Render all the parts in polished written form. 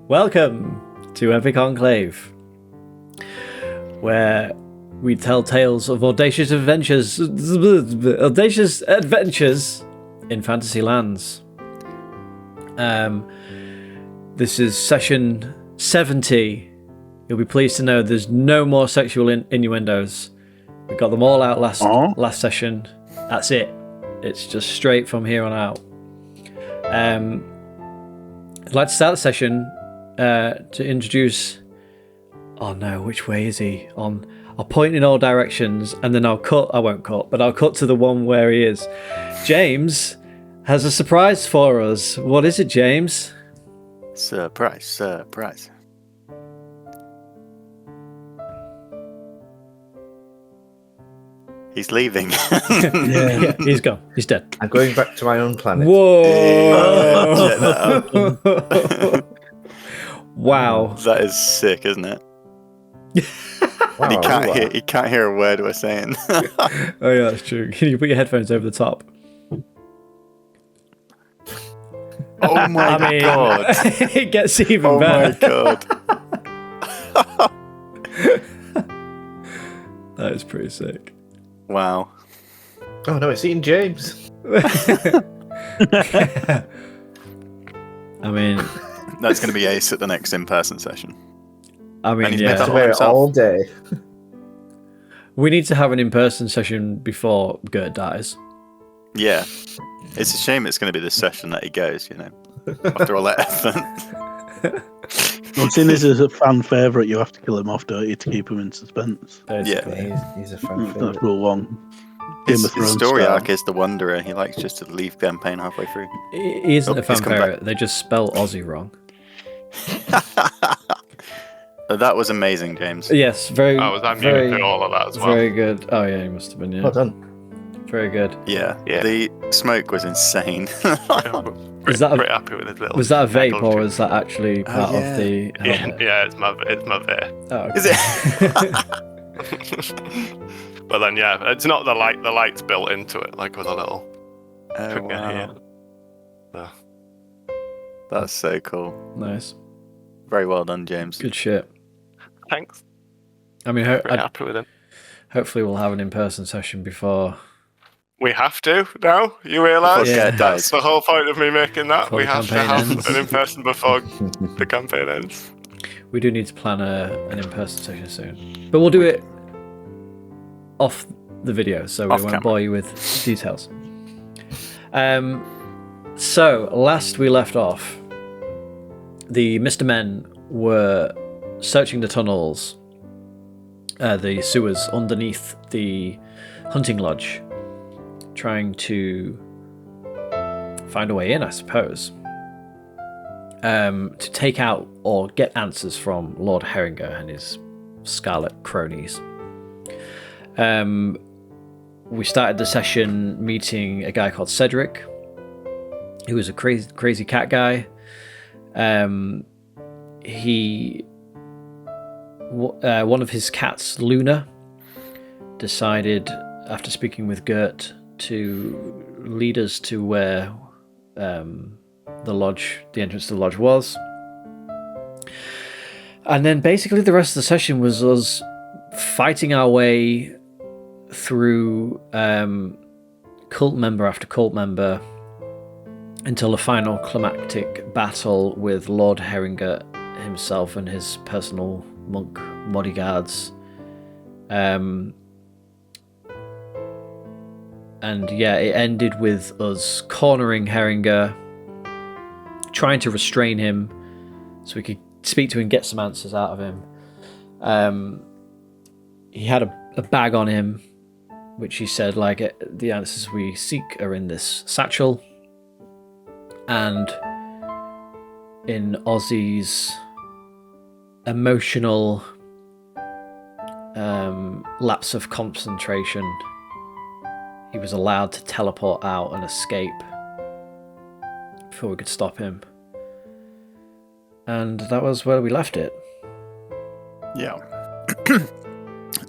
Welcome to Epic Enclave, where we tell tales of audacious adventures in fantasy lands. This is session 70. You'll be pleased to know there's no more sexual innuendos. We got them all out last session. That's it. It's just straight from here on out. I'd like to start the session to introduce... Oh no, which way is he? I'll point in all directions and then I'll cut to the one where he is. James has a surprise for us. What is it, James? Surprise. He's leaving. Yeah, he's gone. He's dead. I'm going back to my own planet. Whoa! Wow. That is sick, isn't it? Wow, He can't hear a word we're saying. Oh yeah, that's true. Can you put your headphones over the top? Oh my god. It gets even better. Oh my god. That is pretty sick. Wow. Oh no, it's eating James. I mean, That's going to be ace at the next in-person session. and he's yeah. made To that wear it himself. all day. We need to have an in-person session before Gert dies. Yeah. It's a shame it's going to be this session that he goes, after all that effort. Well, seeing this is a fan favourite, you have to kill him off, don't you, to keep him in suspense. Basically. Yeah, he's a fan That's favorite. rule one. Game His of Thrones story style. arc is the Wanderer. He likes just to leave campaign halfway through. He isn't a he's fan come favorite. They just spell Aussie wrong. That was amazing, James. Yes, very. I was very, muted all of that as well. Very good. Oh yeah, he must have been. Yeah, Well done. very good. Yeah. Yeah. The smoke was insane. Is that a- pretty happy with his little? Was that a vape metal or tube. was that actually part yeah. of the? Yeah, helmet? yeah, it's my vape. Oh, okay. Is it? But then it's not the light. The light's built into it, like with a little Oh, trigger here. wow. So, That's so cool. Nice. Very well done, James. Good shit. thanks. I mean, Very happy with it. hopefully we'll have an in-person session before. We have to now. You realise? Yeah. Gert That's dies. the whole point of me making that. Before We the have to campaign have ends. an in-person before the campaign ends. We do need to plan an in-person session soon, but we'll do it off the video, so we Off won't camera. bore you with details. So last we left off, the Mr. Men were searching the tunnels, the sewers underneath the hunting lodge, trying to find a way in, I suppose. To take out or get answers from Lord Herringer and his scarlet cronies. We started the session meeting a guy called Cedric, who was a crazy cat guy. One of his cats, Luna, decided, after speaking with Gert, to lead us to where the entrance to the lodge was. And then basically the rest of the session was us fighting our way through cult member after cult member until the final climactic battle with Lord Herringer himself and his personal monk bodyguards. And yeah, it ended with us cornering Herringer, trying to restrain him so we could speak to him and get some answers out of him. He had a bag on him, which he said, like, the answers we seek are in this satchel. And in Ozzy's emotional lapse of concentration, he was allowed to teleport out and escape before we could stop him. And that was where we left it. Yeah.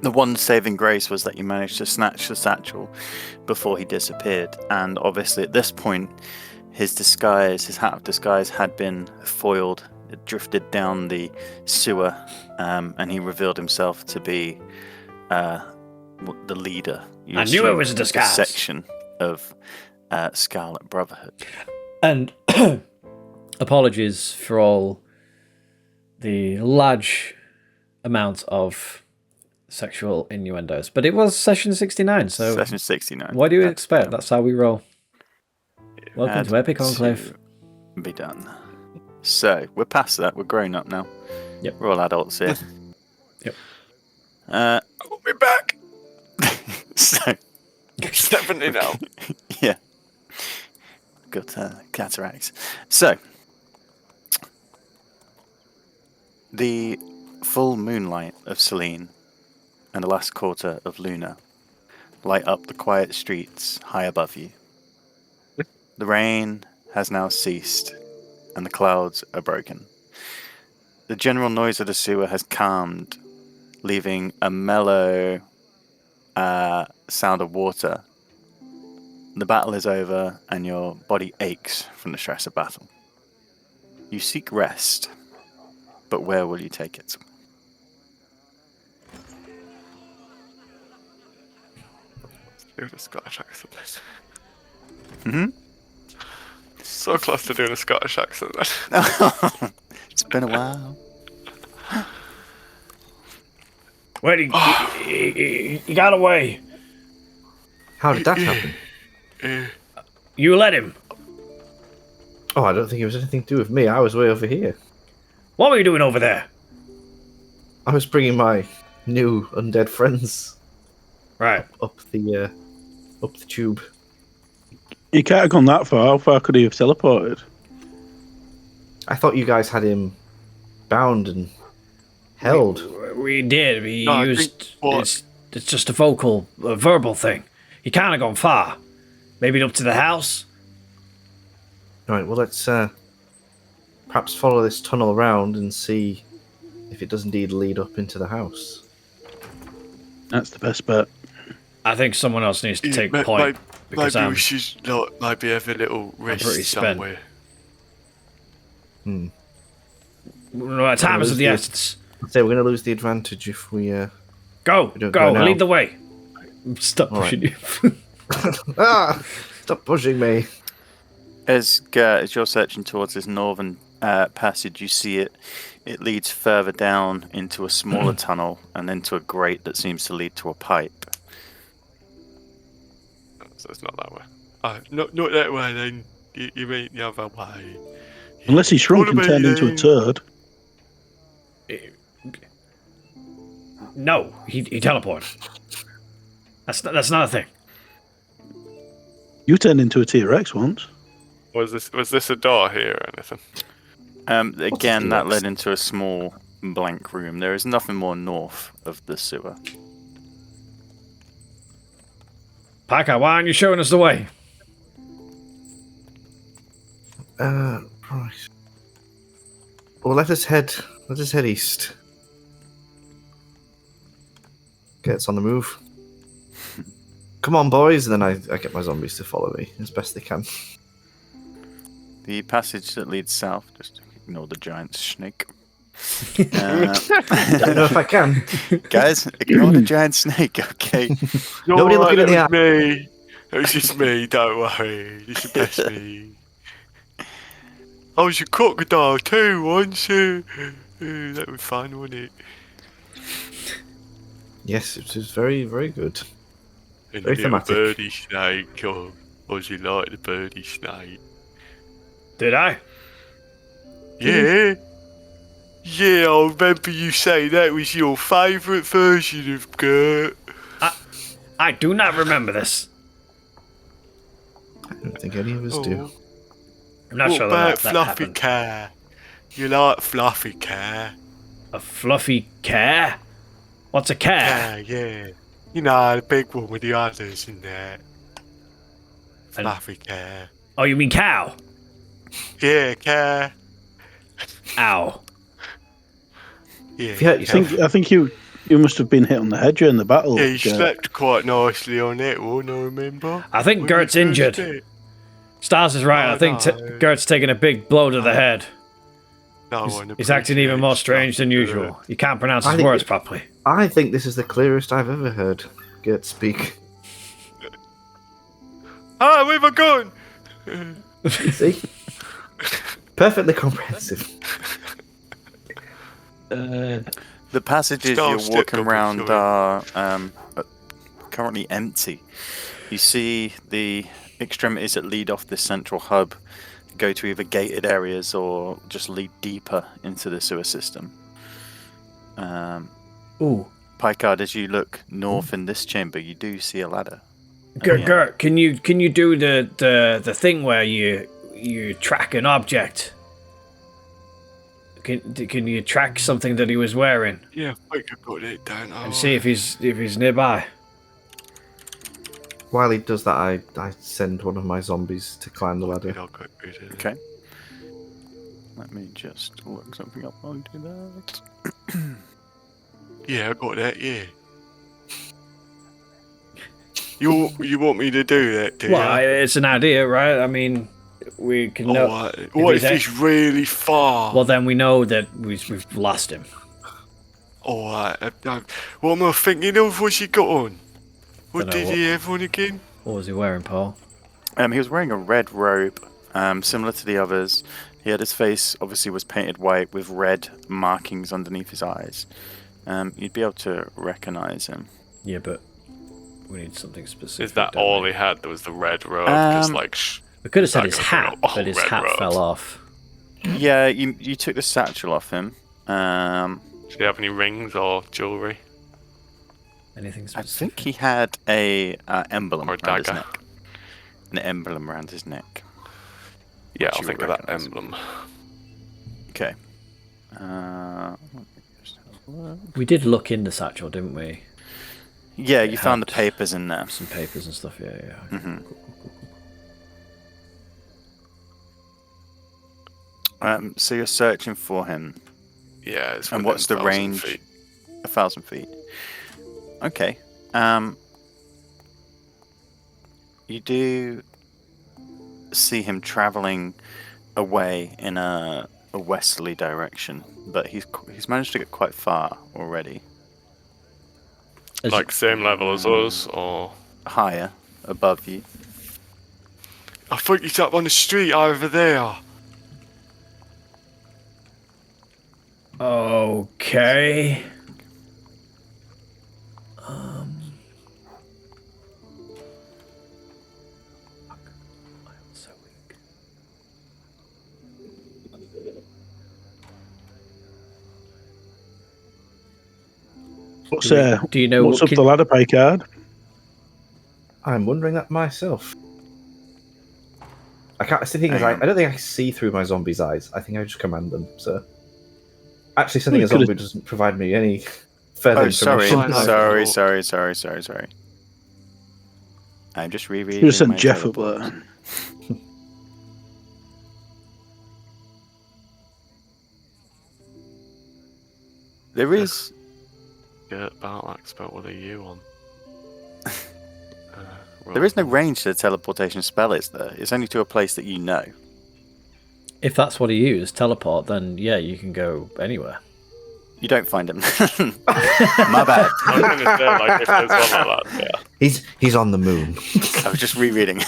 The one saving grace was that you managed to snatch the satchel before he disappeared. And obviously at this point, his hat of disguise had been foiled drifted down the sewer, and he revealed himself to be the leader. You I knew it assume was a of the disguise. section of Scarlet Brotherhood. And apologies for all the large amount of sexual innuendos, but it was session 69, so Session 69. what do you expect? That's how we roll. Welcome Had to Epic Enclave. to be done. So we're past that. We're grown up now. Yep. We're all adults here. Yep. I'll be back. So 70 now. yeah, got cataracts. So the full moonlight of Selene and the last quarter of Luna light up the quiet streets high above you. The rain has now ceased, and the clouds are broken. The general noise of the sewer has calmed, leaving a mellow sound of water. The battle is over, and your body aches from the stress of battle. You seek rest, but where will you take it? Do the Scottish accent. Hmm? So close to doing a Scottish accent. It's been a while. Where he got away. How did that happen? You let him. Oh, I don't think it was anything to do with me. I was way over here. What were you doing over there? I was bringing my new undead friends Right. up the tube. He can't have gone that far. How far could he have teleported? I thought you guys had him bound and held. We did. We No, I used. think what- It's just a verbal thing. He can't have gone far. Maybe up to the house. Right, well, let's perhaps follow this tunnel around and see if it does indeed lead up into the house. That's the best bet. I think someone else needs to take point because maybe I'm we should not maybe have a little rest pretty spent. somewhere. time is of the Yeah. essence. I'd say we're going to lose the advantage if we... Go, don't go, go now. lead the way. Stop All right. pushing you. Stop pushing me. As you're searching towards this northern passage, you see it leads further down into a smaller tunnel and then to a grate that seems to lead to a pipe. So it's not that way. Not that way then. You mean the other way. Unless he shrunk and turned into a turd. No, he teleported. That's not a thing. You turned into a T-Rex once. Was this a door here or anything? Again, that T-Rex? led into a small blank room. There is nothing more north of the sewer. Parker, why aren't you showing us the way? Right. Well, let us head east. Okay, it's on the move. Come on, boys, and then I get my zombies to follow me as best they can. The passage that leads south, just ignore the giant snake. I don't know if I can. Guys, ignore the giant snake, okay? Nobody looking at the It was me. It was just me, don't worry. You should bless me. I was a crocodile too once. That was fun, wasn't it? Yes, it was very, very good. And Very the little thematic. birdie snake. Oh, was you like the birdie snake? Did I? Yeah. Yeah, I remember you saying that was your favourite version of Gert. I do not remember this. I don't think any of us do. I'm not What sure about that Fluffy happened. Car? You like Fluffy Car? A fluffy care? What's a care? Yeah. You know, the big one with the others in there. And- Fluffy Car. Oh, you mean cow? Yeah, Car. Ow. Yeah. If you hurt yourself, I think you must have been hit on the head during the battle. Yeah, you Gert. slept quite nicely on that one, I remember. I think When Gert's you first injured. did. Stars is right. Oh, I think no. Gert's taken a big blow to the head. No one He's acting even more appreciates strange than that. usual. You can't pronounce I his think words it- properly. I think this is the clearest I've ever heard Gert speak. Ah, where've I gone? See? Perfectly comprehensive. The passages Star you're step walking double, around sorry. are currently empty. You see the extremities that lead off this central hub go to either gated areas or just lead deeper into the sewer system. Ooh. Picard, as you look north in this chamber, you do see a ladder. Gert, can you do the thing where you track an object? Can you track something that he was wearing Yeah, I think I got it down. and see if he's nearby? While he does that, I send one of my zombies to climb the ladder. Okay. Let me just look something up while I do that. Yeah, I got that. Yeah. You want me to do that, do Well, you? it's an idea, right? I mean, we can know. What if he's he's really far? Well, then we know that we've lost him. Alright. What am I thinking of? What's he got on? What Dunno did he have on again? What was he wearing, Paul? He was wearing a red robe, similar to the others. He had his face obviously was painted white with red markings underneath his eyes. You'd be able to recognize him. Yeah, but we need something specific. Is that don't all we? he had? There was the red robe. Because We could have said not his gonna bring hat, up all but his red hat robes. fell off. Yeah, you took the satchel off him. did he have any rings or jewelry? Anything I specific? think he had a emblem Or a around his dagger. neck. An emblem around his neck. Yeah, Which I'll you think would of that recognise. emblem. Okay. Let me just have a look. We did look in the satchel, didn't we? Yeah, It you found the had papers in there. Some papers and stuff. Yeah. Mhm. So you're searching for him. Yeah, it's And within what's the 1,000 range? feet. 1,000 feet. Okay. You do see him traveling away in a westerly direction, but he's managed to get quite far already. Is Like same level as us, or Higher, above you. I think he's up on the street over there. Okay. So weak. What's Do you know? what's up the ladder, Picard? I'm wondering that myself. I can't. The thing is, Hang on. I don't think I see through my zombie's eyes. I think I just command them. So, actually, sending We a could've- zombie doesn't provide me any further Oh, sorry, information. sorry. I'm just rereading. Should have sent my Jeff up teleport. there. There is. Gert Barlax, but what are you on? There is no range to the teleportation spell, is there? It's only to a place that you know. If that's what he used, teleport, then yeah, you can go anywhere. You don't find him. My bad. I was going to say, like, if there's one like that, yeah. He's on the moon. I was just rereading.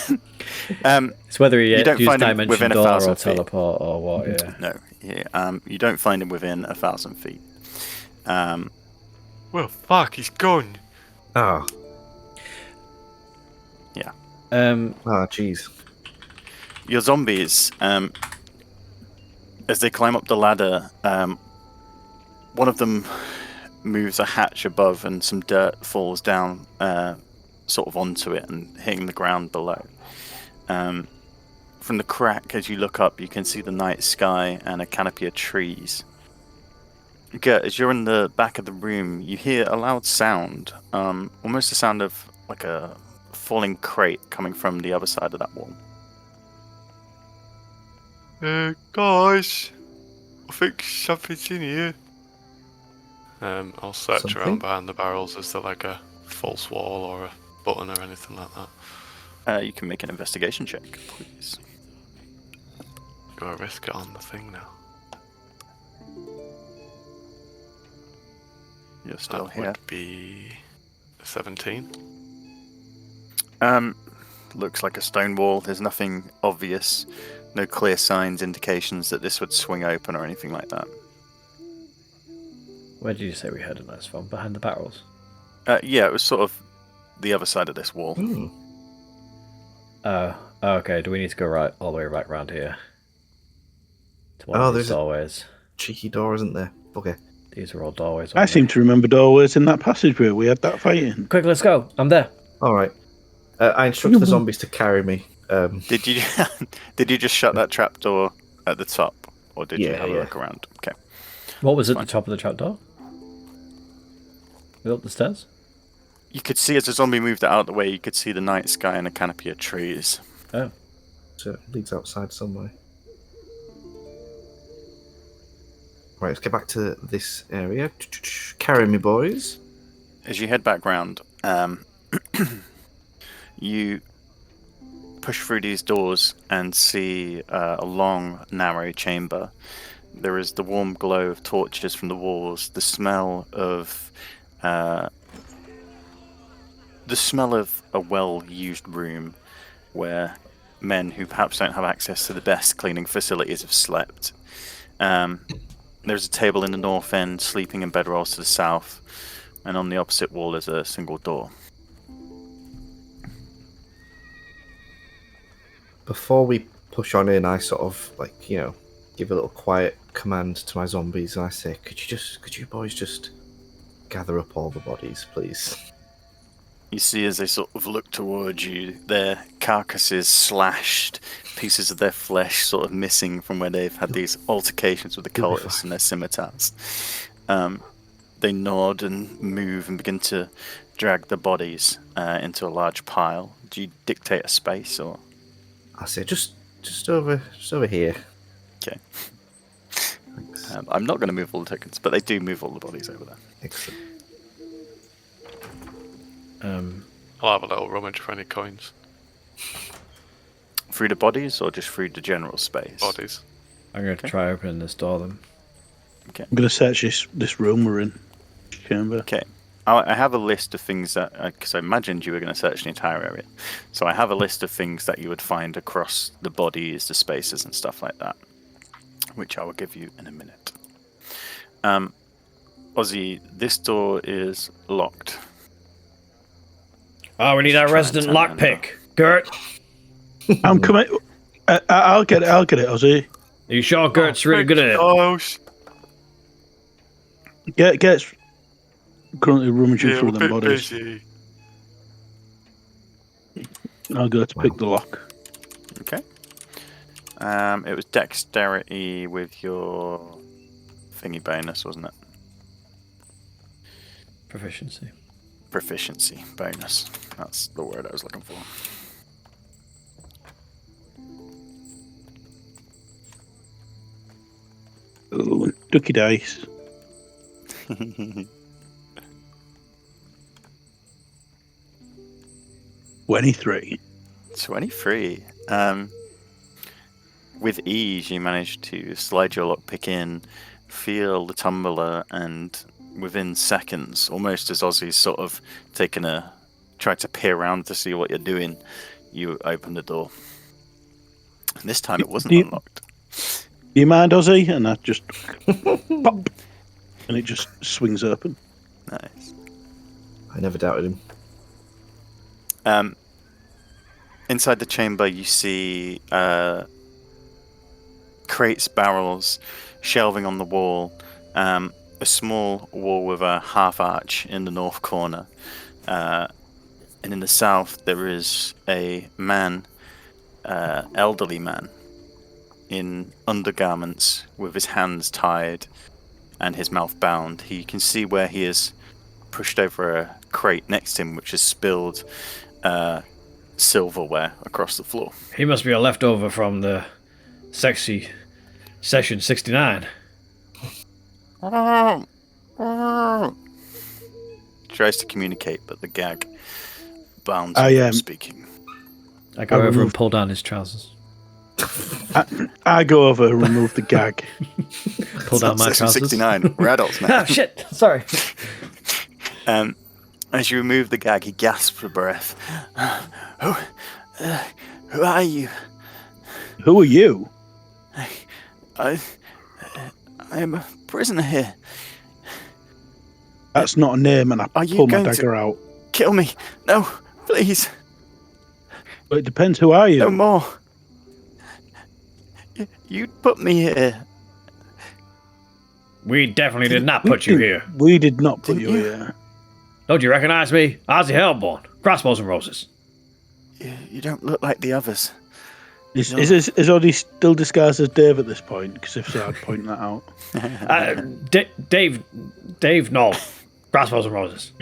It's whether he You don't used find him dimension within door 1,000 or feet. teleport or what. Yeah. No, yeah, you don't find him within 1,000 feet. Well, fuck, he's gone. Oh, jeez. Your zombies, as they climb up the ladder, one of them moves a hatch above and some dirt falls down sort of onto it and hitting the ground below. From the crack, as you look up, you can see the night sky and a canopy of trees. Gert, as you're in the back of the room, you hear a loud sound, almost the sound of like a falling crate coming from the other side of that wall. Guys, I think something's in here. I'll search Something? around behind the barrels. Is there like a false wall or a button or anything like that? You can make an investigation check, please. Do I risk it on the thing now? You're still That here. would be 17. Looks like a stone wall. There's nothing obvious. No clear signs, indications that this would swing open or anything like that. Where did you say we heard a noise from? Behind the barrels? Yeah, it was sort of the other side of this wall. Hmm. Okay. Do we need to go right all the way right round here? To one Oh, of these there's a- doorways. Cheeky door, isn't there? Okay. These are all doorways. I aren't seem they? to remember doorways in that passageway we had that fighting. Quick, let's go. I'm there. All right. I instruct the zombies to carry me. Did you did you just shut that trap door at the top, or did you Yeah, have a yeah. look around? Okay. What was at Fine. the top of the trapdoor? Up the stairs? You could see as the zombie moved it out of the way, you could see the night sky and a canopy of trees. Oh. So it leads outside somewhere. Right, let's get back to this area. Carry me, boys. As you head back round, you push through these doors and see a long, narrow chamber. There is the warm glow of torches from the walls, the smell of a well-used room where men who perhaps don't have access to the best cleaning facilities have slept. There's a table in the north end, sleeping in bedrolls to the south, and on the opposite wall is a single door. Before we push on in, I sort of give a little quiet command to my zombies, and I say, "Could you boys just gather up all the bodies, please?" You see as they sort of look towards you, their carcasses slashed, pieces of their flesh sort of missing from where they've had these altercations with the You'll be cultists fine. and their scimitars. They nod and move and begin to drag the bodies into a large pile. Do you dictate a space, or...? I say, just over here. Okay. Thanks. I'm not going to move all the tokens, but they do move all the bodies over there. Excellent. I'll have a little rummage for any coins. Through the bodies, or just through the general space? Bodies. I'm going to try opening this door then. Okay. I'm going to search this room we're in. Chamber. Okay. I have a list of things that, because I imagined you were going to search the entire area. So I have a list of things that you would find across the bodies, the spaces, and stuff like that, which I will give you in a minute. Ozzy, this door is locked. Oh, we need our Try and resident turn that lockpick. Gert, I'm coming. I'll get it, Ozzy. are you sure Gert's really good at it? Oh, Get's currently rummaging yeah, through we're a them bit bodies. busy. I'll go to pick the lock. Okay. It was dexterity with your thingy bonus, wasn't it? Proficiency. Proficiency bonus. That's the word I was looking for. Ooh, ducky dice. 23. 23. With ease, you manage to slide your lockpick in, feel the tumbler, and within seconds, almost as Ozzy's sort of tried to peer around to see what you're doing, you open the door. And this time it wasn't Do you- unlocked. Do you mind, Ozzy? And I just pop, and it just swings open. Nice. I never doubted him. Inside the chamber, you see crates, barrels, shelving on the wall, a small wall with a half arch in the north corner, and in the south there is a man, elderly man, in undergarments with his hands tied and his mouth bound. You can see where he is pushed over a crate next to him, which has spilled silverware across the floor. He must be a leftover from the sexy session 69. Tries to communicate, but the gag bounds I him am- from speaking. I go I over and removed- pull down his trousers. I go over and remove the gag. Pull down my Session trousers. 69. We're adults now. Oh shit! Sorry. As you remove the gag, he gasps for breath. Who are you? Who are you? I am a prisoner here. That's not a name, and I Are you pull my going to- dagger out. Kill me. No, please. But it depends, who are you? No more. You put me here. We definitely did not put you here. We did not put Didn't you you? here. Don't you recognize me? Ozzy Hellborn. Crossbows and roses. You don't look like the others. Is Oddie still disguised as Dave at this point? Because if so, I'd point that out. Dave, no. Crossbows and roses.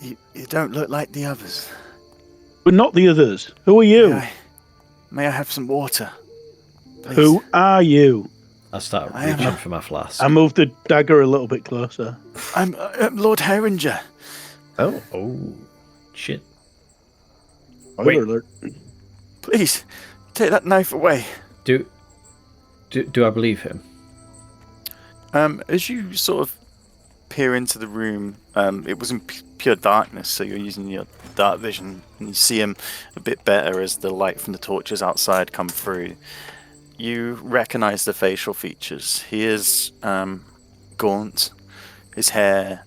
You don't look like the others. We're not the others. Who are you? May I have some water? Please? Who are you? I start I am reaching a- for my flask. I moved the dagger a little bit closer. I'm Lord Herringer. Oh, Oh, shit. Spoiler Wait. alert. Please, take that knife away. Do I believe him? As you sort of peer into the room, it was in pure darkness, so you're using your dark vision, and you see him a bit better as the light from the torches outside come through. You recognize the facial features. He is gaunt, his hair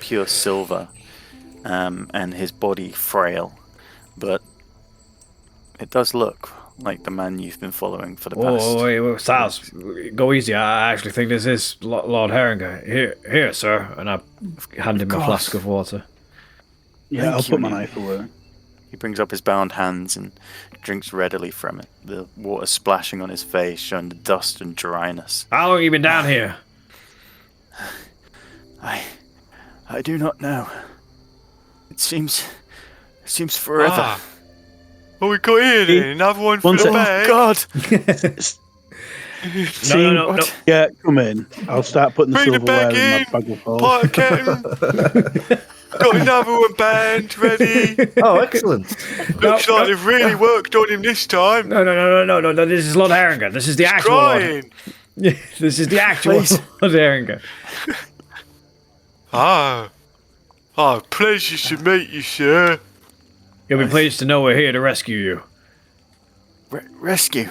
pure silver, and his body frail, but it does look like the man you've been following for the past. Oh, wait, Styles, go easy. I actually think this is Lord Herringer. Here, sir. And I hand him a course. flask of water. Yeah, Thank I'll you, put my Ian. knife away. He brings up his bound hands and drinks readily from it, the water splashing on his face, showing the dust and dryness. How long have you been down here? I do not know. It seems forever. Ah. Oh, we got here then. Another one for One the sec. bag. God! No. Yeah, come in. I'll start putting the Bring the silverware bag in my in. bag of holes. Pot kettle. Got another one banned, ready. oh, excellent. Looks like they've really worked on him this time. No. This is Lord Herringer. This is the actual Lord. Crying. This is the actual Please. Lord Herringer. Pleasure to meet you, sir. You'll be pleased to know we're here to rescue you. Rescue.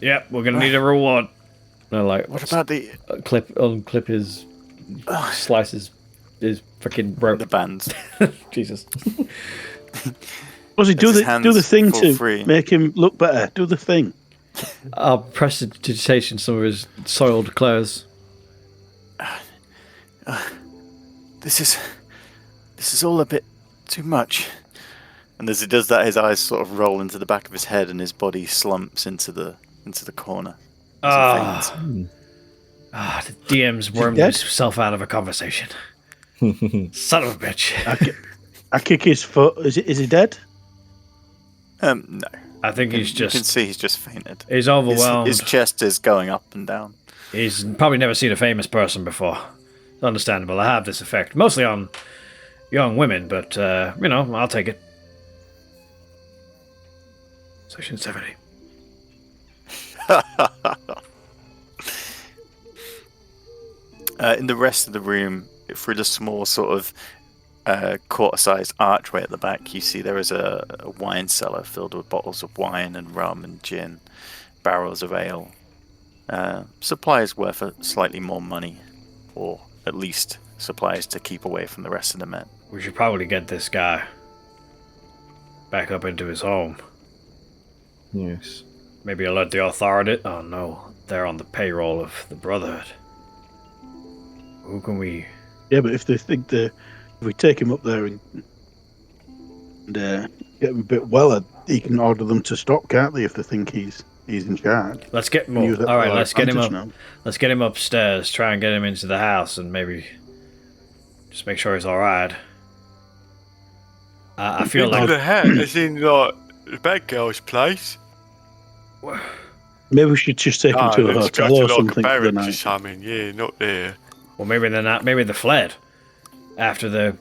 Yep, we're gonna need a reward. No, like What about the unclip his slices his freaking rope. the bands? Jesus. Was he do his the hands thing fall to free. make him look better? Do the thing. I'll prestidigitation some of his soiled clothes. This is all a bit too much. And as he does that, his eyes sort of roll into the back of his head, and his body slumps into the corner. The DM's wormed dead? himself out of a conversation. Son of a bitch. I kick his foot. Is he dead? No. I think he's You can just see he's just fainted. he's overwhelmed. His chest is going up and down. He's probably never seen a famous person before. It's understandable. I have this effect, mostly on young women, but I'll take it. Section 70. In the rest of the room, through the small sort of quarter-sized archway at the back, you see there is a wine cellar filled with bottles of wine and rum and gin, barrels of ale. Supplies worth slightly more money, or at least supplies to keep away from the rest of the men. We should probably get this guy back up into his home. Yes. Maybe alert the authority. Oh no, they're on the payroll of the Brotherhood. Who can we? Yeah, but if they think if we take him up there and get him a bit weller, he can order them to stop, can't they? If they think he's in charge. Let's get Use that all right. for our Let's get him up. advantage now. Let's get him upstairs. Try and get him into the house, and maybe just make sure he's all right. I feel Into like the hat, as in like the bad girl's place. Maybe we should just take him to a let's hotel go or to like a something for the barracks or night. something. Yeah, not there. well, maybe they're not. Maybe they fled after the.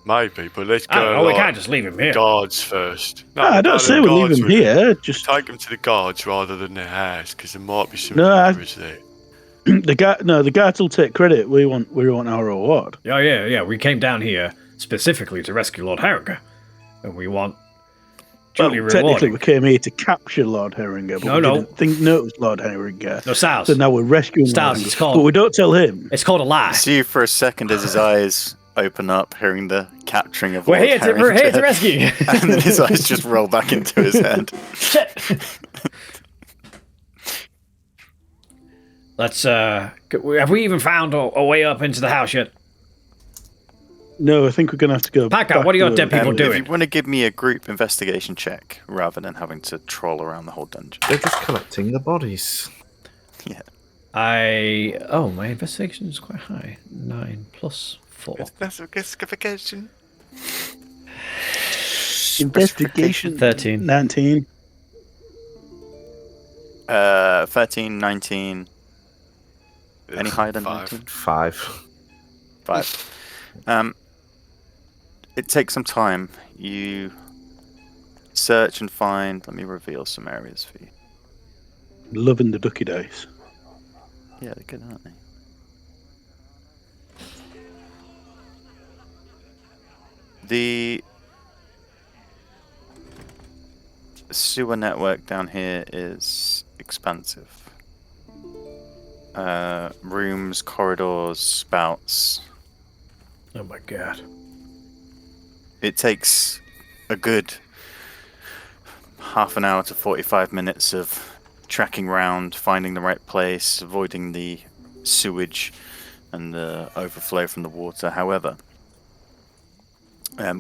Maybe, but let's I don't go. know, we like, can't just leave him here. guards first. No, I don't no, say the we leave guards him with here. Just Take him to the guards rather than their house, because there might be some No, murderers there. the guards will take credit. We want our reward. Oh, yeah. We came down here specifically to rescue Lord Harringer. And we want duly Well, technically, rewarding. we came here to capture Lord Herringer, but No, we no. didn't know it was Lord Herringer. No, Styles. So now we're rescuing Styles, Lord it's Herringer. called- But we don't tell him. It's called a lie. See you for a second as his eyes open up, hearing the capturing of We're Lord here to Harrington. rescue you. And then his eyes just roll back into his head. Shit. Let's, have we even found a way up into the house yet? No, I think we're going to have to go Packer, back what are your to dead people the- doing? If you want to give me a group investigation check, rather than having to troll around the whole dungeon. They're just collecting the bodies. Yeah. My investigation is quite high. 9 plus 4. Investigation. Investigation 13. 19. 13, 19. Any higher than 19? 5. 5. It takes some time. You search and find. Let me reveal some areas for you. Loving the ducky dice. Yeah, they're good, aren't they? The sewer network down here is expansive. Rooms, corridors, spouts. Oh my god. It takes a good half an hour to 45 minutes of tracking round, finding the right place, avoiding the sewage and the overflow from the water. However,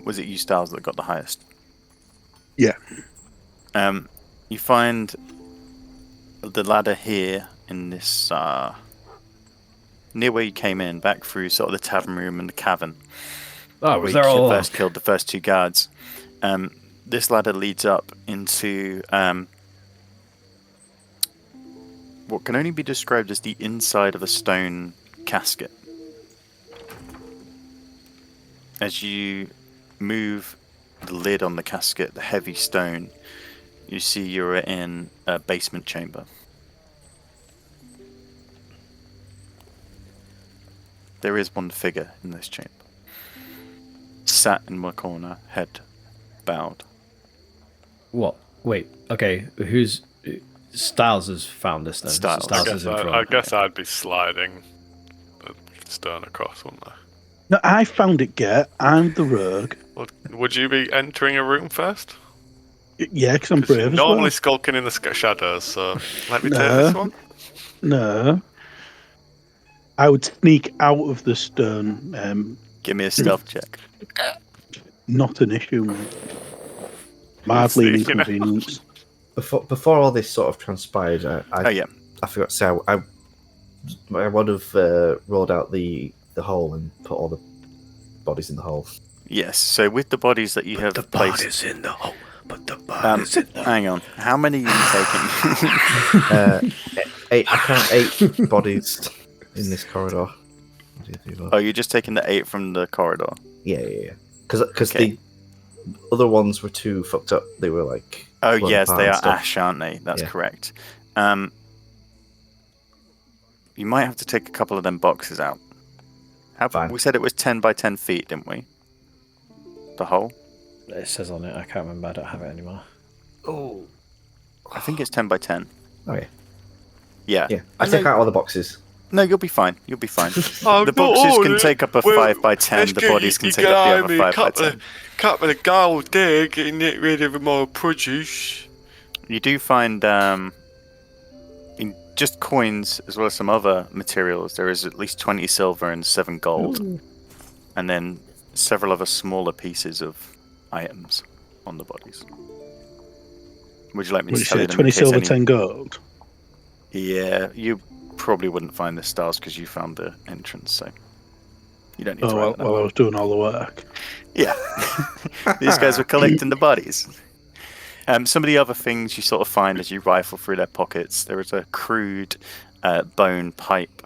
was it you, Styles, that got the highest? Yeah. You find the ladder here in this near where you came in, back through sort of the tavern room and the cavern. Oh, was where there you all first killed the first 2 guards. This ladder leads up into what can only be described as the inside of a stone casket. As you move the lid on the casket, the heavy stone, you see you're in a basement chamber. There is one figure in this chamber, sat in one corner, head bowed. What? Wait. Okay. Who's Styles has found this then? Styles. I is guess, in front. I guess I'd be sliding the stone across, wouldn't I? No, I found it, Gert. I'm the rogue. Well, would you be entering a room first? Yeah, because I'm 'Cause you're brave as normally well. skulking in the shadows, so let me take No. this one. No. I would sneak out of the stone. Give me a stealth check. Not an issue, mate. Mildly an Sneaking out. inconvenience. Before all this sort of transpired, Oh yeah. I forgot to say I would have rolled out the hole and put all the bodies in the hole. Yes. So with the bodies that you have placed, in the hole. Put the bodies in the hang on. How many are you taking? 8. I count 8 bodies in this corridor. 1, 2, 3, 4. Oh, you're just taking the 8 from the corridor. Yeah. Because Okay. the other ones were too fucked up. They were like. Oh blown yes, apart they and are stuff. ash, aren't they? That's Yeah. correct. You might have to take a couple of them boxes out. Fine. We said it was 10 by 10 feet, didn't we? The hole? It says on it. I can't remember. I don't have it anymore. Oh. I think it's 10 by 10. Oh yeah. Yeah. Yeah. I take out all the boxes. No, you'll be fine. You'll be fine. Oh, The not boxes all can of take up a Well, 5 by 10. let's The get bodies can you take up the guy other me 5 by couple 10. Of, couple of gold there, getting rid of more produce. You do find in just coins as well as some other materials. There is at least 20 silver and 7 gold, and then several other smaller pieces of items on the bodies. Would you like me What to did tell you you say? them 20 in case silver, any- 10 gold. Yeah, you probably wouldn't find the stars because you found the entrance, so you don't need to Oh, write well, that while I down. was doing all the work. Yeah. These guys were collecting the bodies. Some of the other things you sort of find as you rifle through their pockets, there is a crude bone pipe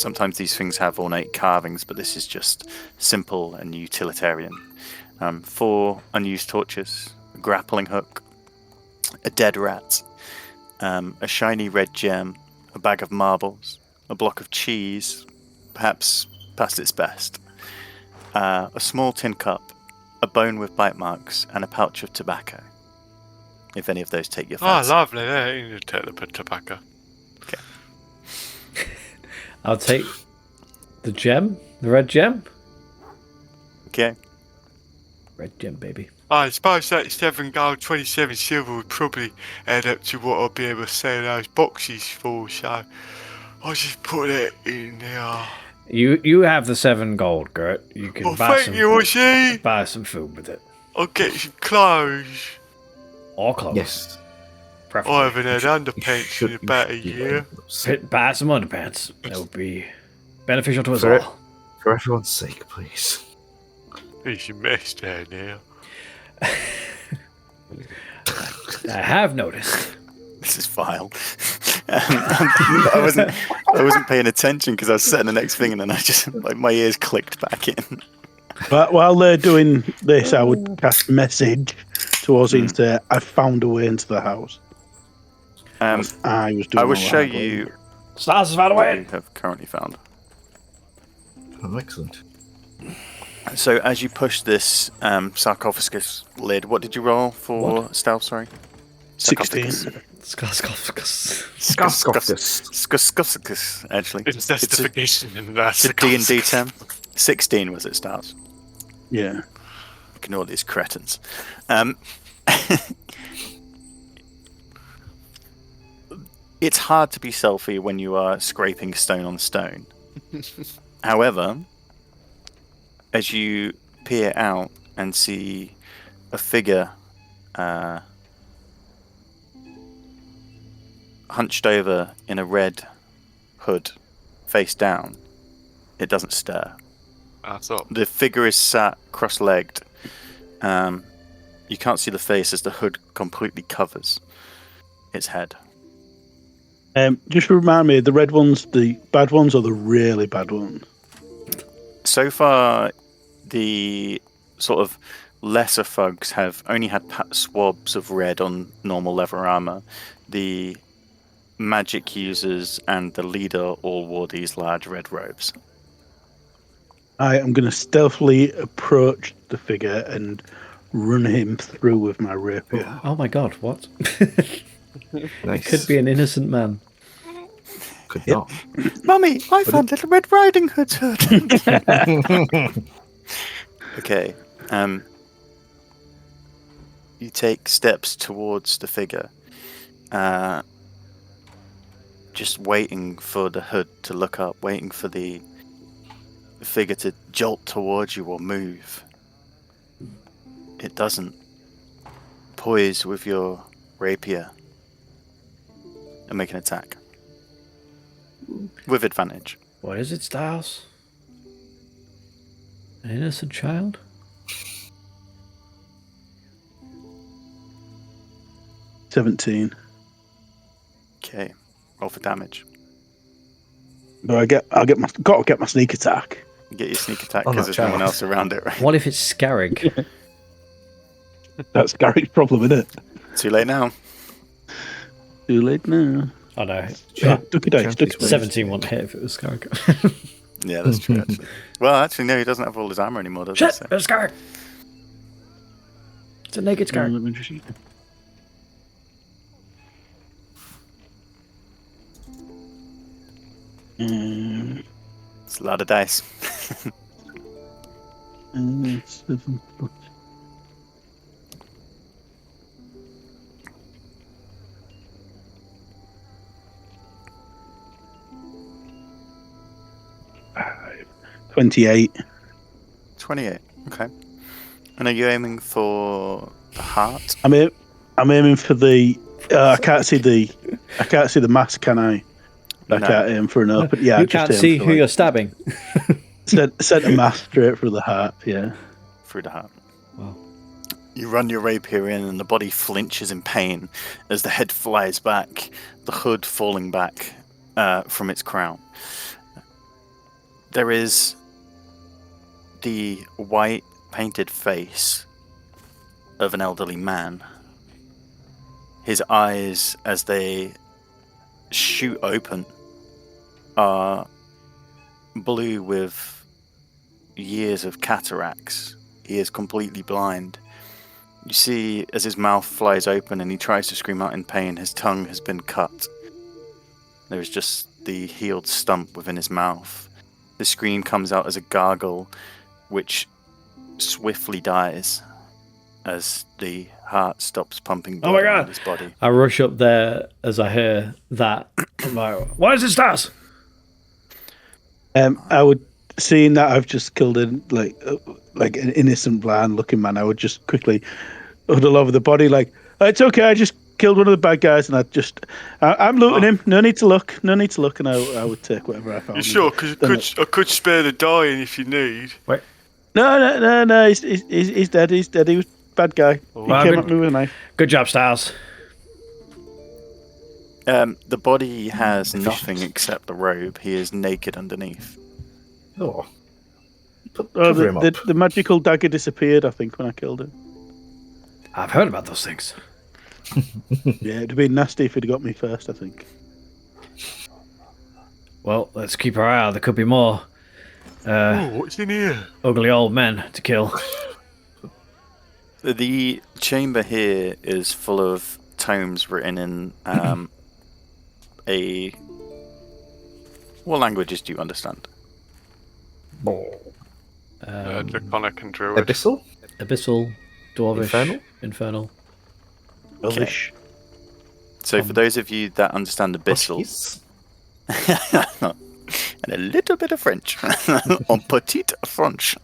Sometimes these things have ornate carvings, but this is just simple and utilitarian. 4 unused torches, a grappling hook, a dead rat, a shiny red gem, a bag of marbles, a block of cheese, perhaps past its best, a small tin cup, a bone with bite marks, and a pouch of tobacco. If any of those take your Oh, fancy. lovely. There, you can take the tobacco. I'll take the gem, the red gem. Okay. Red gem, baby. I suppose that 7 gold, 27 silver would probably add up to what I'll be able to sell those boxes for, so I'll just put it in there. You have the 7 gold, Gert. You can Oh, thank you, Ozzy. buy some food with it. I'll get some clothes. Or clothes. Yes. I Preferably. haven't had underpants in about a year. Buy some underpants. That would be beneficial to us For- all. For everyone's sake, please. It's a mess down there. I have noticed. This is vile. I wasn't paying attention because I was setting the next thing, and then I just my ears clicked back in. But while they're doing this, I would cast a message to Ozzy and say, "I found a way into the house." I was doing. I will all the show hard you work. Stars has found a what you way. have currently found. Oh, excellent. So as you push this sarcophagus lid, what did you roll for stealth? Sorry, 16. Sarcophagus. Actually, It's justification and that's it's a D&D 10. 16 was it, Stars? Yeah. Ignore these cretins. It's hard to be stealthy when you are scraping stone on stone. However, as you peer out and see a figure hunched over in a red hood, face down, it doesn't stir. That's up. The figure is sat cross-legged. You can't see the face as the hood completely covers its head. Just remind me, the red ones, the bad ones, or the really bad ones? So far, the sort of lesser thugs have only had swabs of red on normal leather armor. The magic users and the leader all wore these large red robes. I am going to stealthily approach the figure and run him through with my rapier. Oh my god, what? Nice. Could be an innocent man. Could not. Mummy, I found Little Red Riding Hood's hood. Okay. You take steps towards the figure, just waiting for the hood to look up, waiting for the figure to jolt towards you or move. It doesn't. Poise with your rapier and make an attack. With advantage. What is it, Styles? An innocent child? $17. Okay. Roll for damage. But got to get my sneak attack. Get your sneak attack Oh, because no, there's no one child. else around it, right? What if it's Scarrig? That's Gary's problem, isn't it? Too late now. Too late now. Oh no. Ducky dice. Ducky dice. 17 won't hit if it was Scarrig. Yeah, that's true, actually. Well, actually, no, he doesn't have all his armor anymore, does Shit! he? It's Scarrig! It's a naked Scarrig. Let me just- It's a lot of dice. 7 plus. Five. 28. 28. Okay. And are you aiming for the heart? I'm aiming for the. I can't see the mask, can I? I No. can't aim for an open. Yeah, I You just can't aim see for, who you're stabbing. Sent a mask straight through the heart. Yeah. Through the heart. Wow. You run your rapier in, and the body flinches in pain as the head flies back, the hood falling back from its crown. There is the white painted face of an elderly man. His eyes, as they shoot open, are blue with years of cataracts. He is completely blind. You see, as his mouth flies open and he tries to scream out in pain, his tongue has been cut. There is just the healed stump within his mouth. The scream comes out as a gargle, which swiftly dies as the heart stops pumping blood around his body. I rush up there as I hear that. I'm like, what is it, Stas? I would, seeing that I've just killed an innocent blind looking man, I would just quickly huddle over the body like, oh, it's okay, I just killed one of the bad guys, and I'm looting him. No need to look, and I would take whatever I found. You sure? Because I could spare the dying if you need. Wait. No, he's dead. He's dead. He was a bad guy. He came at me with a knife. Good job, Styles. The body has nothing except the robe. He is naked underneath. Oh. Cover him up. The magical dagger disappeared, I think, when I killed him. I've heard about those things. Yeah, it'd have been nasty if he'd got me first, I think. Well, let's keep our eye out. There could be more what's in here? ugly old men to kill. The chamber here is full of tomes written in What languages do you understand? Draconic and Druid. Abyssal? Abyssal, Dwarvish, Infernal. Elvish. So for those of you that understand Abyssal, and a little bit of French, en petite French.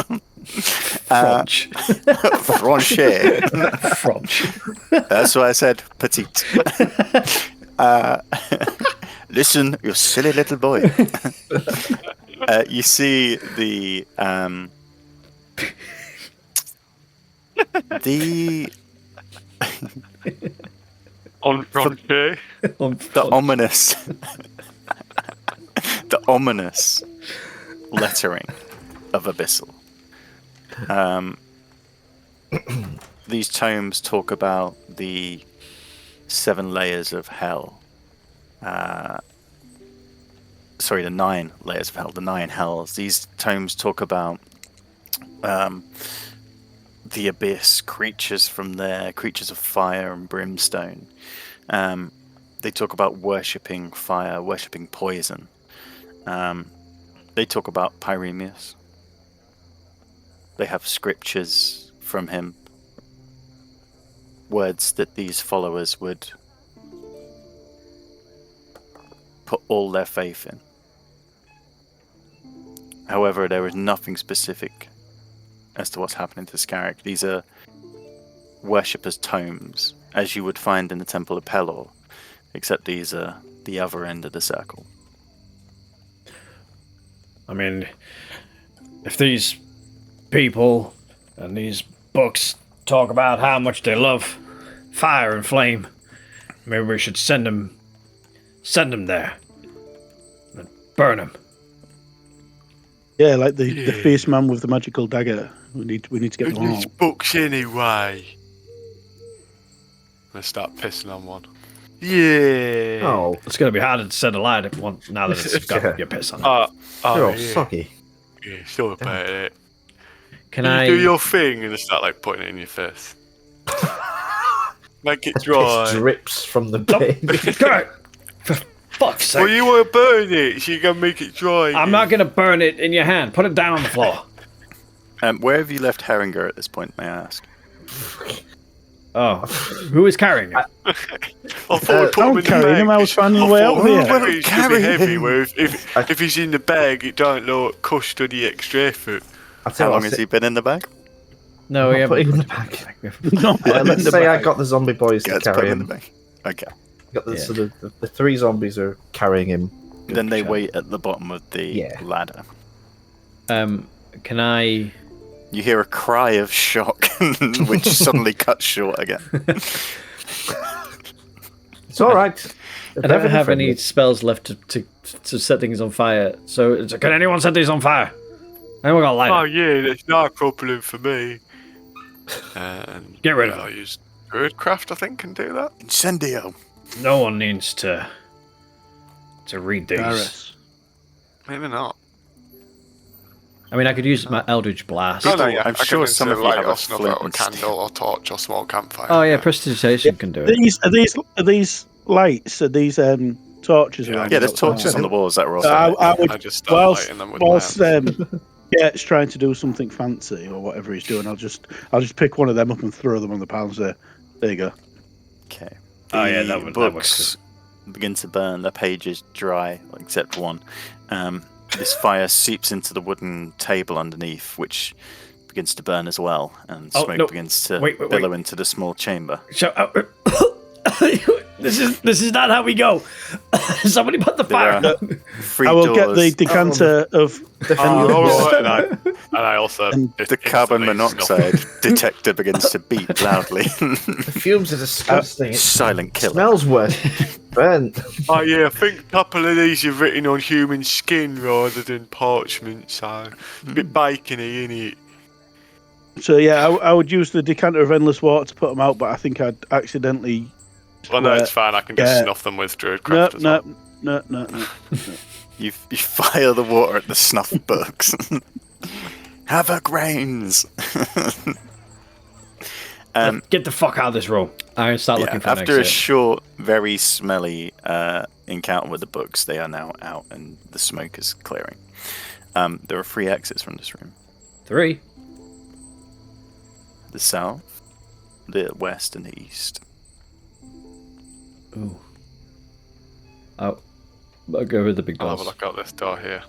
French. Francais. French. That's why I said petite. Listen, you silly little boy. You see the On Francais. the ominous lettering of Abyssal. These tomes talk about the 7 layers of hell. Sorry, the 9 layers of hell, the 9 hells. These tomes talk about the abyss, creatures from there, creatures of fire and brimstone. They talk about worshipping fire, worshipping poison. They talk about Pyreneus. They have scriptures from him, words that these followers would put all their faith in. However, there is nothing specific as to what's happening to Scarrick. These are worshippers' tomes, as you would find in the Temple of Pelor, except these are the other end of the circle. I mean, if these people and these books talk about how much they love fire and flame, maybe we should send them there and burn them. Yeah, like the fierce man with the magical dagger. We need to get them all. These books anyway. I'm gonna start pissing on one. Yeah. Oh, It's going to be harder to set alight now that it's got your piss on it. they're all yeah. soggy. Yeah, sure about it. Can You I do your thing and start like putting it in your face. Make it Piss dry. drips from the bin. Kurt, for fuck's sake. Well, you want to burn it, so you're gonna make it dry. I'm not going to burn it in your hand. Put it down on the floor. Where have you left Herringer at this point, may I ask? Oh, who is carrying it? I thought we put him in the carrying him, bag. I was finding a way out here. Well, it's gonna be Carry heavy. him. Where if he's in the bag, it don't look custody extra effort. How long has he been in the bag? No, we Put him in haven't. the bag. No, Let's say I got the zombie boys Yeah, to let's put carry him in the him. bag. Okay. Got the, so the 3 zombies are carrying him. Then they Good wait at the bottom of the ladder. Can I... You hear a cry of shock, which suddenly cuts short again. It's all right. I never have any spells left to set things on fire. So, can anyone set these on fire? Anyone got a lighter? Oh yeah, that's not a problem for me. And Get rid of I them. use Druidcraft, I think, can do that. Incendio. No one needs to read these. Darius. Maybe not. I mean, I could use my Eldritch Blast. No, yeah, I'm I sure can some of you light have or a snuff flint out a and candle or torch or small campfire. Oh yeah, prestidigitation can do it. Are these lights? Are these torches? Yeah, around Yeah, you? there's torches on the walls that were also. I would. I just start Whilst, lighting them with my whilst hands. Get's trying to do something fancy or whatever he's doing, I'll just pick one of them up and throw them on the pile and say, "There you go." Okay. Oh, yeah, The that works good. books begin to burn. The pages dry, except one. This fire seeps into the wooden table underneath, which begins to burn as well, and Oh, smoke no. begins to Wait. billow into the small chamber. This is not how we go. Somebody put the fire. There are out. 3 I will get the doors. decanter of. And I also... The carbon monoxide detector begins to beep loudly. The fumes are disgusting. It Silent killer. smells worse. Burnt. Oh yeah, I think a couple of these are written on human skin rather than parchment, so a bit bacony, innit? So yeah, I would use the decanter of endless water to put them out, but I think I'd accidentally. Well, no, it's fine. I can just Yeah. snuff them with Druidcraft No, as well. no. You fire the water at the snuff books. Havoc reigns. Get the fuck out of this room. I start looking for an after a exit. short, very smelly encounter with the books, they are now out and the smoke is clearing. There are 3 exits from this room: 3. the south, the west, and the east. Ooh. Oh, I'll go with the big I'll doors. have a look out this door here.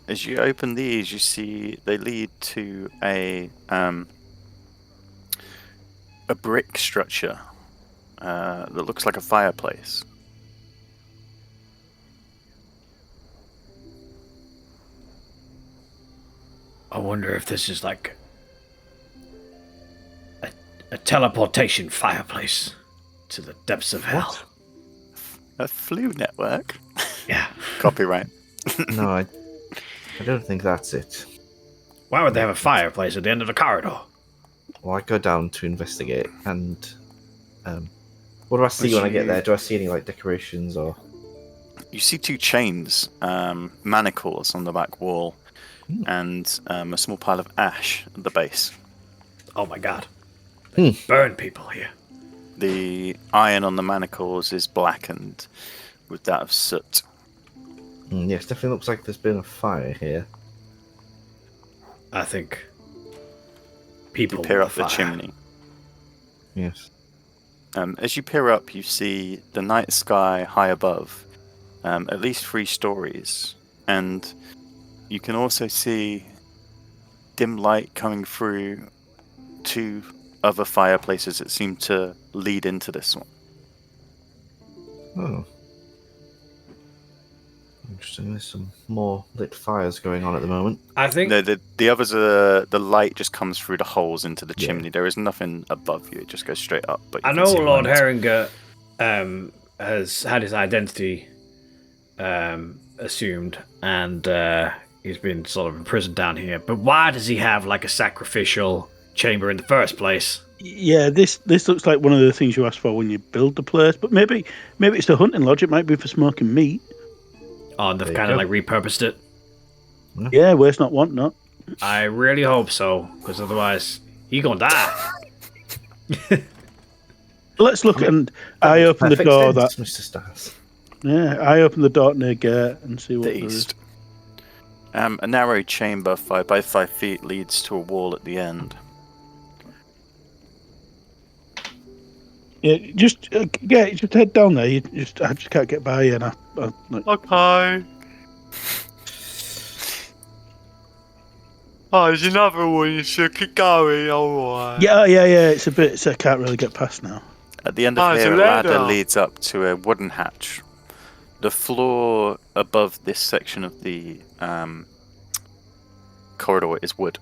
As you open these, you see they lead to a brick structure that looks like a fireplace. I wonder if this is like a teleportation fireplace to the depths of hell. A flu network. Yeah. Copyright. No, I don't think that's it. Why would they have a fireplace at the end of the corridor? Well, I go down to investigate, and what do I see when I get there? Do I see any like decorations or? You see 2 chains, manacles on the back wall, and a small pile of ash at the base. Oh my god. They burn people here. The iron on the manacles is blackened with that of soot. Yes, definitely looks like there's been a fire here. I think people You peer will up the fire. chimney. Yes. As you peer up, you see the night sky high above, at least 3 stories, and you can also see dim light coming through 2 other fireplaces that seem to lead into this one. Oh. Interesting. There's some more lit fires going on at the moment. I think The others are the light just comes through the holes into the Yeah. chimney. There is nothing above you; it just goes straight up. But you I can know see Lord light. Herringer has had his identity assumed, and he's been sort of imprisoned down here. But why does he have like a sacrificial chamber in the first place? Yeah, this looks like one of the things you ask for when you build the place. But maybe it's the hunting lodge. It might be for smoking meat. Oh, and they've There you kind of go. like repurposed it. Yeah, waste not, want not. I really hope so, because otherwise he gonna die. Let's look and I open the Perfect door sense, that. Mr. Stars. Yeah, I open the door near gate and see what The there is. east. A narrow chamber 5 by 5 feet leads to a wall at the end. Yeah, just just head down there. I just can't get by you. And Okay. Oh, there's another one, so keep going, alright. yeah. It's a bit. So I can't really get past now. At the end Oh, of it's here, a a ladder ladder. leads up to a wooden hatch. The floor above this section of the corridor is wood.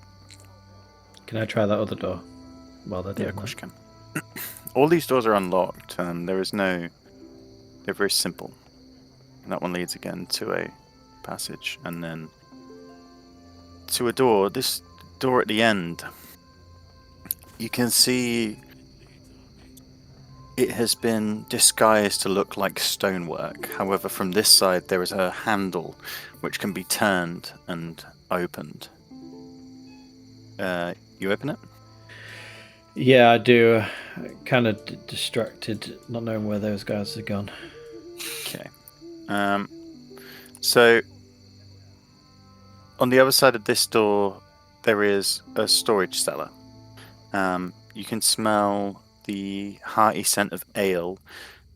Can I try that other door? While they're Yeah, doing of course you can. All these doors are unlocked, and they're very simple. And that one leads again to a passage, and then to a door. This door at the end, you can see it has been disguised to look like stonework. However, from this side there is a handle which can be turned and opened. You open it? Yeah, I do. Kind of distracted, not knowing where those guys have gone. Okay. So, on the other side of this door, there is a storage cellar. You can smell the hearty scent of ale,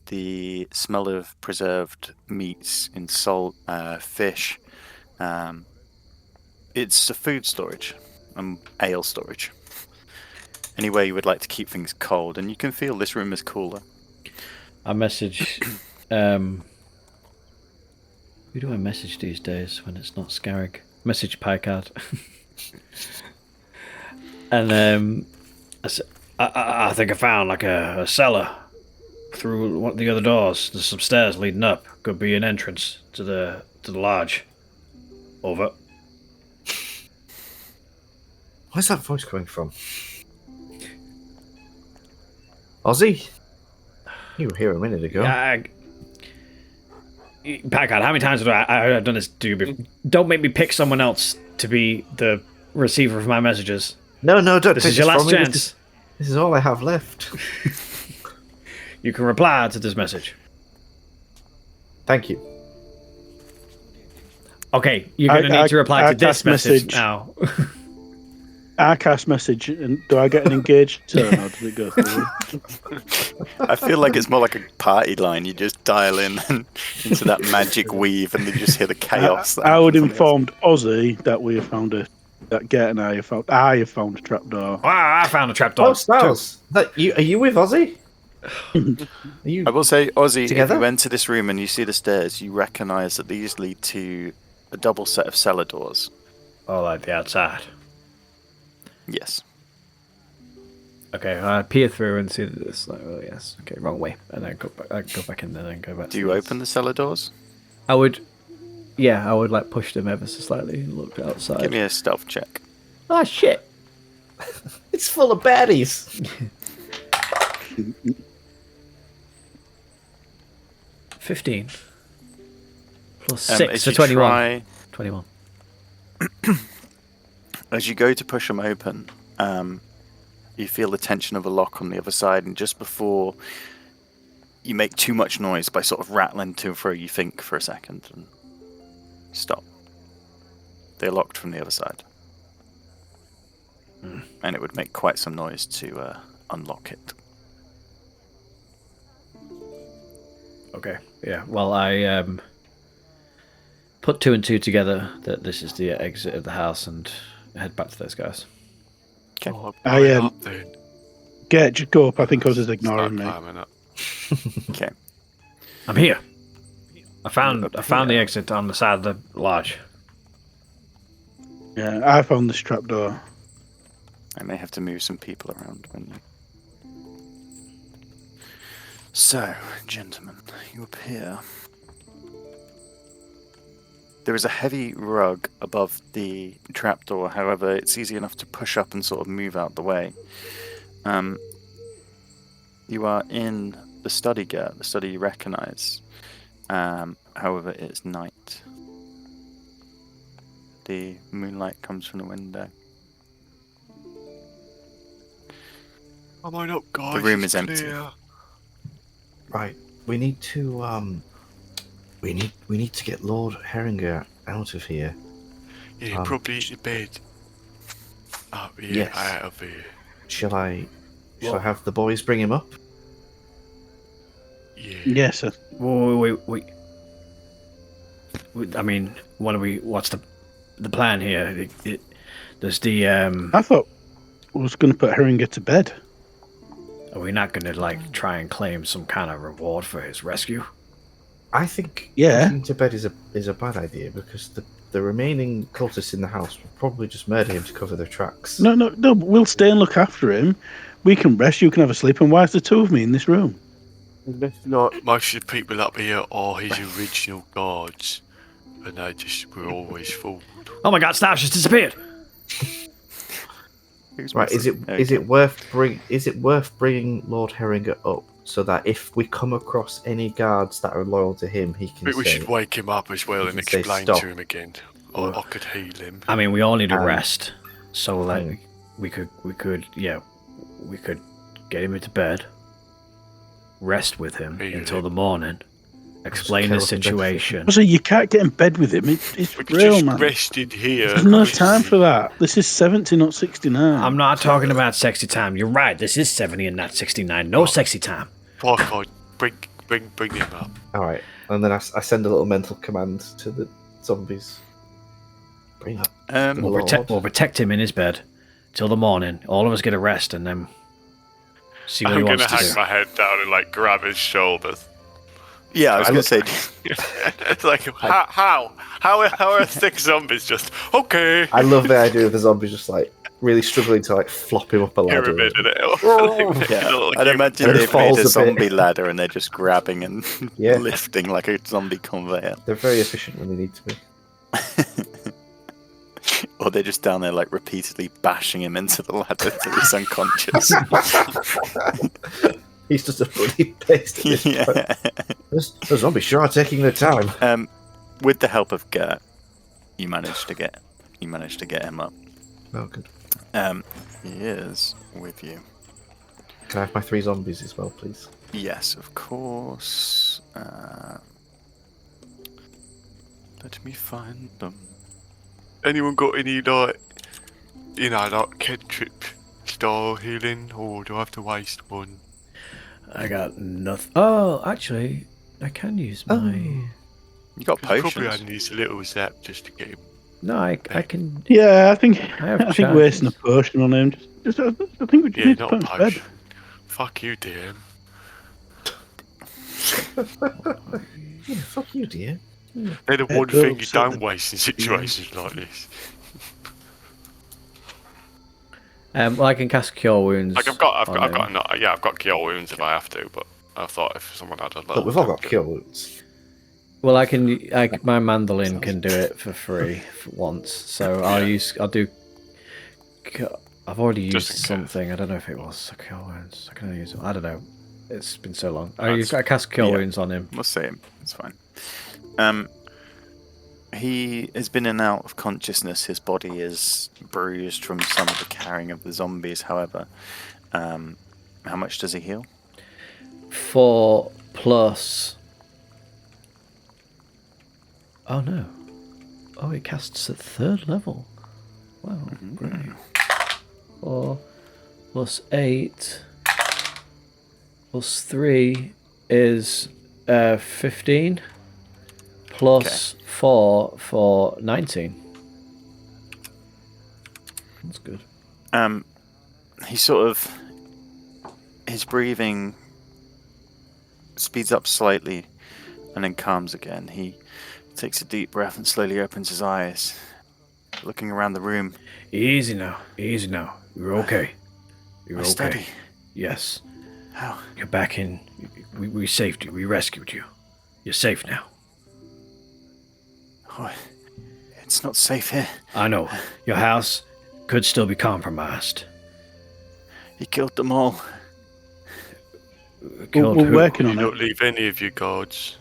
the smell of preserved meats in salt, fish. It's a food storage and ale storage. Anywhere you would like to keep things cold, and you can feel this room is cooler. I message. Who do I message these days when it's not Scarrig? Message Picard. And I think I found like a cellar through one of the other doors. There's some stairs leading up. Could be an entrance to the lodge. Over. Where's that voice coming from? Ozzy? You were here a minute ago. Picard, how many times have I done this to you before? Don't make me pick someone else to be the receiver of my messages. No, don't. This is your last chance. This is all I have left. You can reply to this message. Thank you. Okay, you're going to need to reply to this message now. I cast message, and do I get an engaged turn, or does it go through? I feel like it's more like a party line. You just dial in into that magic weave, and you just hear the chaos. I would inform Ozzy that we have found that Gert and I have found a trapdoor. Wow, I found a trapdoor. Oh, Styles! Are you with Ozzy? I will say, Ozzy, together? if you enter this room and you see the stairs, you recognise that these lead to a double set of cellar doors. Oh, like the outside. Yes. Okay, I peer through and see this. Like, oh yes, okay, wrong way, and then go back in there and go back. Do you open the cellar doors? I would like push them ever so slightly and look outside. Give me a stealth check. Oh shit! It's full of baddies. 15 plus As 6 for you 21. try- 21. As you go to push them open, you feel the tension of a lock on the other side, and just before you make too much noise by sort of rattling to and fro, you think for a second and stop. They're locked from the other side. And it would make quite some noise to unlock it. Okay, yeah. Well, I put 2 and 2 together that this is the exit of the house and head back to those guys. Okay. Oh, I, up then. Gert, just go up. I think Ozzy's ignoring Start me. climbing up. Okay. I'm here. I found Up the here. exit on the side of the lodge. Yeah, I found this trapdoor. I may have to move some people around when you... So, gentlemen, you appear. There is a heavy rug above the trapdoor, however, it's easy enough to push up and sort of move out the way. You are in the study, Gert, the study you recognise. However, it's night. The moonlight comes from the window. Come on up, guys. The room it's is empty. clear. Right, we need to we need to get Lord Herringer out of here. Yeah, probably in bed. Oh, yeah, Yes. out of here. Shall I have the boys bring him up? Yeah. Yes, sir. Wait. I mean, what's the plan here? There's the I thought I was going to put Herringer to bed. Are we not going to like try and claim some kind of reward for his rescue? I think Yeah. putting to bed is a bad idea because the remaining cultists in the house will probably just murder him to cover their tracks. No. We'll stay and look after him. We can rest. You can have a sleep. And why is the two of me in this room? If not, Most of the people up here are his original guards, and they just were always fooled. Oh my God! Snap's just disappeared. right? Is it worth bringing Lord Herringer up so that if we come across any guards that are loyal to him, he can We say, should wake him up as well you and can say explain stop. to him again. I could heal him. I mean, we all need a Um, rest, so like we could get him into bed, rest with him Heal until him. the morning, explain the curl up in bed. situation. So you can't get in bed with him. It's We could real, just man. rest in here. There's no time for that. This is 70, not 69. I'm not talking about sexy time. You're right. This is 70 and not 69. No sexy time. Parker, bring him up. all right, and then I send a little mental command to the zombies. Bring up. We'll protect him in his bed till the morning. All of us get a rest and then see what he I'm wants gonna to hang do. my head down and like grab his shoulders. Yeah, I was going to say. It's like how are 6 zombies just okay? I love the idea of the zombies just like really struggling to like flop him up a ladder. Pyramid in it. Yeah, I'd imagine And it they've falls made a a zombie bit. ladder and they're just grabbing and Yeah. lifting like a zombie conveyor. They're very efficient when they need to be. Or they're just down there like repeatedly bashing him into the ladder till he's unconscious. He's just a bloody paste. At this point. Yeah. The zombies sure are taking their time. With the help of Gert, you managed to get him up. Oh, good. He is with you. Can I have my 3 zombies as well, please? Yes, of course. Let me find them. Anyone got any like cantrip style healing, or do I have to waste one? I got nothing. Oh, actually, I can use my. You got 'Cause potions. probably I need a little zap just to get him. No, I can. Yeah, I think have wasting a potion on him. I think we just Yeah, need to not put him to bed. potion. Fuck you, DM. Yeah, fuck you, dear. They're the Yeah, one don't thing you upset don't them. waste in situations like this. Well, I can cast Cure Wounds. Like I've got cure wounds if I have to, but I thought if someone had a little. Look, we've all got cure wounds. Well, my mandolin can do it for free for once, so I'll do. I've already used Just in case. something. I don't know if it was Cure Wounds. I can only use it. I don't know. It's been so long. I cast Cure yeah. Wounds on him. We'll see him. It's fine. He has been in and out of consciousness. His body is bruised from some of the carrying of the zombies. However, how much does he heal? 4 plus. Oh no! Oh, it casts at 3rd level. Wow, great. 4 plus 8 plus 3 is 15 plus 4 for 19. That's good. He sort of, his breathing speeds up slightly and then calms again. He takes a deep breath and slowly opens his eyes, looking around the room. Easy now. You're okay. You're My okay. steady. Yes. How? You're back in. We saved you. We rescued you. You're safe now. Oh, it's not safe here. I know. Your house could still be compromised. He killed them all. Killed We're who? working Do on not it. leave any of your guards.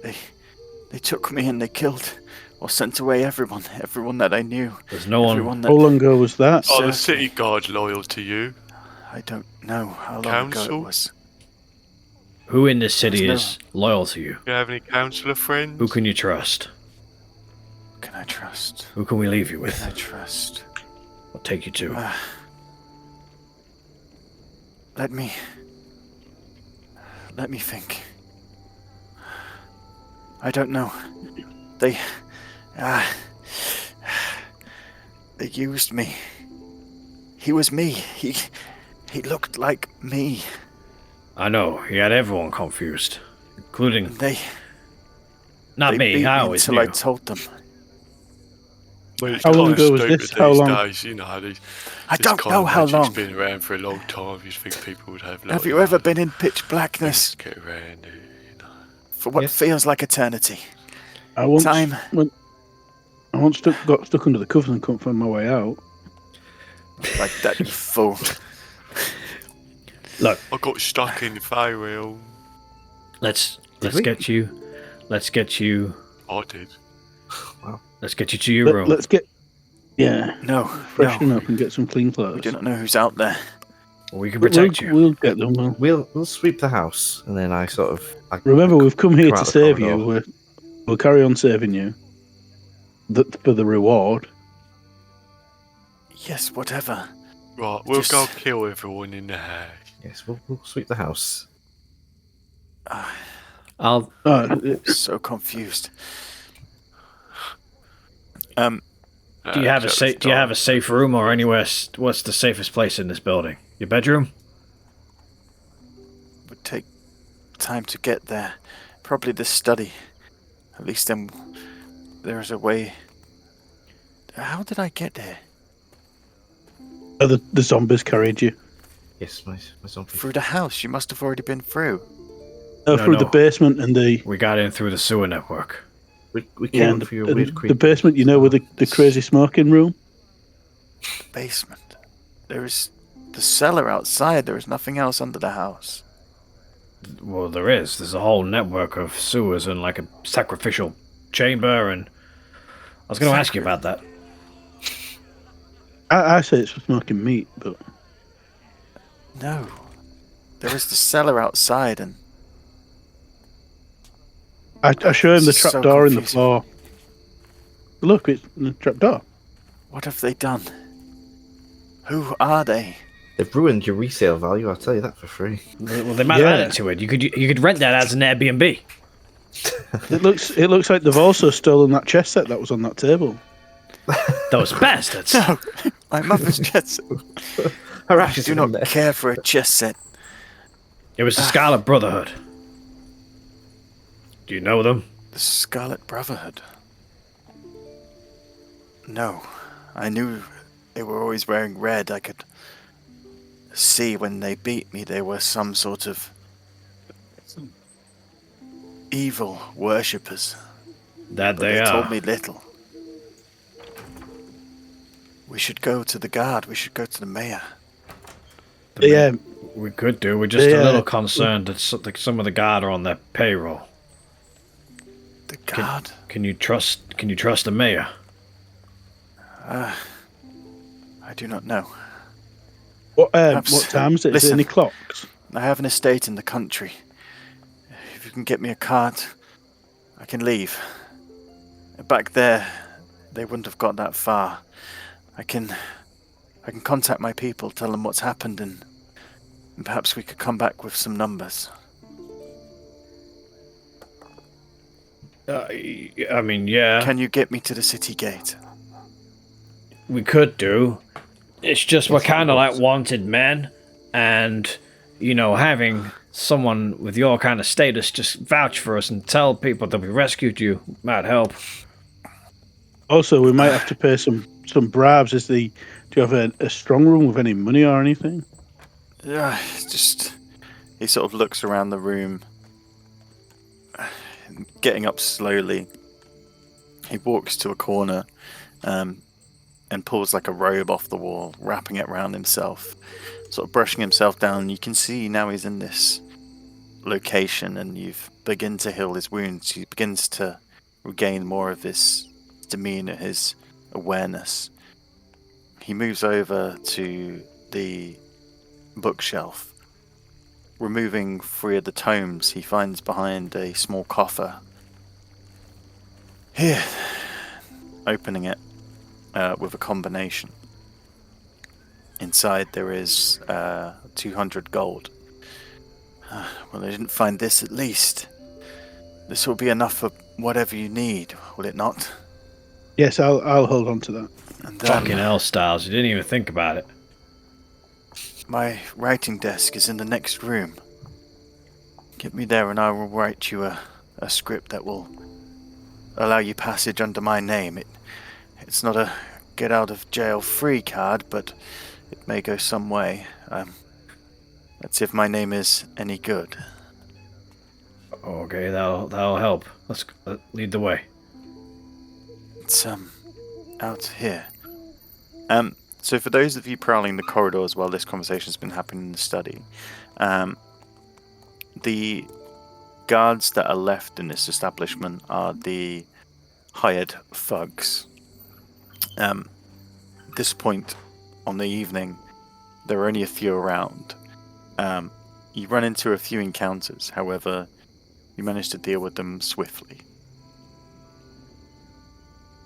They took me and they killed or sent away everyone that I knew. There's no one. Everyone How long ago was that? Are the Seriously. city guards loyal to you? I don't know how long ago Council? it was. Who in this city There's is loyal to you? Do you have any councillor friends? Who can you trust? Can I trust? Who can we leave you with? Can I trust? I'll take you to. Let me think. I don't know. They used me. He was me. He looked like me. I know. He had everyone confused, including They not they me. beat I me always until knew. I told them. Well, it's How long kind of ago was stupid this? How these long? days, you know. I This don't kind know of how magic's long. been around for a long time. You think people would have. Have you ever been in pitch blackness Get around it, you know. for what Yes. feels like eternity? I once Time. got stuck under the covers and couldn't find my way out. Like that, you fool. Look, I got stuck in the fire wheel. let's we? get you. Let's get you. I did. Let's get you to your room. Let's get No, freshen no. up and get some clean We clothes. do not know who's out there. We can protect we'll, you. We'll get them. We'll sweep the house, and then I Remember, we've come here Come to out the save corridor. you. We'll carry on saving you. For the reward. Yes, whatever. Right, we'll Just- go kill everyone in the house. Yes, we'll sweep the house. I'll. So confused. Do you have a Except Do you have the a safe room or anywhere? What's the safest place in this building? Your bedroom? Would take time to get there. Probably the study. At least then there is a way. How did I get here? The zombies carried you. Yes, my zombie. Through the house. You must have already been through. Through the no. basement and the We got in through the sewer network. We came and for your and weird the creepy. basement. You know, with the crazy smoking room. The basement. There is the cellar outside. There is nothing else under the house. Well, there is. There's a whole network of sewers and like a sacrificial chamber, and I was going to ask you about that. I say it's for smoking meat, but No. There is the cellar outside, and I show him the So trapdoor in the confusing. floor. Look, it's the trapdoor. what have they done? Who are they? They've ruined your resale value. I'll tell you that for free. Well, they might have Yeah. added to it. You could rent that as an Airbnb. It looks like they've also stolen that chess set that was on that table. Those bastards. No, my mother's chess. Her I ashes do are in not there. care for a chess set. It was the Scarlet Brotherhood. Do you know them? The Scarlet Brotherhood. No, I knew they were always wearing red. I could see when they beat me they were some sort of evil worshippers. That But they they are. told me little. We should go to the guard. We should go to the mayor. Yeah, We could do. We're just They, a little concerned that some of the guard are on their payroll. The guard? Can you trust the mayor? I do not know. what Perhaps- time is it? Is it listen. any clocks? I have an estate in the country. If you can get me a card, I can leave. Back there, they wouldn't have got that far. I can contact my people, tell them what's happened, and perhaps we could come back with some numbers. I mean, yeah, Can you get me to the city gate? we could do. It's just we're kind of like wanted men, and having someone with your kind of status just vouch for us and tell people that we rescued you might help. Also, we might have to pay some bribes. Do you have a strong room with any money or anything? Yeah, he sort of looks around the room, getting up slowly. He walks to a corner, and pulls like a robe off the wall, wrapping it around himself, sort of brushing himself down. You can see now he's in this location, and you've begin to heal his wounds. He begins to regain more of his demeanor, his awareness. He moves over to the bookshelf. Removing 3 of the tomes, he finds behind a small coffer. Here. Opening it with a combination. Inside there is 200 gold. Well, I didn't find this at least. This will be enough for whatever you need, will it not? Yes, I'll hold on to that. And Fucking hell, Styles, you didn't even think about it. my writing desk is in the next room. Get me there and I will write you a script that will allow you passage under my name. It's not a get out of jail free card, but it may go some way. Let's see if my name is any good. Okay, that'll help. Let's lead the way. It's out here. So for those of you prowling the corridors while this conversation's been happening in the study, the guards that are left in this establishment are the hired thugs. At this point on the evening, there are only a few around. You run into a few encounters, however, you manage to deal with them swiftly.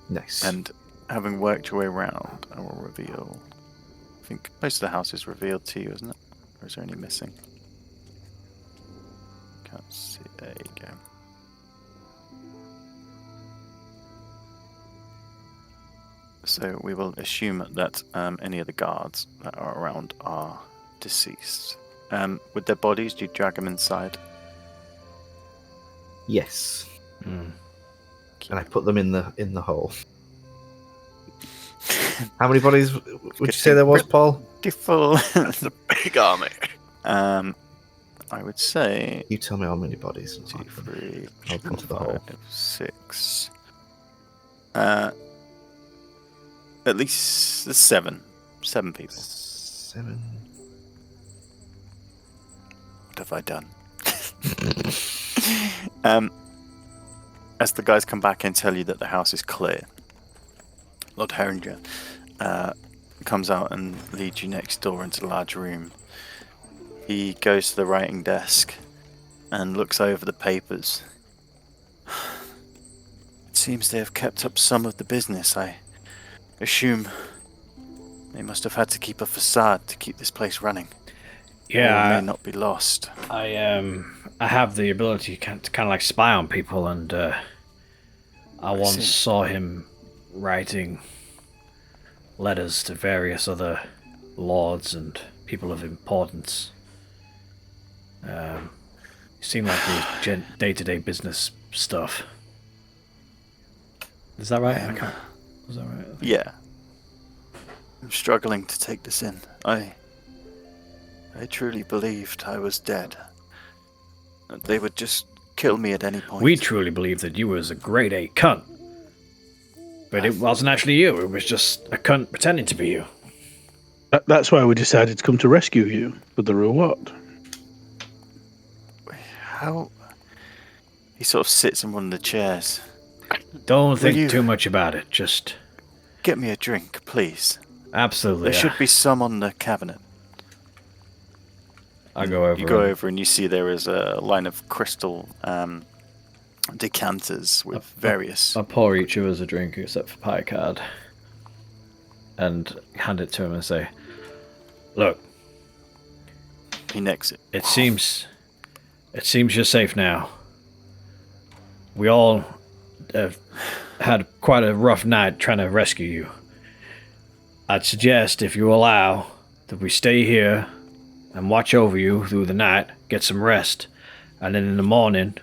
Nice. And having worked your way around, I will reveal. I think most of the house is revealed to you, isn't it? Or is there any missing? Can't see. There you go. So we will assume that any of the guards that are around are deceased. With their bodies, do you drag them inside? Yes. And I put them in the hole. How many bodies would you say there was, Paul? Beautiful. That's a big army. I would say You tell me how many bodies. 2, 3, I'll come to the 5, hole. 6. At least 7. 7 people. 7. What have I done? As the guys come back and tell you that the house is clear, Lord Herringer comes out and leads you next door into the large room. He goes to the writing desk and looks over the papers. It seems they have kept up some of the business. I assume they must have had to keep a facade to keep this place running. Yeah, Or it may not be lost. I have the ability to kind of like spy on people, and I once see. saw him writing letters to various other lords and people of importance. Seemed like the day-to-day business stuff. Is that right? I can't. Was that right? Yeah. I'm struggling to take this in. I truly believed I was dead. That they would just kill me at any point. We truly believed that you was a grade A cunt. But it wasn't actually you, it was just a cunt pretending to be you. That's why we decided to come to rescue you for the reward. How? He sort of sits in one of the chairs. Don't think you- too much about it, just Get me a drink, please. absolutely. There should be some on the cabinet. I go over. You go and- over and you see there is a line of crystal decanters with various. I pour each of us a drink except for Pie Card. And hand it to him and say, "Look, He necks it. it seems you're safe now. We all have had quite a rough night trying to rescue you. I'd suggest, if you allow, that we stay here and watch over you through the night, get some rest, and then in the morning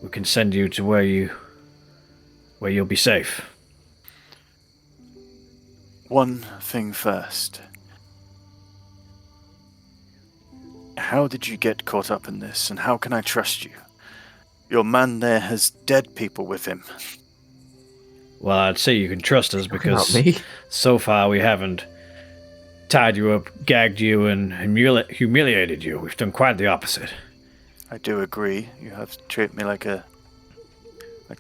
we can send you to where you'll be safe." One thing first. How did you get caught up in this, and how can I trust you? Your man there has dead people with him. Well, I'd say you can trust us About because me? so far we haven't tied you up, gagged you, and humiliated you. We've done quite the opposite. I do agree. You have treated me like a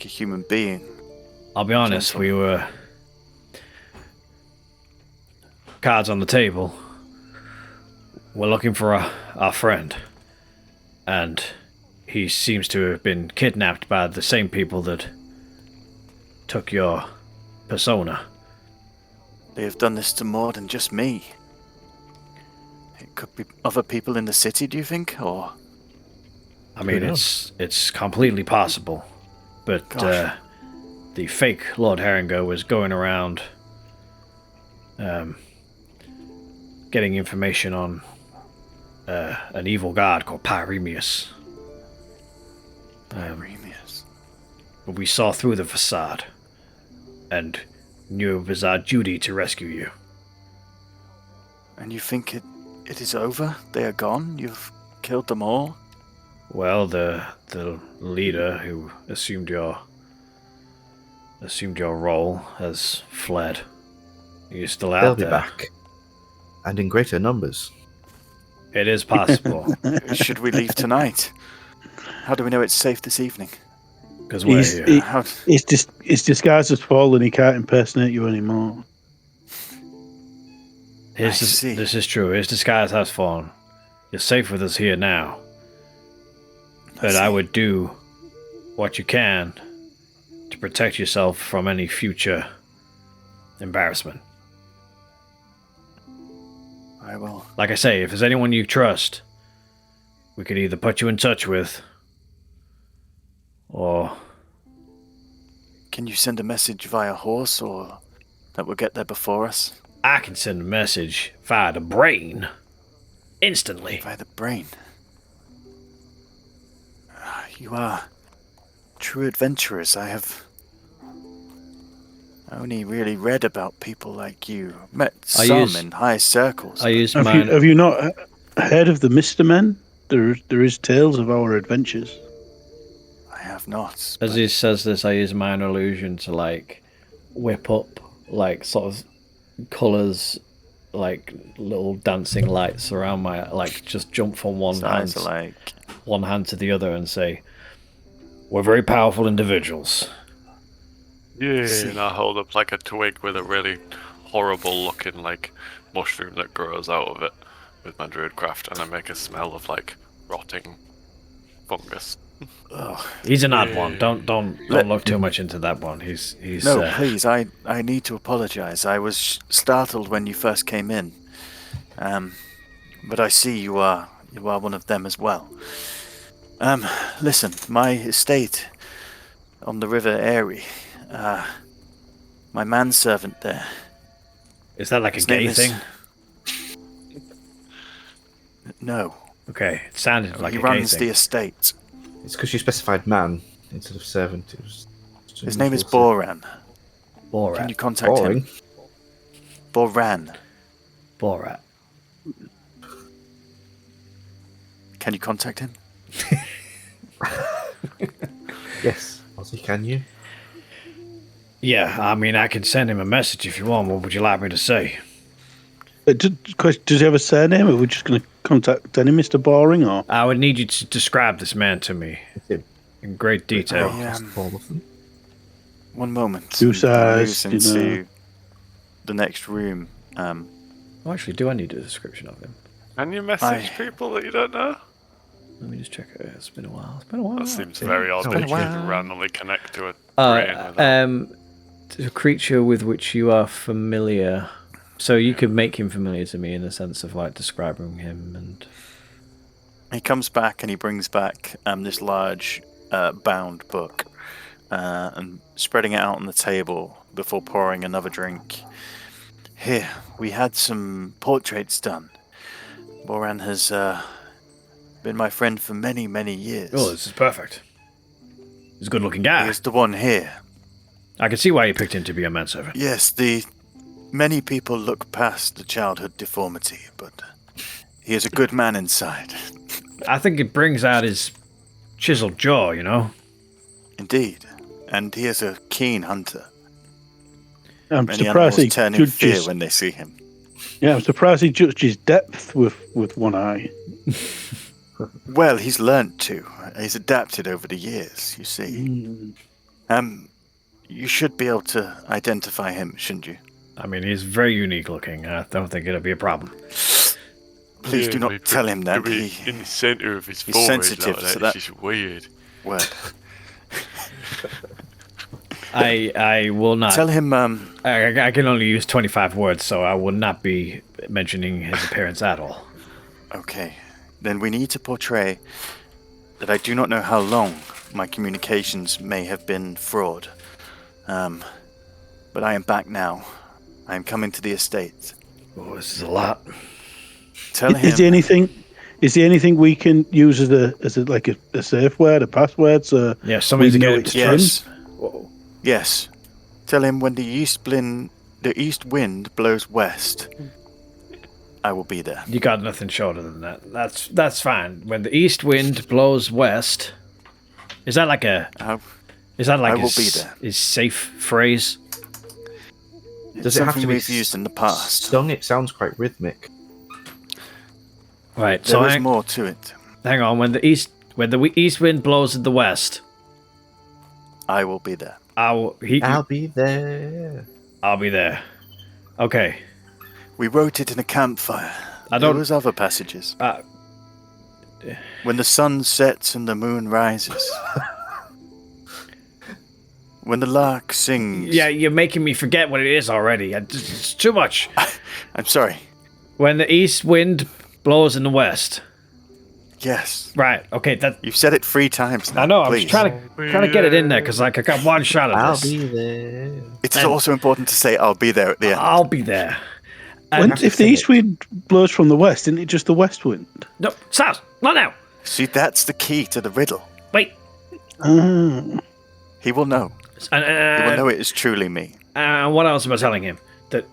human being. I'll be honest, Gentle. we were cards on the table. We're looking for our friend, and he seems to have been kidnapped by the same people that took your persona. They have done this to more than just me. It could be other people in the city, do you think? Or I mean, it's completely possible, but Gosh. the fake Lord Herringer was going around getting information on an evil god called Pyremius. Pyremius. But we saw through the facade, and knew it was our duty to rescue you. And you think it is over? They are gone? You've killed them all? Well, the leader who assumed your role has fled. You're still out They'll be there. back. And in greater numbers. It is possible. Should we leave tonight? How do we know it's safe this evening? Because we're here. How... His disguise has fallen. He can't impersonate you anymore. see. This is true. His disguise has fallen. You're safe with us here now. But I would do what you can to protect yourself from any future embarrassment. I will. Like I say, if there's anyone you trust, we could either put you in touch with, or... Can you send a message via horse, or that will get there before us? I can send a message via the brain, instantly. Via the brain. You are true adventurers. I have only really read about people like you. Met some in high circles. I use Have you not heard of the Mr. Men? There is tales of our adventures. I have not. As but he says this, I use minor illusion to, like, whip up, like, sort of colours, like, little dancing lights around my, like, just jump from one hand to the other and say, we're very powerful individuals. Yeah, and I hold up like a twig with a really horrible looking like mushroom that grows out of it with my druidcraft, and I make a smell of like rotting fungus. He's an odd one. Don't look too much into that one. He's No, please. I need to apologize. I was startled when you first came in. But I see you are one of them as well. Listen, my estate on the River Erie. My manservant there. Is that like a gay thing? No. Okay, it sounded like he a gay runs thing. the estate. It's because you specified man instead of servant. It was His name is Boran. Borat. Can you contact him? Boran. Borat. Can you contact him? Yes. Ozzy, can you? Yeah, I mean, I can send him a message if you want. What would you like me to say? Does he have a surname? Or are we just going to contact any Mr. Boring? Or I would need you to describe this man to me in great detail. All of them. One moment. Two sides, Moves into the next room. Oh, actually, do I need a description of him? Can you message people that you don't know? Let me just check it. It's been a while. That seems very odd that you could randomly connect to a a creature with which you are familiar. So you could make him familiar to me in the sense of like describing him and. He comes back and he brings back this large bound book and spreading it out on the table before pouring another drink. Here, we had some portraits done. Boran has been my friend for many, many years. Oh, this is perfect. He's a good-looking guy. Here's the one here. I can see why you picked him to be a manservant. Yes, many people look past the childhood deformity, but he is a good man inside. I think it brings out his chiseled jaw, you know? Indeed. And he is a keen hunter. I'm Many surprised he animals turn in fear judges. when they see him. Yeah, I'm surprised he judges depth with one eye. Well, he's learnt to. He's adapted over the years, you see. You should be able to identify him, shouldn't you? I mean, he's very unique looking. I don't think it'll be a problem. Please do not tell him that. In the centre of his he's forehead, sensitive like to that. that. It's just weird. Well, I will not. tell him. I can only use 25 words, so I will not be mentioning his appearance at all. Okay, then we need to portray that I do not know how long my communications may have been fraud. But I am back now. I am coming to the estate. Oh, this is a lot. Tell him. Is there anything we can use as a safe word, a password? So Yeah, somebody's we know getting it's to Yes. Whoa. Yes. Tell him when the east wind blows west, I will be there. You got nothing shorter than that. That's fine. When the east wind blows west, is that like a? Is that like I will be there. His safe phrase? Does it have to be we've used in the past? Sung? It sounds quite rhythmic. Right. There is more to it. Hang on. When the east wind blows in the west, I will be there. I'll be there. I'll be there. Okay. We wrote it in a campfire. There was other passages. When the sun sets and the moon rises. When the lark sings. Yeah, you're making me forget what it is already. It's too much. I'm sorry. When the east wind blows in the west. Yes. Right. Okay. You've said it 3 times now. I know. Please. I'm trying to get it in there because I got one shot at this. I'll be there. It's also important to say I'll be there at the end. I'll be there. If the east wind blows from the west, isn't it just the west wind? No, stop! Not now. See, that's the key to the riddle. Wait. He will know. He will know it is truly me. And what else am I telling him? That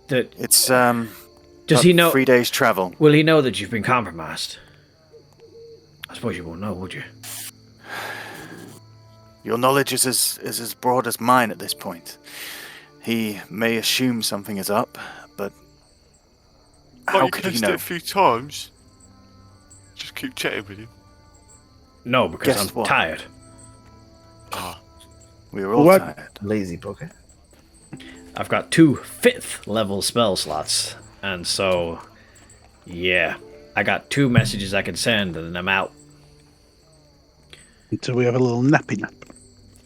it's does he know 3 days travel? Will he know that you've been compromised? I suppose you won't know, would you? Your knowledge is as broad as mine at this point. He may assume something is up, but how could he know? A few times. Just keep chatting with him. No, because Guess I'm what? tired. We were all tired. Lazy bugger. I've got 2 5th level spell slots, and so yeah, I got 2 messages I can send, and then I'm out. Until we have a little nappy nap.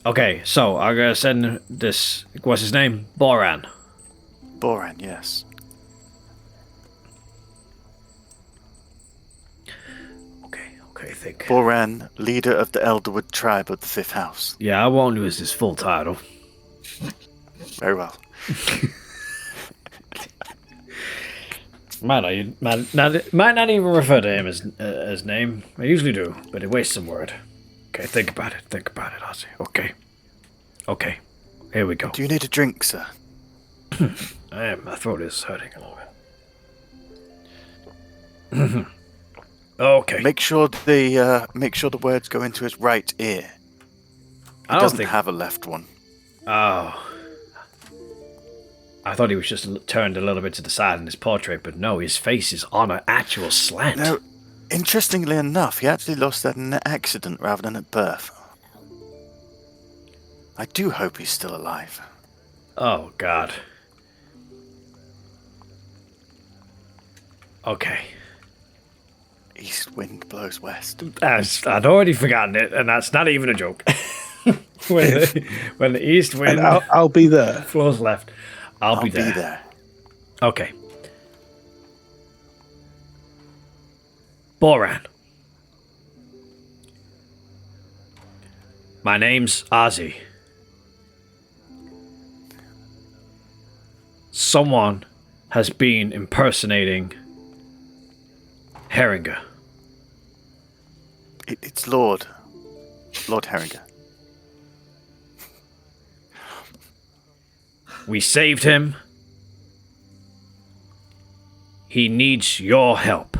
Okay, so I'm gonna send this. What's his name? Boran. Boran, yes. Okay, think. Boran, leader of the Elderwood tribe of the 5th house. Yeah, I won't lose his full title. Very well. Might not even refer to him as name. I usually do, but it wastes some word. Okay, think about it, Ozzy. Okay. Here we go. Do you need a drink, sir? I am. My throat is hurting a little bit. Okay. Make sure the words go into his right ear. He doesn't have a left one. Oh. I thought he was just turned a little bit to the side in his portrait, but no, his face is on an actual slant. No, interestingly enough, he actually lost that in an accident rather than at birth. I do hope he's still alive. Oh, God. Okay. East wind blows west. I'd already forgotten it, and that's not even a joke. when the east wind I'll be there. flows left, I'll be there. Be there. Okay. Boran. My name's Ozzy. Someone has been impersonating Herringer. It's Lord Herringer. We saved him. He needs your help.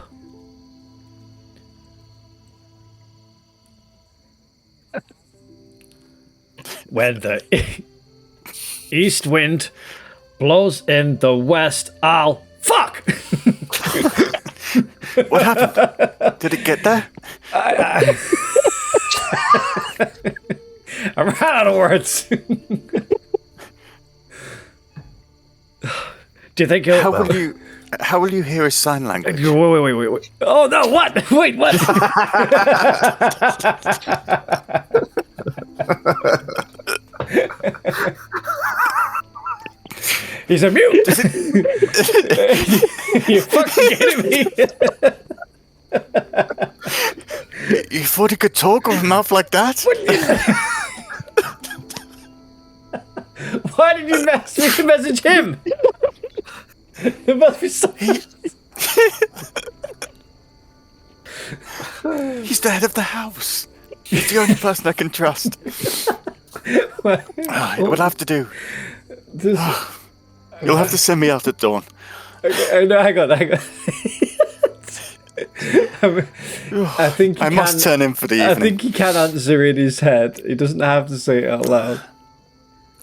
When the east wind blows in the west, I'll... Fuck! What happened? Did it get there? I ran out of words. Do you think he'll... How will you hear his sign language? Wait. Oh, no, what? Wait, what? He's a mute. You fucking kidding me? You thought he could talk with a mouth like that? Why did you message him? It must be so... He's the head of the house. He's the only person I can trust. We'll have to do. This, You'll have to send me out at dawn. no, hang on. I think I must turn in for the evening. I think he can answer in his head. He doesn't have to say it out loud.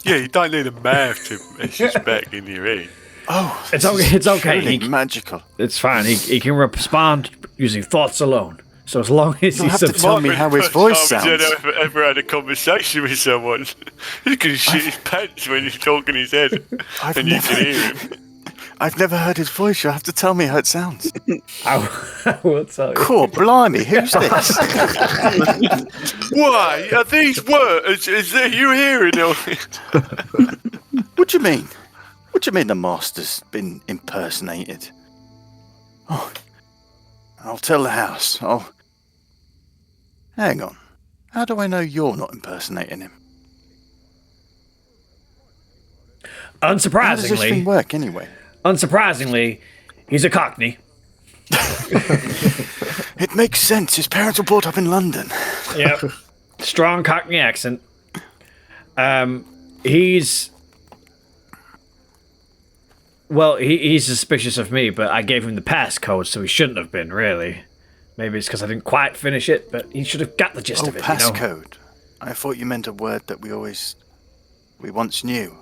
Yeah, you don't need a mouth to suspect in your ear. Oh, It's okay. It's okay. truly magical. It's fine. He can respond using thoughts alone. So as long as You'll he's have to tell me how his voice sounds. I've ever had a conversation with someone. He can shit his pants when he's talking his head, and you can hear him. I've never heard his voice. You'll have to tell me how it sounds. I will tell you. Cool, blimey, who's this? Why are these words? Is that you hearing them? What do you mean? What do you mean the master's been impersonated? Oh, I'll tell the house. Hang on. How do I know you're not impersonating him? How does this thing Unsurprisingly, work anyway? He's a Cockney. It makes sense. His parents were brought up in London. Yep. Strong Cockney accent. He's suspicious of me, but I gave him the passcode, so he shouldn't have been, really. Maybe it's because I didn't quite finish it, but he should have got the gist of it. Passcode. I thought you meant a word that we once knew.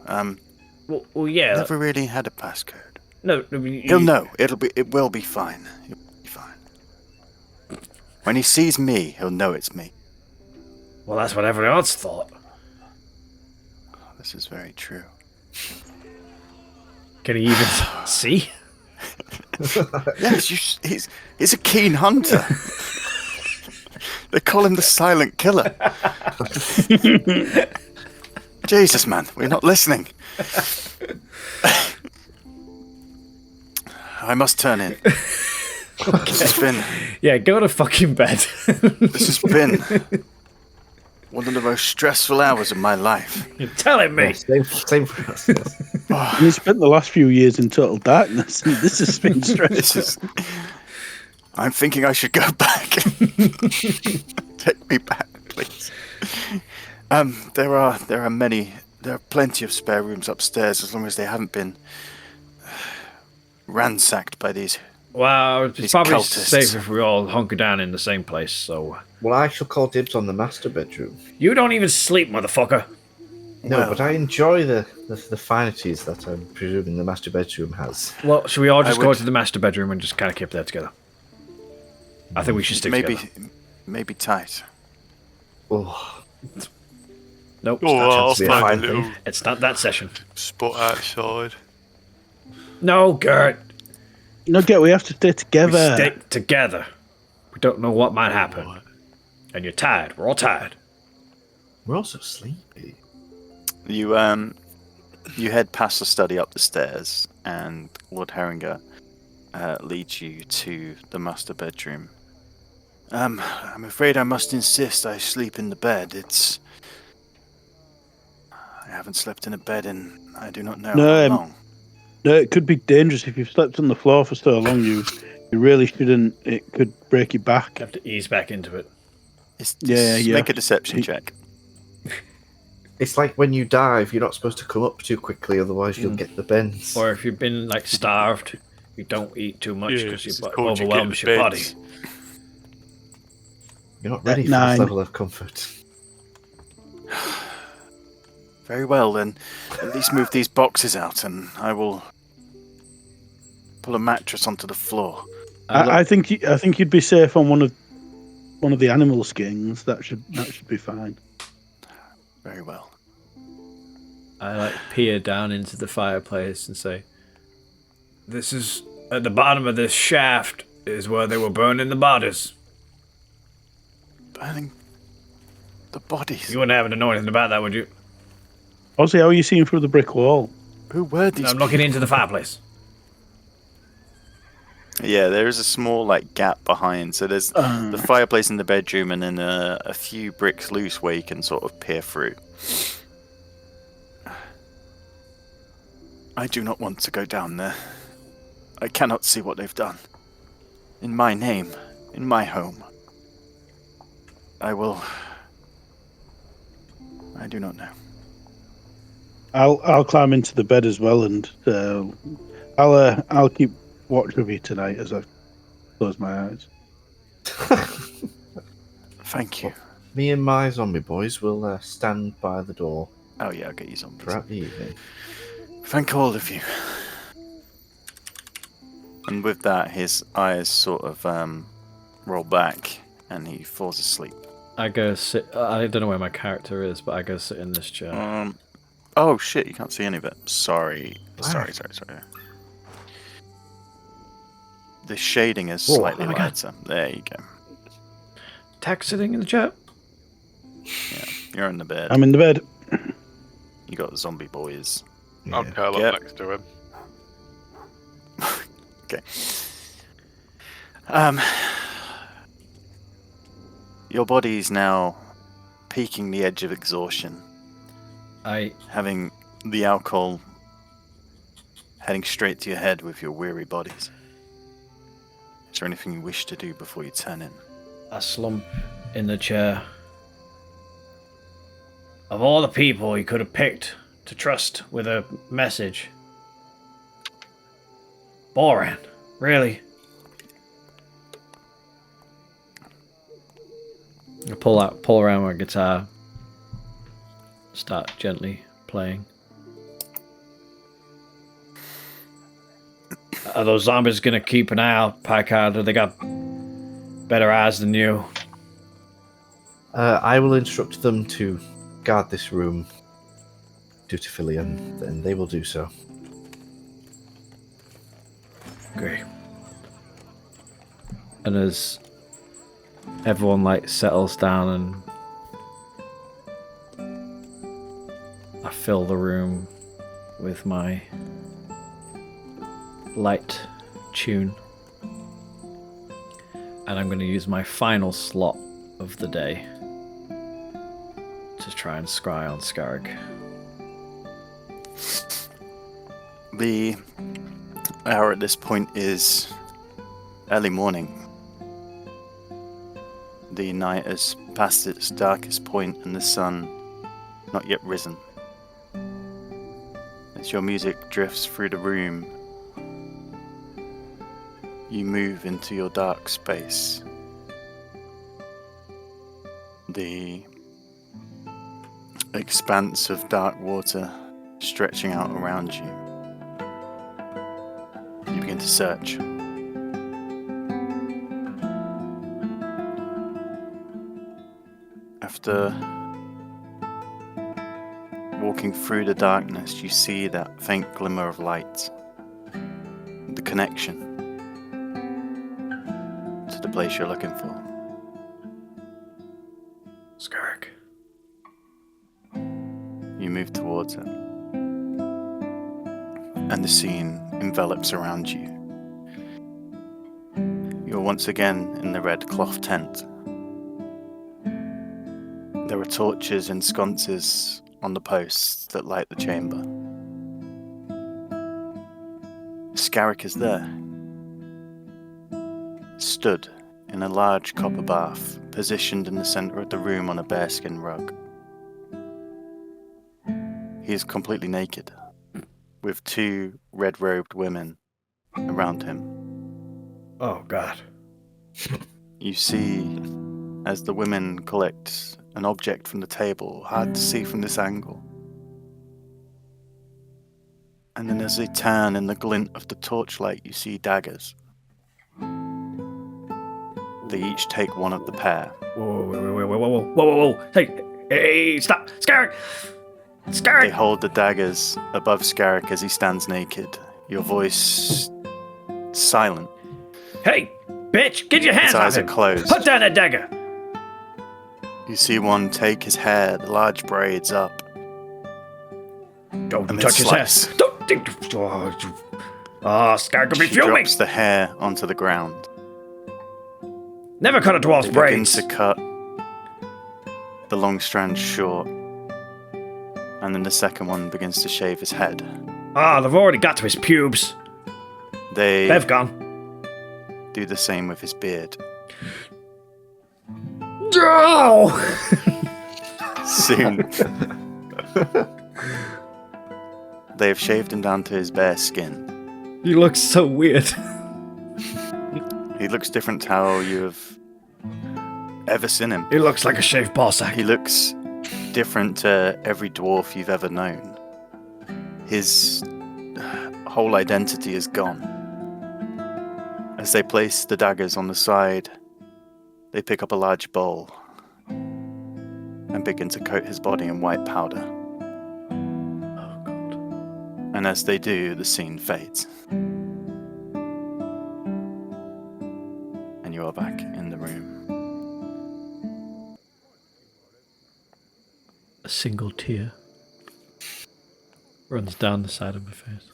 Well, yeah. Never really had a passcode. No, He'll know. It will be fine. He'll be fine. When he sees me, he'll know it's me. Well, that's what everyone else thought. This is very true. Can he even see? Yes, he's a keen hunter. They call him the silent killer. Jesus, man, we're not listening. I must turn in. This has been. Yeah, go to fucking bed. This has been one of the most stressful hours of my life. You're telling me. Same for us. Yes. And he spent the last few years in total darkness, and this has been stressful. I'm thinking I should go back. Take me back, please. There are plenty of spare rooms upstairs, as long as they haven't been ransacked by these. Well, it's These probably cultists. safe if we all hunker down in the same place, so... Well, I shall call dibs on the master bedroom. You don't even sleep, motherfucker. No, Well- but I enjoy the finities that I'm presuming the master bedroom has. Well, should we all just I go would- to the master bedroom and just kind of keep there together? I think we should stick together. Maybe tight. Oh, Nope, Oh, I'll chance to be a find a fine little thing. it's not that session. spot outside. No, Gert. No, we have to stay We together. stick together. We don't know what might happen. And you're tired. We're all tired. we're also sleepy. You head past the study up the stairs, and Lord Herringer leads you to the master bedroom. I'm afraid I must insist I sleep in the bed. I haven't slept in a bed in I do not know how long. No, it could be dangerous if you've slept on the floor for so long. You really shouldn't. It could break your back. Have to ease back into it. Make a deception check. It's like when you dive, you're not supposed to come up too quickly, otherwise you'll get the bends. Or if you've been, like, starved, you don't eat too much Yeah, because it's it called you overwhelms getting your beds. body. You're not ready for 9. this level of comfort. Very well, then. At least move these boxes out, and I will pull a mattress onto the floor. I think you'd be safe on one of the animal skins. That should be fine. Very well. I like peer down into the fireplace and say, "This is at the bottom of this shaft is where they were burning the bodies. Burning the bodies. You wouldn't happen to know anything about that, would you?" Ozzy, how are you seeing through the brick wall? Who were these? I'm looking into the fireplace. Yeah, there is a small gap behind. So there's the fireplace in the bedroom, and then a few bricks loose where you can sort of peer through. I do not want to go down there. I cannot see what they've done. In my name, in my home. I do not know. I'll climb into the bed as well, and I'll keep watch of you tonight as I close my eyes. Thank you. Me and my zombie boys will stand by the door Oh yeah, I'll get you zombies. throughout the evening. Thank all of you. And with that, his eyes sort of roll back, and he falls asleep. I go sit. I don't know where my character is, but I go sit in this chair. Oh shit! You can't see any of it. Sorry. Why? Sorry. The shading is Whoa, slightly oh my God. lighter. There you go. Tack sitting in the chair. Yeah, you're in the bed. I'm in the bed. You got the zombie boys. I'll curl Yep. up next to him. Okay. Your body's now peaking the edge of exhaustion, having the alcohol heading straight to your head with your weary bodies. Is there anything you wish to do before you turn in? I slump in the chair. Of all the people he could have picked to trust with a message, Boran, really? I pull around my guitar, start gently playing. Are those zombies gonna keep an eye out, Packard? Or they got better eyes than you? I will instruct them to guard this room dutifully, and they will do so. Great. And as everyone settles down and I fill the room with my light tune, and I'm going to use my final slot of the day to try and scry on Scarrick. The hour at this point is early morning. The night has passed its darkest point and the sun not yet risen. As your music drifts through the room, you move into your dark space. The expanse of dark water stretching out around you. You begin to search. After walking through the darkness, you see that faint glimmer of light. The connection to the place you're looking for. Scarrick. You move towards it. And the scene envelops around you. You're once again in the red cloth tent. There are torches and sconces on the posts that light the chamber. Scarrick is there, stood in a large copper bath, positioned in the centre of the room on a bearskin rug. He is completely naked, with two red-robed women around him. Oh, God. You see, as the women collect an object from the table, hard to see from this angle. And then as they turn in the glint of the torchlight, you see daggers. They each take one of the pair. Whoa. Hey, stop. Scarrick! They Scarrick! hold the daggers above Scarrick as he stands naked. Your voice silent. Hey, bitch, get your hands His off eyes are him. closed. Put down that dagger. You see one take his hair, the large braids up. Don't And then touch his hair. slice. Don't. Oh, Scarrick could be She fuming. drops the hair onto the ground. Never cut a dwarf's They begin braids. to cut the long strands short. And then the second one begins to shave his head. Ah, they've already got to his pubes. They've gone. Do the same with his beard. No! Soon, they have shaved him down to his bare skin. He looks so weird. He looks different to how you have ever seen him. He looks like a shaved ball sack. He looks different to every dwarf you've ever known. His whole identity is gone. As they place the daggers on the side, they pick up a large bowl and begin to coat his body in white powder. Oh, God. And as they do, the scene fades. And you are back in the room. A single tear runs down the side of my face.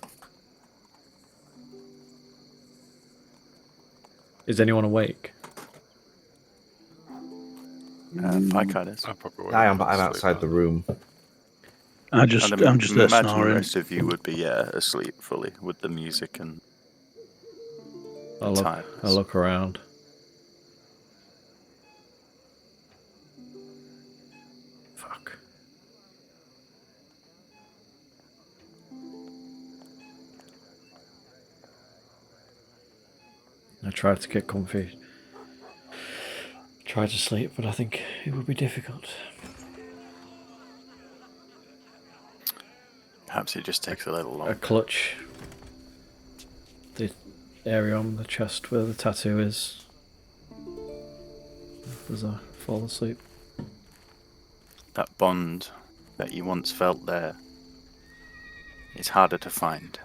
Is anyone awake? Picard is. I probably would I'm have sleep outside now. the room. I'm just there imagine the snoring. rest of you would be asleep fully with the music and I tiredness. look around. Fuck. I tried to get comfy. Tried to sleep, but I think it would be difficult. Perhaps it just takes a little I longer. clutch the area on the chest where the tattoo is as I fall asleep. That bond that you once felt there is harder to find.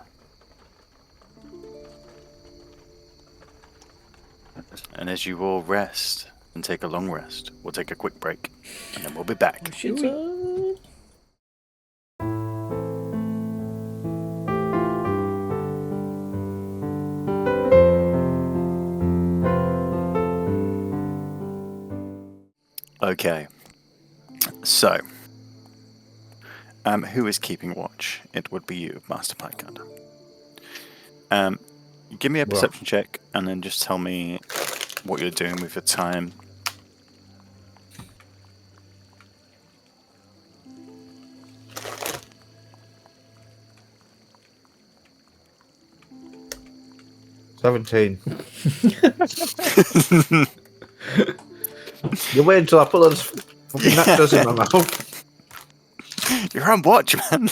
And as you all rest and take a long rest, we'll take a quick break and then we'll be back. Okay, so who is keeping watch? It would be you, Master Picard. Give me a perception check and then just tell me what you're doing with your time. $17. You wait until I put those fucking nachos in my mouth. You're on watch, man.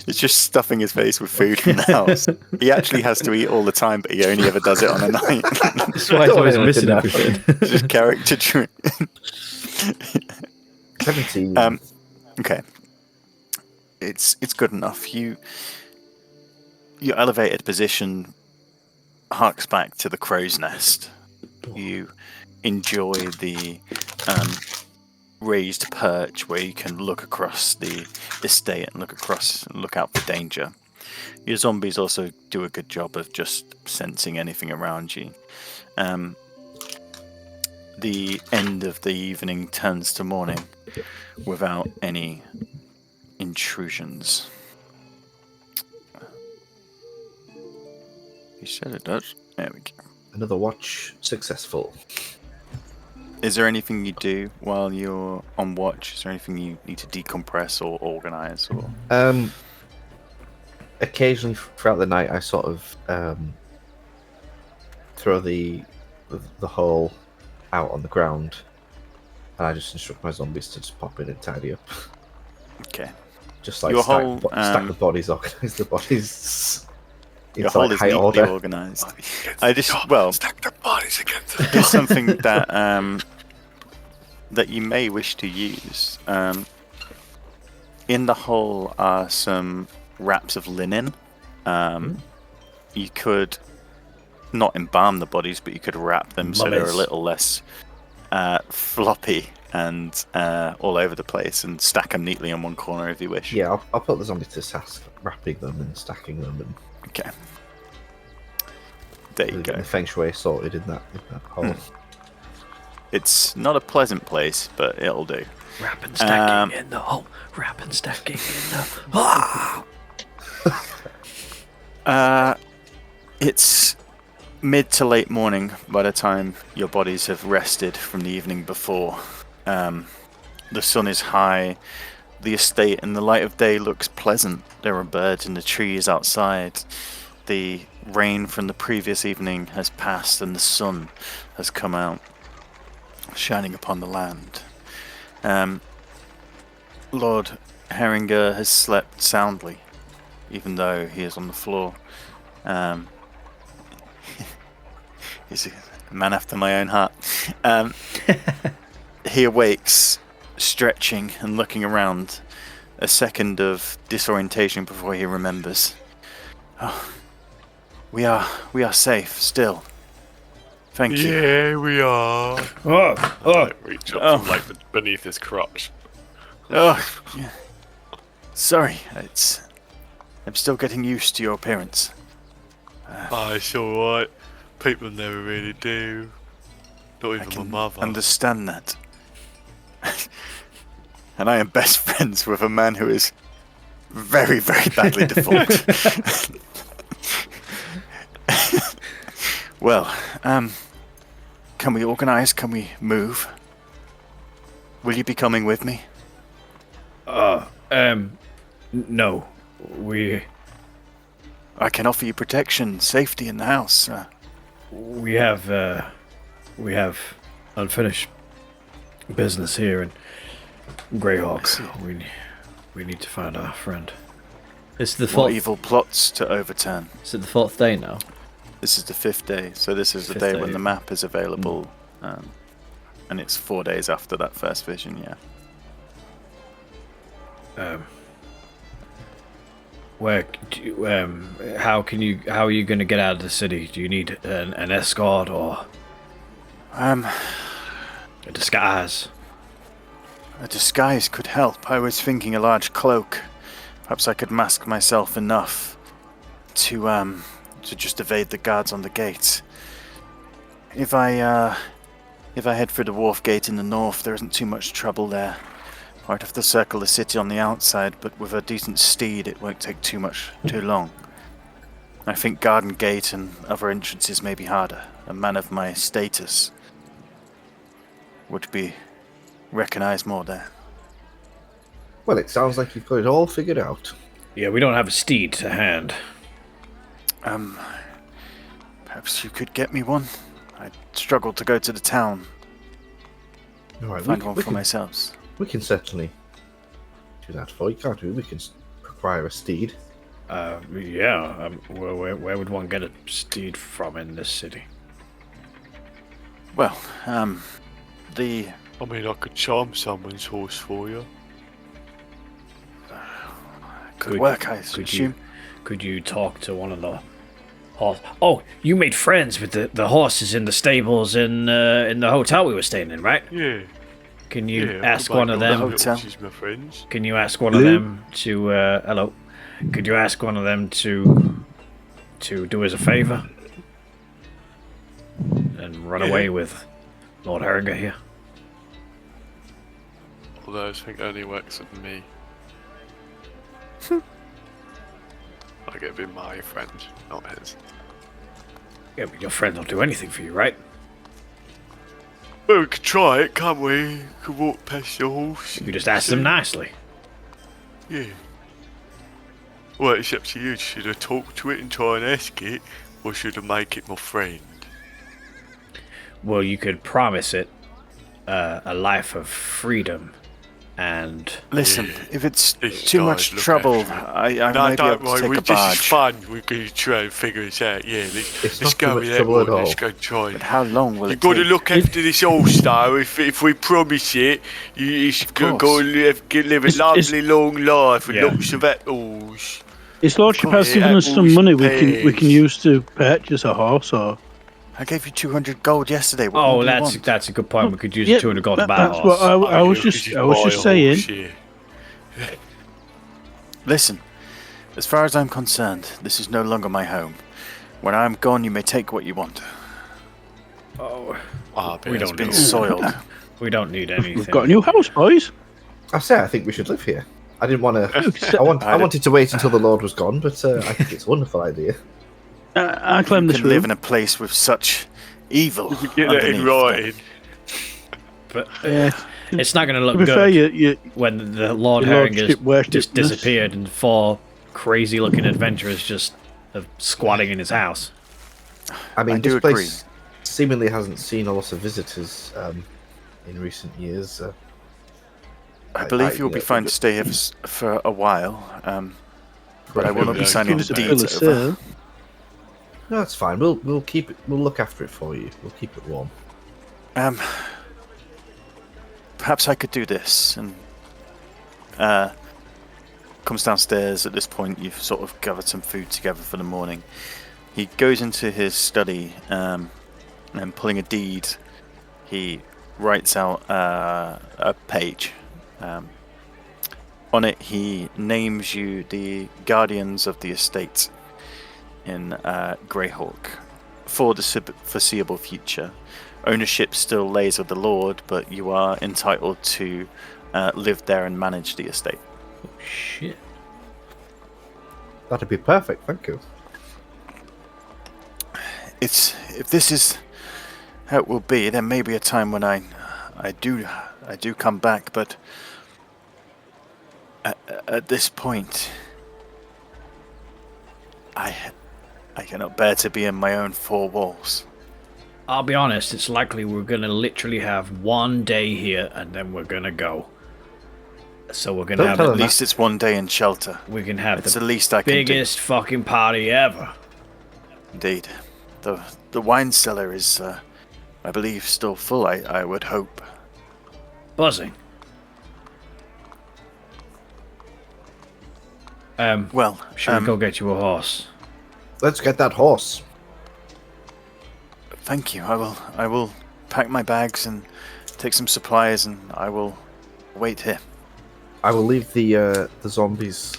It's just stuffing his face with food from the house. He actually has to eat all the time, but he only ever does it on a night. That's why he's always missing enough. everything. It's just character trait. 17. Okay. It's good enough. Your elevated position harks back to the crow's nest. You enjoy the raised perch where you can look across the estate and look out for danger. Your zombies also do a good job of just sensing anything around you. The end of the evening turns to morning without any intrusions. You said it does. There we go. Another watch successful. Is there anything you do while you're on watch? Is there anything you need to decompress or organise? Or Occasionally throughout the night, I sort of throw the hole out on the ground, and I just instruct my zombies to just pop in and tidy up. Okay. Just like Your stack, whole, stack the bodies, organise the bodies. Your It's hole like is high neatly order. organised. I just Stack their bodies against the Here's something that that you may wish to use. In the hole are some wraps of linen. You could not embalm the bodies, but you could wrap them so they're a Mummies. little less floppy and all over the place, and stack them neatly in one corner if you wish. Yeah, I'll put the zombies to task, wrapping them and stacking them, and Okay. There you getting go. the feng shui sorted in that hole. It's not a pleasant place, but it'll do. Wrap and stacking in the hole. Wrap and stacking in the. Ah! It's mid to late morning by the time your bodies have rested from the evening before. The sun is high, the estate, and the light of day looks pleasant. There are birds in the trees outside. The rain from the previous evening has passed, and the sun has come out, shining upon the land. Lord Herringer has slept soundly, even though he is on the floor. He's a man after my own heart. He awakes, stretching and looking around. A second of disorientation before he remembers. Oh, we are safe still. Thank you. Yeah, we are. Reach up from like beneath his crotch. Oh, yeah. Sorry, I'm still getting used to your appearance. It's alright. People never really do. Not I even can my mother. understand that. And I am best friends with a man who is very, very badly deformed. Well, can we organize? Can we move? Will you be coming with me? No. I can offer you protection, safety in the house. We have unfinished business here in Greyhawk. We need to find our friend. It's the What fourth. evil plots to overturn? Is it the fourth day now? This is the 5th day, so this is the Fifth day day. when the map is available, and it's 4 days after that first vision. Yeah. How are you going to get out of the city? Do you need an escort or a disguise? A disguise could help. I was thinking a large cloak. Perhaps I could mask myself enough to just evade the guards on the gates. If I head for the wharf gate in the north, there isn't too much trouble there. I'd have to circle the city on the outside, but with a decent steed, it won't take too long. I think Garden Gate and other entrances may be harder. A man of my status would be recognized more there. Well, it sounds like you've got it all figured out. Yeah, we don't have a steed to hand. Perhaps you could get me one? I struggled to go to the town. All right, Find one for myself. We can certainly do that for you, can't we? We can acquire a steed. Yeah. Where would one get a steed from in this city? Well, I mean, I could charm someone's horse for you. could work, I assume. Could you talk to one of the horse? Oh, you made friends with the horses in the stables in the hotel we were staying in, right? Yeah. Can you Yeah, ask one of them? hotel. My friends. Can you ask one of them to hello? Could you ask one of them to do us a favor and run away with Lord Herringer here? Although I think only works with me. I get to be my friend, not his. Yeah, but your friend will do anything for you, right? Well, we could try it, can't we? We could walk past the horse. You just ask them nicely. Yeah. Well, it's up to you. Should I talk to it and try and ask it, or should I make it my friend? Well, you could promise it a life of freedom and... Listen, if it's These too guys much look trouble, after I No, might be don't able to worry. take a This is barge. fun. We're going to try and figure this out. Yeah, It's let's not go too with much that trouble one. at all. Let's go try. But how long will You've it got take? to look after this horse, though. If we promise it, you've got to live a It's- lovely long life with Yeah. lots of apples. His lordship has Yeah, given us some apples, money we can pears. use to purchase a horse or. I gave you 200 gold yesterday. What Oh, more do you want? that's a good point. We could use Yeah, 200 gold to buy a that's horse. what I was Yeah, just you I was buy just a saying. horse, yeah. Listen, as far as I'm concerned, this is no longer my home. When I'm gone, you may take what you want. Oh, We we It's don't been need, soiled. we don't need anything. We've got a new house, boys. I think we should live here. I didn't want to. I wanted to wait until the Lord was gone, but I think it's a wonderful idea. I claim You this can live room. in a place with such evil Get that in underneath. writing. But Yeah. It's not going to look To be good fair, you when the Lord Your Herring has lordship worshipped just us. disappeared and 4 crazy-looking adventurers just are squatting in his house. I mean, I do this agree. place seemingly hasn't seen a lot of visitors in recent years. I believe you'll be fine to stay here for a while, but I will not be signing the Give us a deeds bill of over. sale. No, that's fine. We'll keep it. We'll look after it for you. We'll keep it warm. Perhaps I could do this. And comes downstairs. At this point, you've sort of gathered some food together for the morning. He goes into his study and pulling a deed, he writes out a page. On it, he names you the guardians of the estate in Greyhawk for the foreseeable future. Ownership still lays with the Lord, but you are entitled to live there and manage the estate. Oh, shit. That'd be perfect. Thank you. If this is how it will be, there may be a time when I do come back, but at this point, I cannot bear to be in my own 4 walls. I'll be honest, it's likely we're going to literally have 1 day here and then we're going to go. So we're going to Don't have tell At them least it's 1 day in shelter. we can have It's the the least I can biggest fucking party ever. do. Indeed. The wine cellar is, I believe, still full, I would hope. Buzzing. Well, Should we go get you a horse? Let's get that horse. thank you. I will pack my bags and take some supplies, and I will wait here. I will leave the zombies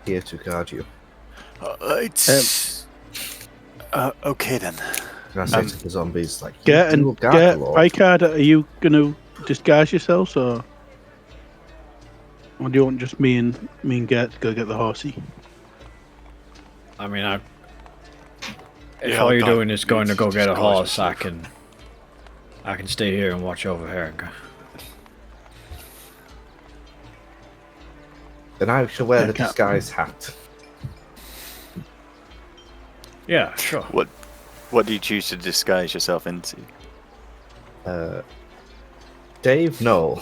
here to guard you. It's okay then. And I say to the zombies, like, Get you will guard the Lord. Picard, are you going to disguise yourselves, or do you want just me and Gert to go get the horsey? I mean, if Yeah, all you're I'll doing is going to go get a disguise horse, I yourself. can stay here and watch over Herring. Then I shall wear Yeah, the Captain. disguise hat. Yeah, sure. What do you choose to disguise yourself into? Dave Knoll.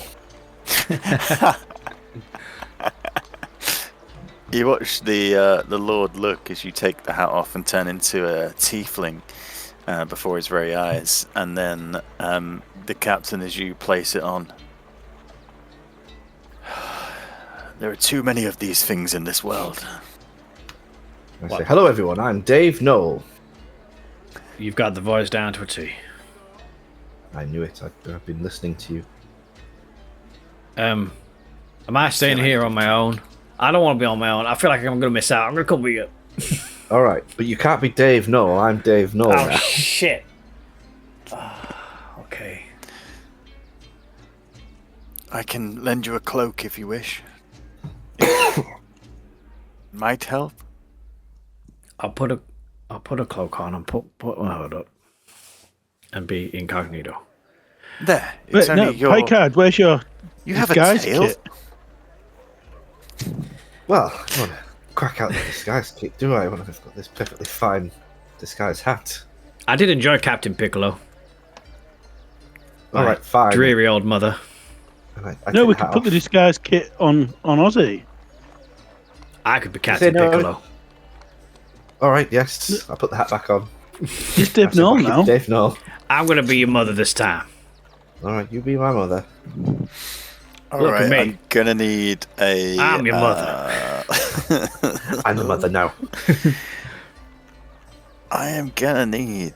You watch the Lord look as you take the hat off and turn into a tiefling before his very eyes, and then the captain as you place it on. There are too many of these things in this world. I say, hello everyone, I'm Dave Knoll. You've got the voice down to a T. I knew it. I've been listening to you. Am I staying here on my own? I don't want to be on my own. I feel like I'm going to miss out. I'm going to come with you. All right, but you can't be Dave Knoll. I'm Dave Knoll Oh, now. shit. Okay. I can lend you a cloak if you wish. Might help. I'll put a cloak on and put my hood up and be incognito. There. Wait, It's only your. Picard, where's your You have a disguise tail. kit? Well, I don't want to crack out the disguise kit, do I? When I've got this perfectly fine disguise hat. I did enjoy Captain Piccolo. All right, fine. Dreary old mother. And I No, take we the could hat put the off. disguise kit on Ozzy. I could be Captain no. Piccolo. All right, yes. I put the hat back on. It's Dave I said, Knoll "Back in now. Dave Knoll. I'm going to be your mother this time. All right, you be my mother. All Look at right, me. I'm gonna need a. I'm your mother. I'm the mother now. I am gonna need.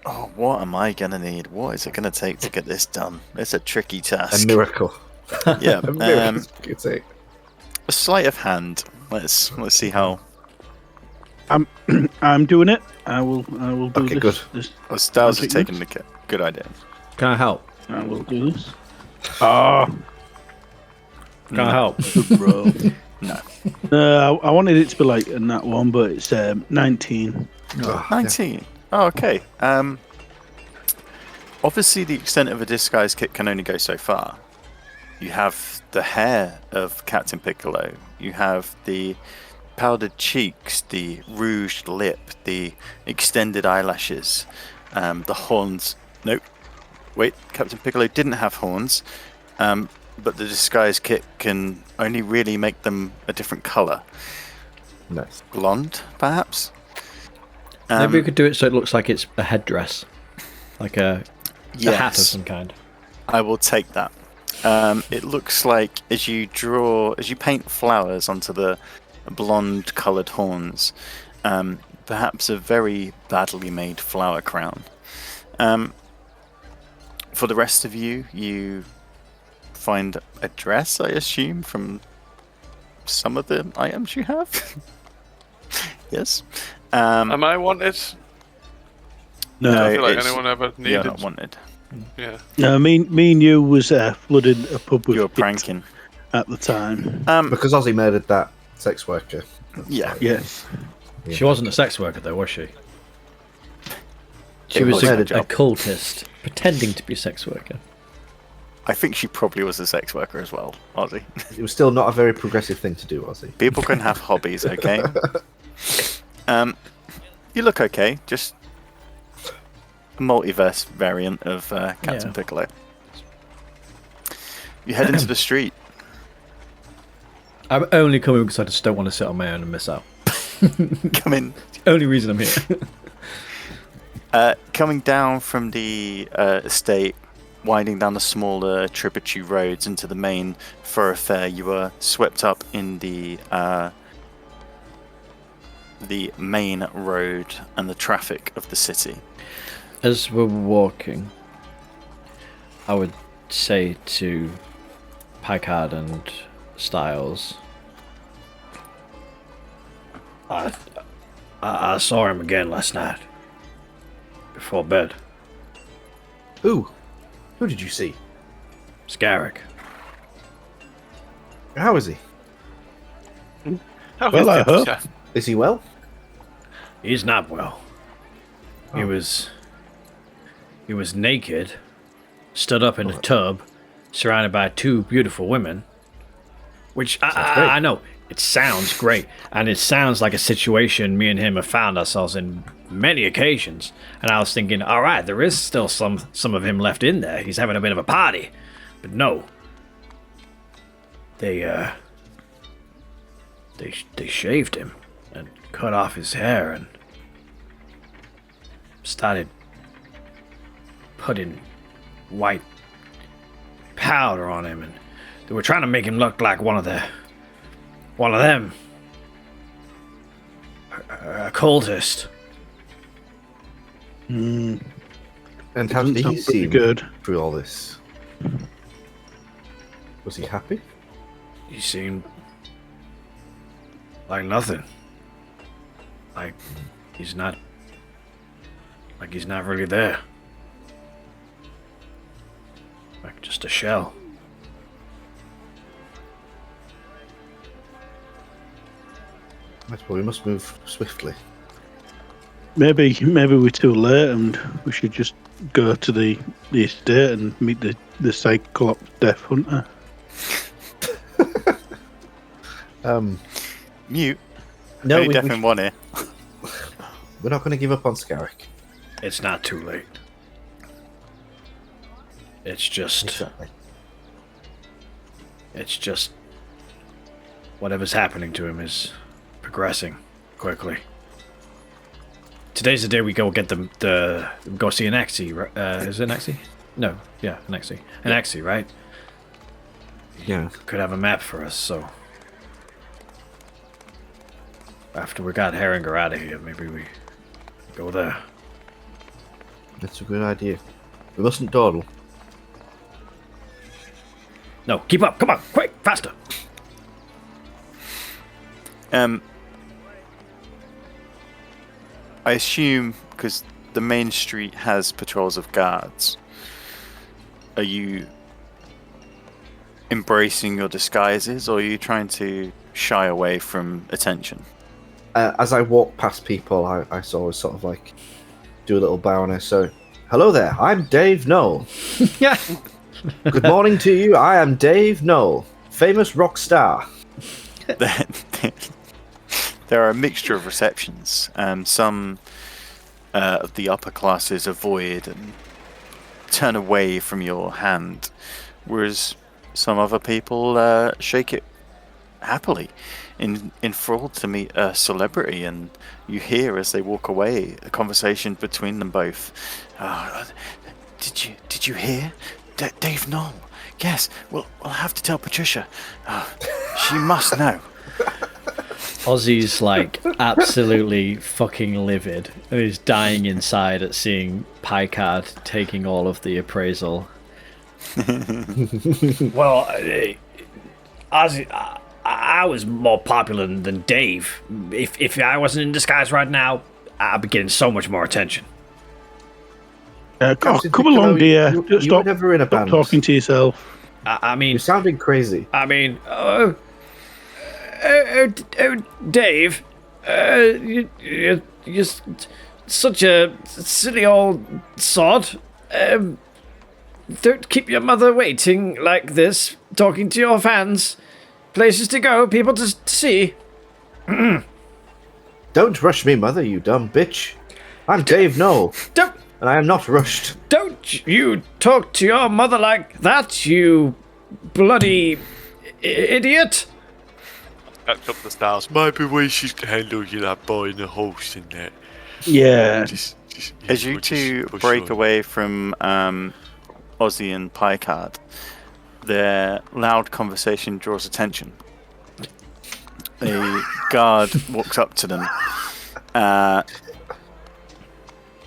Oh, what am I gonna need? What is it gonna take to get this done? It's a tricky A task. miracle. Yeah, A miracle. you say. a sleight of hand. Let's see how. I'm doing it. I will do Okay, this. good. This. Oh, Styles has Magic taken the good idea. Can I help? I will do this. Oh, Can I help? bro. No, I wanted it to be like in that one, but it's 19. Oh, 19. Oh, okay. Obviously, the extent of a disguise kit can only go so far. You have the hair of Captain Piccolo. You have the powdered cheeks, the rouged lip, the extended eyelashes, the horns. Nope. Wait, Captain Piccolo didn't have horns, but the disguise kit can only really make them a different color. Nice. Blonde, perhaps? Maybe we could do it so it looks like it's a headdress. Like a hat of some kind. I will take that. It looks like as you paint flowers onto the blonde coloured horns, perhaps a very badly made flower crown. For the rest of you, you find a dress, I assume, from some of the items you have. Yes. Am I wanted? No, I feel like it's- anyone ever You're needed. not wanted. Yeah. no. Me and you was flooding a pub with You're kids pranking. at the time. Because Ozzy murdered that sex worker. Yeah. Yes. She wasn't a sex worker, though, was she? She It was was a her job. cultist, pretending to be a sex worker. I think she probably was a sex worker as well, Ozzy. It was still not a very progressive thing to do, Ozzy. People can have hobbies, okay? You look okay. Just a multiverse variant of Captain Yeah. Piccolo. You head into the street. I'm only coming because I just don't want to sit on my own and miss out. Come in. Only reason I'm here. Coming down from the estate, winding down the smaller tributary roads into the main thoroughfare, you are swept up in the main road and the traffic of the city. As we're walking, I would say to Packard and Styles, I saw him again last night before bed. Who? Who did you see? Scarrick. How is he? How Well, I is hope. it? Is he well? He's not well. He Oh. was naked, stood up in a tub, surrounded by two beautiful women. Which great. I know it sounds great, and it sounds like a situation me and him have found ourselves in many occasions. And I was thinking, all right, there is still some of him left in there. He's having a bit of a party, but no. They shaved him and cut off his hair and started putting white powder on him, and they were trying to make him look like one of them, a cultist. And how did Doesn't he sound pretty seem good. through all this? Was he happy? He seemed like nothing. Like he's not really there. Like just a shell. Right, well, we must move swiftly. Maybe we're too late, and we should just go to the estate and meet the Cyclops Death Hunter. Mute. No, Any we, deaf in one ear. we're not going to give up on Scarrick. It's not too late. It's just Exactly. whatever's happening to him is progressing quickly. Today's the day we go get the go see an Axie. Is it an Axie? No, yeah, an Axie. An Axie, right? Yeah. Could have a map for us, so after we got Herringer out of here, maybe we go there. That's a good idea. We mustn't dawdle. No, keep up! Come on, quick, faster! I assume because the main street has patrols of guards. Are you embracing your disguises, or are you trying to shy away from attention? As I walk past people, I sort of like do a little bow, and I say, Hello there, I'm Dave Knoll. Yeah. Good morning to you, I am Dave Knoll, famous rock star. There are a mixture of receptions. Some of the upper classes avoid and turn away from your hand, whereas some other people shake it happily, enthralled to meet a celebrity, and you hear as they walk away a conversation between them both. Did you hear? Dave Knoll. Yes. We'll have to tell Patricia. She must know. Ozzy's like absolutely fucking livid. He's dying inside at seeing Picard taking all of the appraisal. Well, Ozzy, I was more popular than Dave. If I wasn't in disguise right now, I'd be getting so much more attention. Come along, dear. You were Stop, never in a stop band. talking to yourself. I mean, You're sounding crazy. I mean, Dave, you're such a silly old sod. Don't keep your mother waiting like this, talking to your fans. Places to go, people to see. Don't rush me, mother, you dumb bitch. I'm Dave Knoll, Don't and I am not rushed. you talk to your mother like that, you bloody idiot. Backed up the stars. Might be way she's handled you that boy in the house in there. Yeah. As you two break away from Ozzy and Picard, their loud conversation draws attention. A guard walks up to them.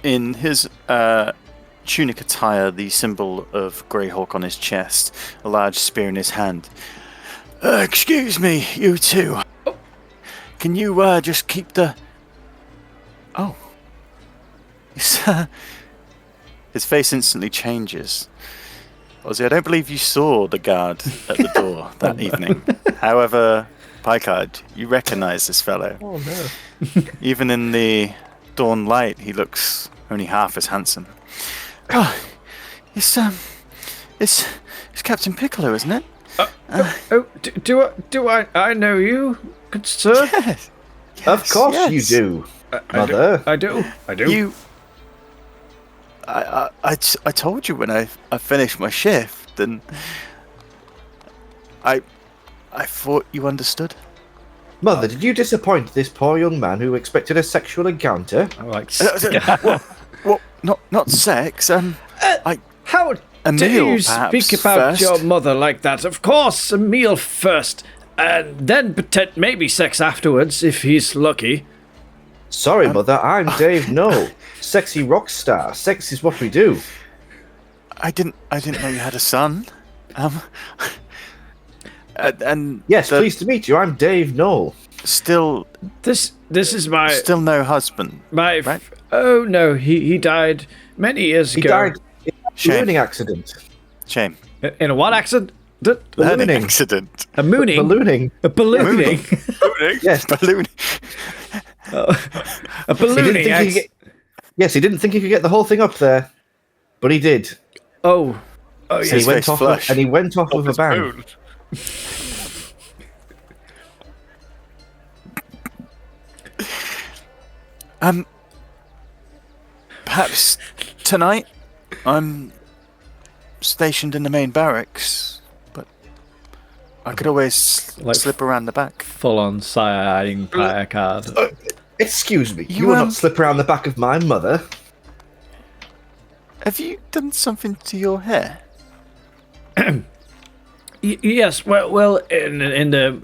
In his tunic attire, the symbol of Greyhawk on his chest, a large spear in his hand. Excuse me, you two. Can you just keep the... Oh. His face instantly changes. Ozzy, I don't believe you saw the guard at the door that evening. However, Picard, you recognize this fellow. Oh no. Even in the dawn light, he looks only half as handsome. Oh, it's Captain Piccolo, isn't it? Do I know you, good sir? Yes. Of course yes. you do, mother. I do. You. I told you when I finished my shift, and I thought you understood. Mother, did you disappoint this poor young man who expected a sexual encounter? I like. Well, not sex. How A dare meal, you perhaps, speak about first? your mother like that? Of course, a meal first, and then maybe sex afterwards if he's lucky. Sorry, mother, I'm Dave Knoll, sexy rock star. Sex is what we do. I didn't know you had a son. And Yes, pleased to meet you. I'm Dave Knoll. Still This is my no husband. Right? Oh no, he died many years He ago. died in a Shame. ballooning accident. Shame. In a what accident? Ballooning. Accident. A mooning. Ballooning. A ballooning. Yes. Balloon. A He ballooning. didn't think he could yes, he didn't think he could get the whole thing up there, but he did. Oh And yeah. he His went face off. flush. And he went off with a bang. Moon. Perhaps tonight I'm stationed in the main barracks, but I could always Like- slip around the back. Full on side-eyeing Picard. Excuse me, you You, will um, not slip around the back of my mother. Have you done something to your hair? Yes, well, in the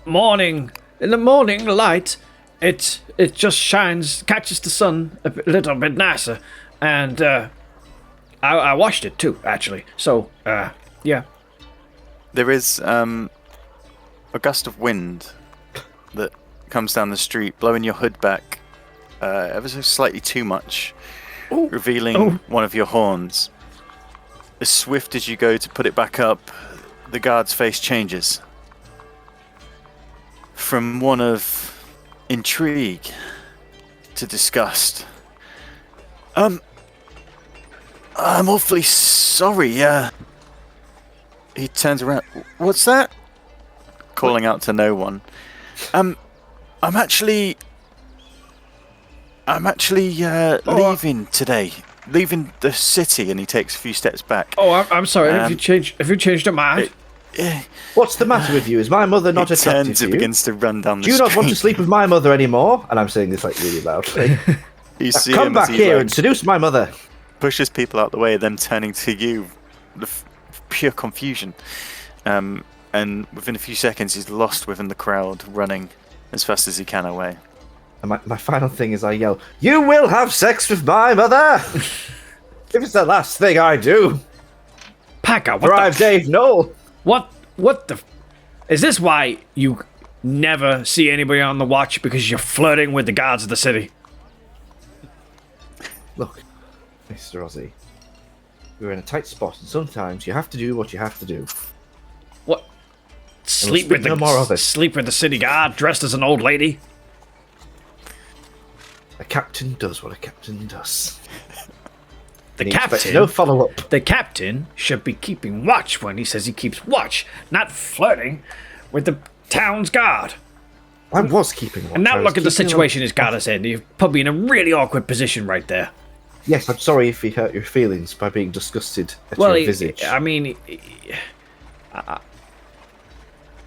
morning light, it just shines, catches the sun a little bit nicer, and I washed it too, actually. So, yeah. There is a gust of wind that comes down the street, blowing your hood back ever so slightly too much, revealing one of your horns. As swift as you go to put it back up, the guard's face changes. From one of intrigue to disgust. I'm awfully sorry. He turns around. What's that? Calling out to no one. I'm actually leaving today. Leaving the city, and he takes a few steps back. Oh, I'm sorry. Have you changed your mind? What's the matter with you? Is my mother not He attractive turns to and you? begins to run down the Do you street. not want to sleep with my mother anymore? And I'm saying this like really loudly. You see Come him as back he, here like, and seduce my mother. pushes people out the way, then turning to you, pure confusion. And within a few seconds, he's lost within the crowd, running as fast as he can away. And my final thing is I yell, "You will have sex with my mother! If it's the last thing I do!" Packer, Drive Dave Knoll! What the... Is this why you never see anybody on the watch because you're flirting with the guards of the city? Look, Mr. Ozzy, we're in a tight spot, and sometimes you have to do what you have to do. What? Sleep with no more of it. Sleep with the city guard dressed as an old lady? A captain does what a captain does. The And he expects captain... no follow-up. The captain should be keeping watch when he says he keeps watch, not flirting with the town's guard. I was keeping watch. And now I was look at the keeping situation he's got us in. You've put me in a really awkward position right there. Yes, I'm sorry if he hurt your feelings by being disgusted at Well, your visage. I mean,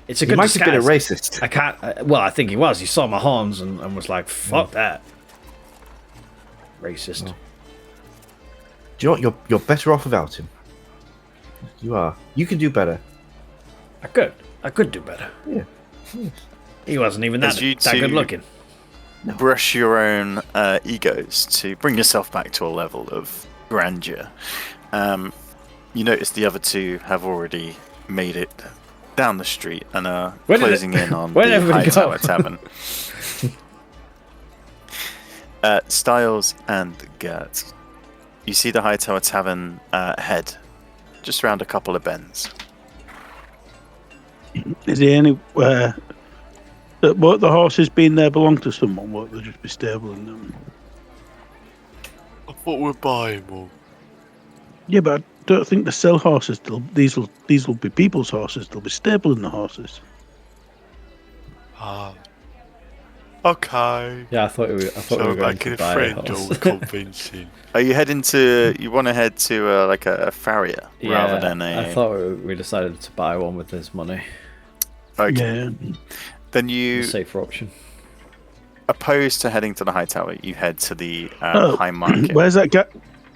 it's a He good might have been a disguise. racist. I can't. Well, I think he was. He saw my horns and was like, "Fuck that." Racist. Do you know what? You're better off without him. You are. You can do better. I could do better. Yeah. He wasn't even As that you good two- looking. Brush your own egos to bring yourself back to a level of grandeur. You notice the other two have already made it down the street and are Where did closing in on where did the everybody go? Hightower Tavern. Styles and Gert. You see the Hightower Tavern head just around a couple of bends. Is there anywhere that what the horses been there belong to someone? Won't they just be stabling them? I thought we're buying one. Yeah, but I don't think they sell horses. These will be people's horses. They'll be stabling the horses. Ah. Okay. Yeah, I thought we were So going making to a buy a friend horse. all convincing. Are you heading to? You want to head to like a farrier rather than a? I thought we decided to buy one with this money. Okay. Yeah. Then A you, safer option. opposed to heading to the High Tower, you head to the High Market. Where's that guy?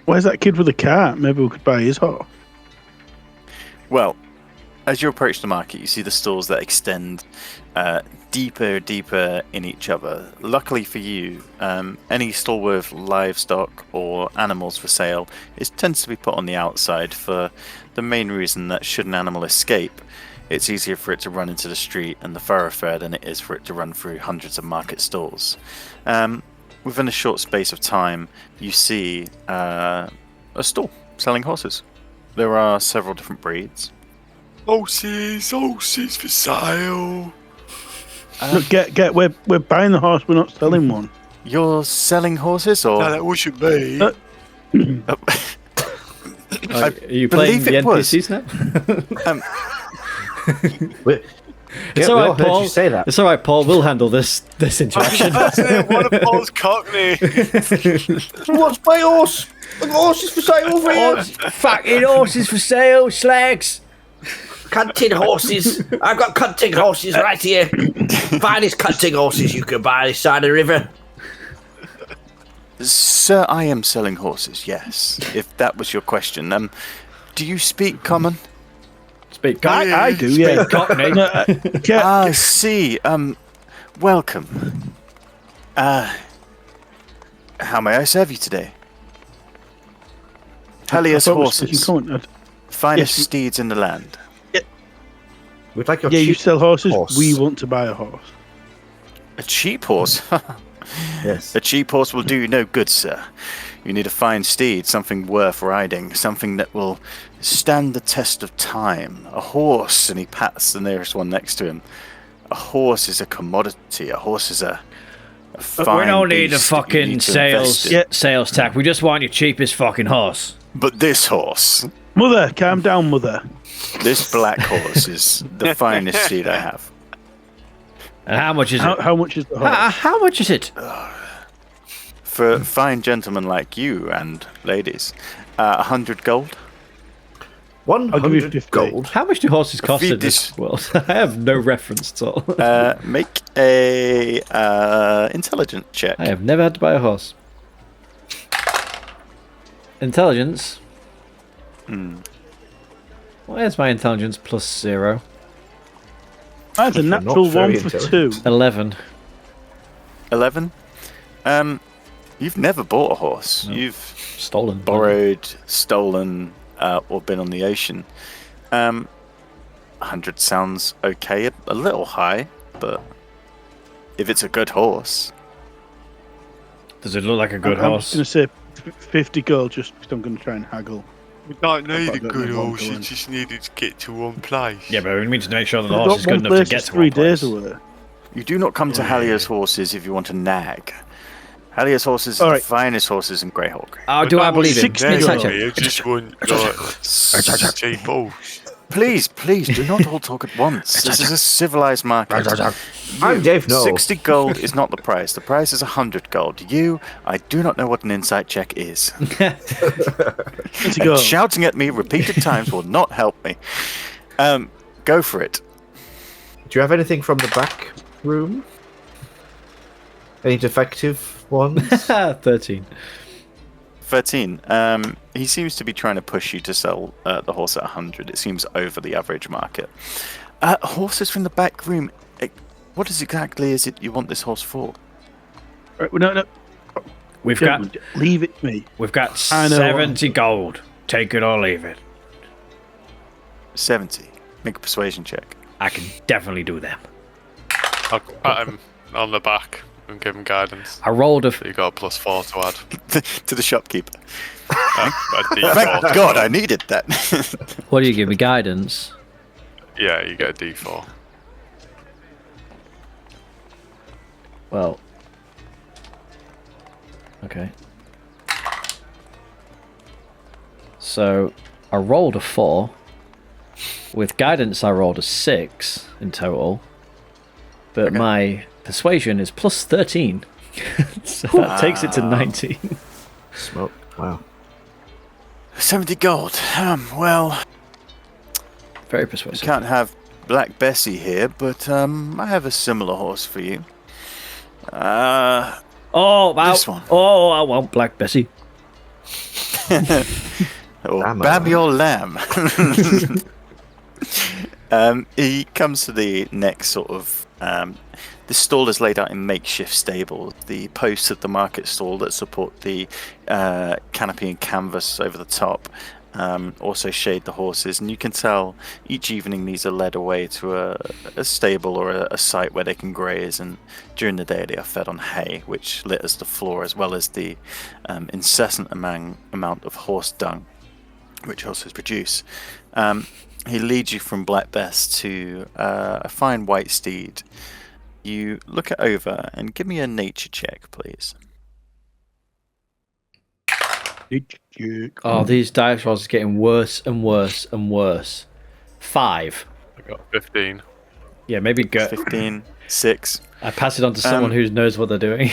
Where's that kid with the cart? Maybe we could buy his horse. Well, as you approach the market, you see the stalls that extend deeper in each other. Luckily for you, any stall with livestock or animals for sale tends to be put on the outside for the main reason that should an animal escape, it's easier for it to run into the street and the thoroughfare than it is for it to run through hundreds of market stalls. Within a short space of time, you see a stall selling horses. There are several different breeds. Horses for sale. Look, get. We're buying the horse. We're not selling one. You're selling horses, or No, that wasn't me. Are you playing believe the it was. NPCs now? Wait, It's yeah, all we right, all heard Paul. you say that. It's all right, Paul. We'll handle this interaction. That's it. One of Paul's cockney. What's my horse? The horse is for sale over here. Fucking horses for sale, slags. Cunting horses. I've got cunting horses right here. Finest cunting horses you can buy this side of the river. Sir, I am selling horses, yes, if that was your question. Do you speak common? Speak Cockney. I do. Yeah. Cockney. Yeah. I see. Welcome. How may I serve you today? Hellius I thought we were speaking horses, common. finest yes. steeds in the land. We'd like your Yeah, you cheap sell horses. horse. We want to buy a horse. A cheap horse? Yes. A cheap horse will do you no good, sir. You need a fine steed, something worth riding, something that will stand the test of time. A horse, and he pats the nearest one next to him. A horse is a commodity. A horse is a fine We don't need a beast that you fucking need to invest in. Yeah. sales tack. We just want your cheapest fucking horse. But this horse, Mother, calm down, mother. this black horse, is the finest steed I have. And how much is it? How much is the horse? How much is it? For fine gentlemen like you and ladies, 100 gold. I'll give you 100 50. gold. How much do horses cost feed in this world? I have no reference at all. Make a intelligence check. I have never had to buy a horse. Intelligence. Where's my intelligence plus 0? That's a Not natural very 1 for 2. intelligent. 11. 11. You've never bought a horse. No. You've Stolen. borrowed, stolen, or been on the ocean. 100 sounds okay, a little high, but if it's a good horse, Does it look like a good I'm horse? just going to say 50 gold just because I'm going to try and haggle. We don't need I've a got good no one horse, you going. just needed to get to one place. Yeah, but we need to make sure that the I've horse got is good one enough to place get that's to 3 one days place. away. you do not come to Hallier's horses if you want to nag. Hallier's horses All are right. the finest horses in Greyhawk. Oh, do I believe it? 60 Insight gold. check. I just want like cheap horse. Please, do not all talk at once. This is a civilized market. I'm Dave No. 60 gold is not the price. The price is 100 gold. I do not know what an insight check is. 50 And gold. shouting at me repeated times will not help me. Go for it. Do you have anything from the back room? Any defective ones? 13. 13. He seems to be trying to push you to sell the horse at 100. It seems over the average market. Horses from the back room. What exactly is it you want this horse for? Right, well, no. We've got Gentlemen, leave it to me. we've got I know. 70 gold. Take it or leave it. 70. Make a persuasion check. I can definitely do them. I'll pat him on the back and give him guidance. I rolled a So you got a +4 to add. To the shopkeeper. A D4. Thank God I needed that. What do you give me? Guidance? Yeah, you get a D4. Well. Okay. So, I rolled a 4. With guidance, I rolled a 6 in total. But my persuasion is plus 13. So that takes it to 19. Smoke. Wow. 70 gold. Well, Very you persuasive. can't have Black Bessie here, but I have a similar horse for you. This one. Oh, I want Black Bessie. Or Lamb. Bab your lamb. He comes to the next sort of. The stall is laid out in makeshift stables. The posts of the market stall that support the canopy and canvas over the top also shade the horses, and you can tell each evening these are led away to a stable or a site where they can graze, and during the day they are fed on hay, which litters the floor, as well as the incessant amount of horse dung which horses produce. He leads you from Black Bess to a fine white steed. You look it over and give me a nature check, please. Oh, these dice rolls are getting worse and worse and worse. 5. I got 15. Yeah, maybe go. 15, 6. I pass it on to someone who knows what they're doing.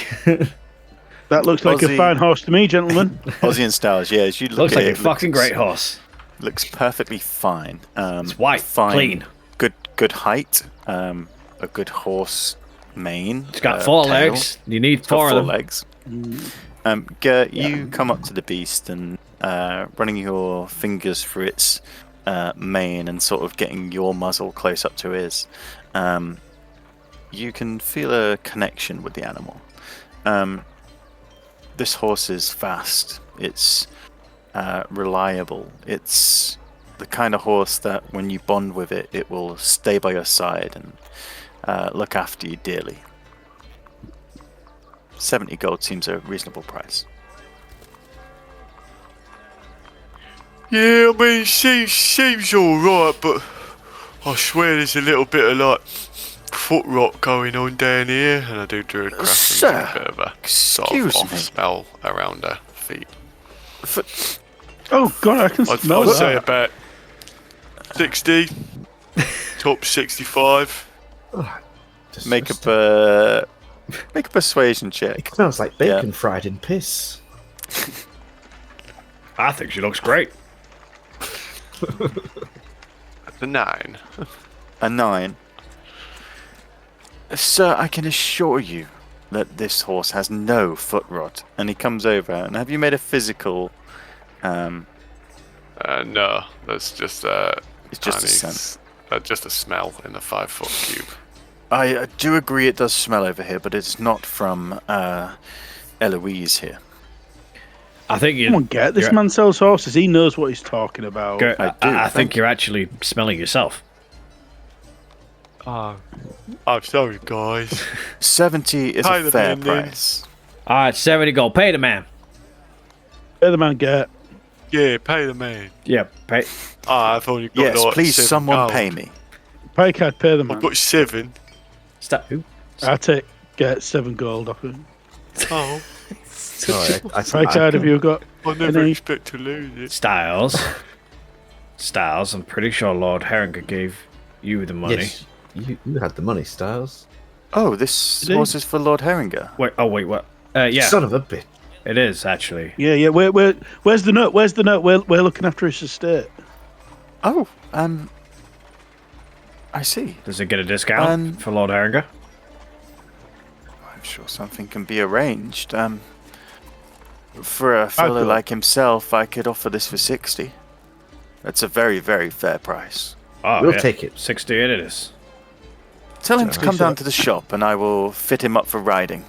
That looks like Aussie. a fine horse to me, gentlemen. Aussie and Styles, yeah, as you look Looks at like a it, fucking great horse. looks perfectly fine. It's white, fine, clean. Good height, a good horse mane. It's got 4 tail. legs. You need It's got 4 4 of them. legs. Gert, you come up to the beast and running your fingers through its mane and sort of getting your muzzle close up to his. You can feel a connection with the animal. This horse is fast. It's reliable. It's the kind of horse that when you bond with it, it will stay by your side and look after you dearly. 70 gold seems a reasonable price. Yeah, I mean, seems alright, but I swear there's a little bit of like foot rot going on down here, and I do druid craft Sir, and get a bit of a sort of excuse off me. smell around her feet. Oh God, I can I'd smell say that. about 60, top 65. Make Disgusting. make a persuasion check. It smells like Yeah. bacon fried in piss. I think she looks great. The 9. A 9. Sir, I can assure you that this horse has no foot rot. And he comes over. And have you made a physical? No, that's just It's just a scent. just a smell in a 5-foot cube. I do agree it does smell over here, but it's not from Eloise here. I think you. Come on, get this you're- man sells horses. He knows what he's talking about. Go- I do, I thank think you're actually smelling yourself. Oh, I'm sorry, guys. 70 is Pay a the fair man then. price. All right, 70 gold. Pay the man. Where the man get? Yeah, pay the man. Yeah, pay. I've only got Yes, like please, 7 someone gold. pay me. Pay card, pay the man. I've got 7. Stop. Who? I get 7 gold off him. Oh, Alright, Pay card, have you got? I never Any- expect to lose it. Styles. Styles, I'm pretty sure Lord Herringer gave you the money. Yes, you had the money, Styles. Oh, this Did he? horse is for Lord Herringer. Wait, what? Yeah, Son of a bitch. it is actually. Yeah. Where's the note? Where's the note? We're looking after his estate. Oh, I see. Does it get a discount for Lord Herringer? I'm sure something can be arranged. For a fellow thought- like himself, I could offer this for 60. That's a very, very fair price. Oh, We'll yeah. take it. 60 it is. Tell him to come sir. down to the shop and I will fit him up for riding.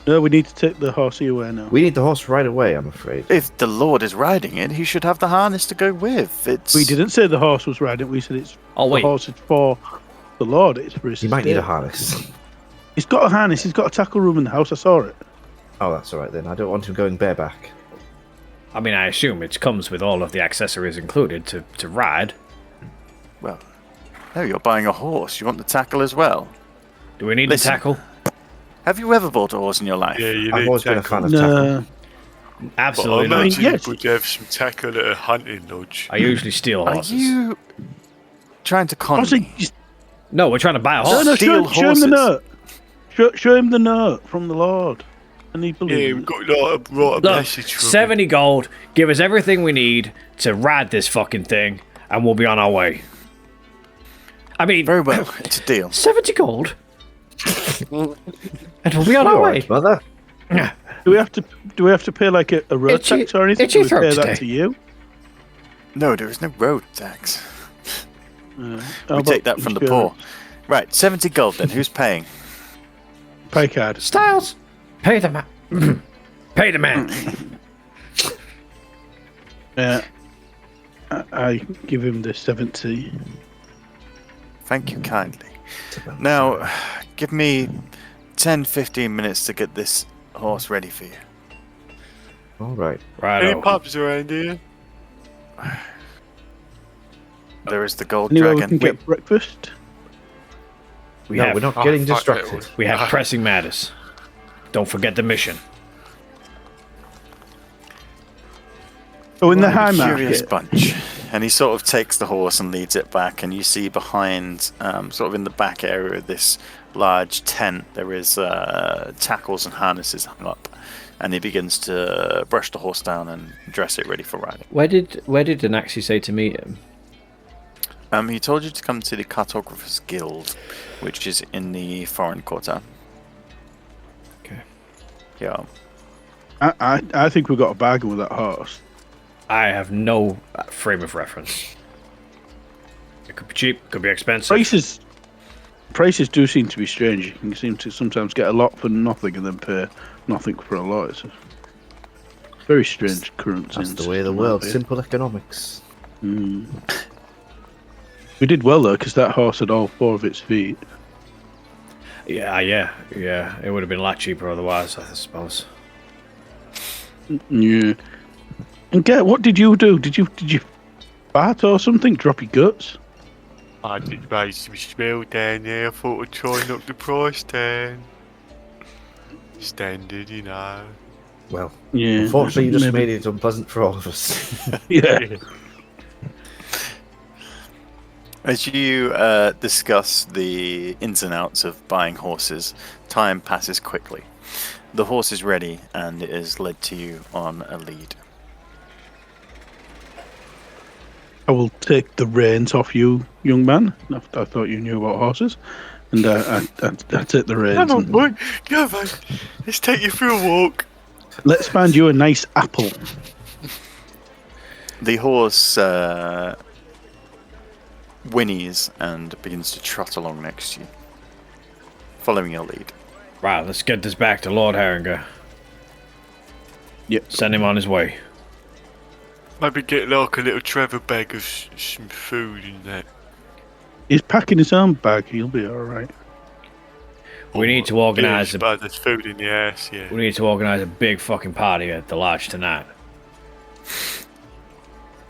No, we need to take the horsey away now. We need the horse right away, I'm afraid. If the Lord is riding it, he should have the harness to go with. We didn't say the horse was riding. We said it's Oh, wait. the horse is for the Lord. It's for his You might need a estate. harness. He's got a harness. He's got a tackle room in the house. I saw it. Oh, that's alright then. I don't want him going bareback. I mean, I assume it comes with all of the accessories included to ride. Well, no, you're buying a horse. You want the tackle as well. Do we need Listen. the tackle? Have you ever bought a horse in your life? Yeah, you I've need always been a tackle. fan of tackle. No. But Absolutely I not. imagine yes. you would have some tackle at a hunting lodge. I usually steal Are horses. you trying to con Also, me? just, No, we're trying to buy a no, horse. no, Steal show him the horses. note. Show him the note from the Lord, and he Yeah, believes. we've got like a right Look, message from 70 gold. Give us everything we need to ride this fucking thing, and we'll be on our way. I mean, Very well, it's a deal. 70 gold? And we'll be on You our alright, way. mother? Do we have to pay like a road Itchy- tax or anything? itchy Do we throat pay today. that to you? No, there is no road tax. How We about take that from the poor. insurance? Right, 70 gold then. Who's paying? Pay card. Styles, pay the man. Pay the man. Yeah. I give him the 70. Thank you kindly. Now, give me 10-15 minutes to get this horse ready for you. Alright. Any Right. pubs around here? There is the gold Anywhere we dragon. can get breakfast? We No, have, we're not Oh, getting fuck, distracted. it was- we have pressing matters. Don't forget the mission. Oh, in the What a high curious market. bunch. And he sort of takes the horse and leads it back, and you see behind, sort of in the back area of this large tent, there is tackles and harnesses hung up. And he begins to brush the horse down and dress it ready for riding. Where did Anaxi say to meet him? He told you to come to the Cartographers Guild, which is in the foreign quarter. Okay. Yeah. I think we got a bargain with that horse. I have no frame of reference. It could be cheap, could be expensive. Prices do seem to be strange. You can seem to sometimes get a lot for nothing and then pay nothing for a lot. It's a very strange currency. That's and the way of the system world. out here. Simple economics. We did well though, because that horse had all 4 of its feet. Yeah. It would have been a lot cheaper otherwise, I suppose. Yeah. And get what did you do? Did you fart or something? Drop your guts? I did raise some smell down there. I thought I'd try and knock the price down. Standard, you know. Well, Yeah. unfortunately, you just maybe. made it unpleasant for all of us. Yeah. As you discuss the ins and outs of buying horses, time passes quickly. The horse is ready and it is led to you on a lead. I will take the reins off you, young man. I thought you knew about horses, and I take the reins. Come on, And boy. Come on. Let's take you for a walk. let's find you a nice apple. The horse whinnies and begins to trot along next to you, following your lead. Right, let's get this back to Lord Herringer. Yep. Send him on his way. Maybe get like a little travel bag of some food in that. He's packing his own bag. He'll be all right. We need to organise Yeah, but there's food in the house, yeah. We need to organise a big fucking party at the lodge tonight.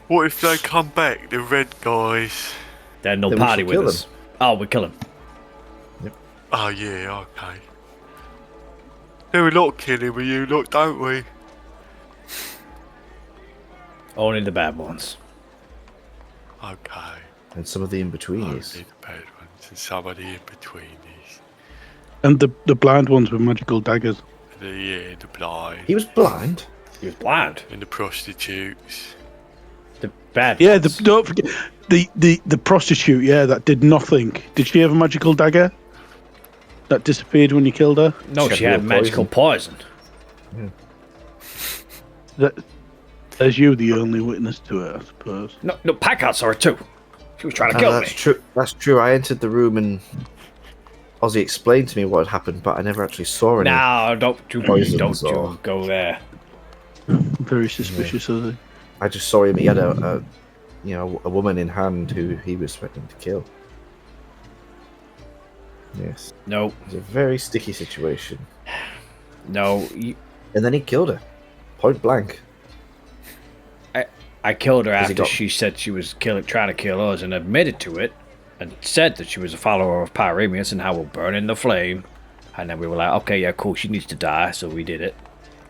What if they come back, the red guys? Then they'll Then we party should with kill us. Oh, we kill him. Oh, yeah, okay. Do a lot killing with you, look, don't we? Only the bad ones. Okay. And some of the in-betweenies. Only the bad ones and somebody in between these. And the blind ones with magical daggers. The blind. He was blind. He was blind. And the prostitutes. The bad Yeah, ones. don't forget the prostitute. Yeah, that did nothing. Did she have a magical dagger that disappeared when you killed her? No, she had real magical poison. As you the only witness to it, I suppose. No, Packard saw her too. She was trying to kill me. That's true. That's true. I entered the room and Ozzy explained to me what had happened, but I never actually saw any. No, don't Poisons you or- go there. Very suspicious, is he? I just saw him. He had a woman in hand who he was threatening to kill. Yes, No, it was a very sticky situation. no. And then he killed her, point blank. I killed her Has he after got- she said she was trying to kill us and admitted to it, and said that she was a follower of Pyramius and how we'll burn in the flame. And then we were like, okay, yeah, cool, she needs to die, so we did it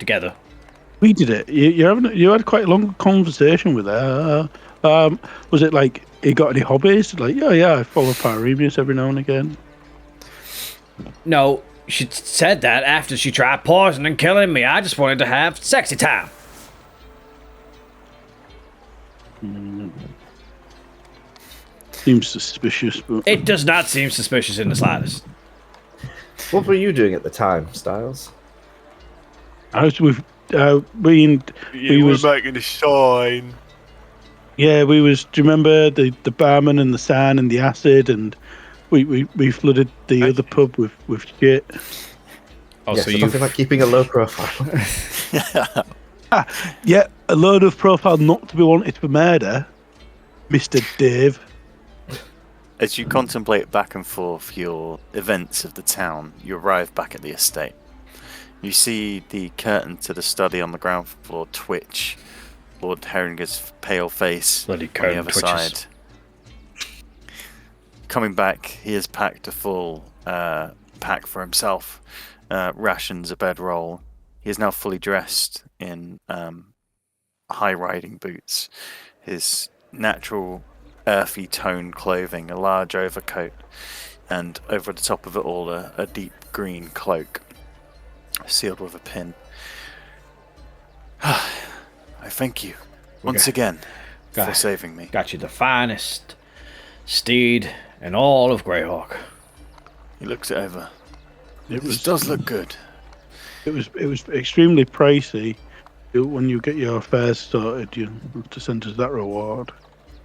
together. We did it. You had quite a long conversation with her. Was it like he got any hobbies? Like, yeah, I follow Pyramius every now and again. No, she said that after she tried poisoning and killing me. I just wanted to have sexy time. Seems suspicious, but It does not seem suspicious in the slightest. What were you doing at the time, Styles? I was with we You were was making a sign. we was. Do you remember the barman and the sand and the acid and we flooded the other pub with shit. Oh, Yes, so there's you nothing like keeping a low profile. Yeah, a load of profile not to be wanted for murder, Mr. Dave. As you contemplate back and forth your events of the town, you arrive back at the estate. You see the curtain to the study on the ground floor twitch. Lord Herringer's pale face Bloody on the curtain other twitches. side. Coming back, he has packed a full pack for himself. Rations, a bedroll. He is now fully dressed in high riding boots. His natural earthy toned clothing, a large overcoat, and over the top of it all a deep green cloak sealed with a pin. I thank you once again for God. saving me. Got you the finest steed in all of Greyhawk. He looks it over. It does look good. It was extremely pricey. When you get your affairs sorted, you have to send us that reward.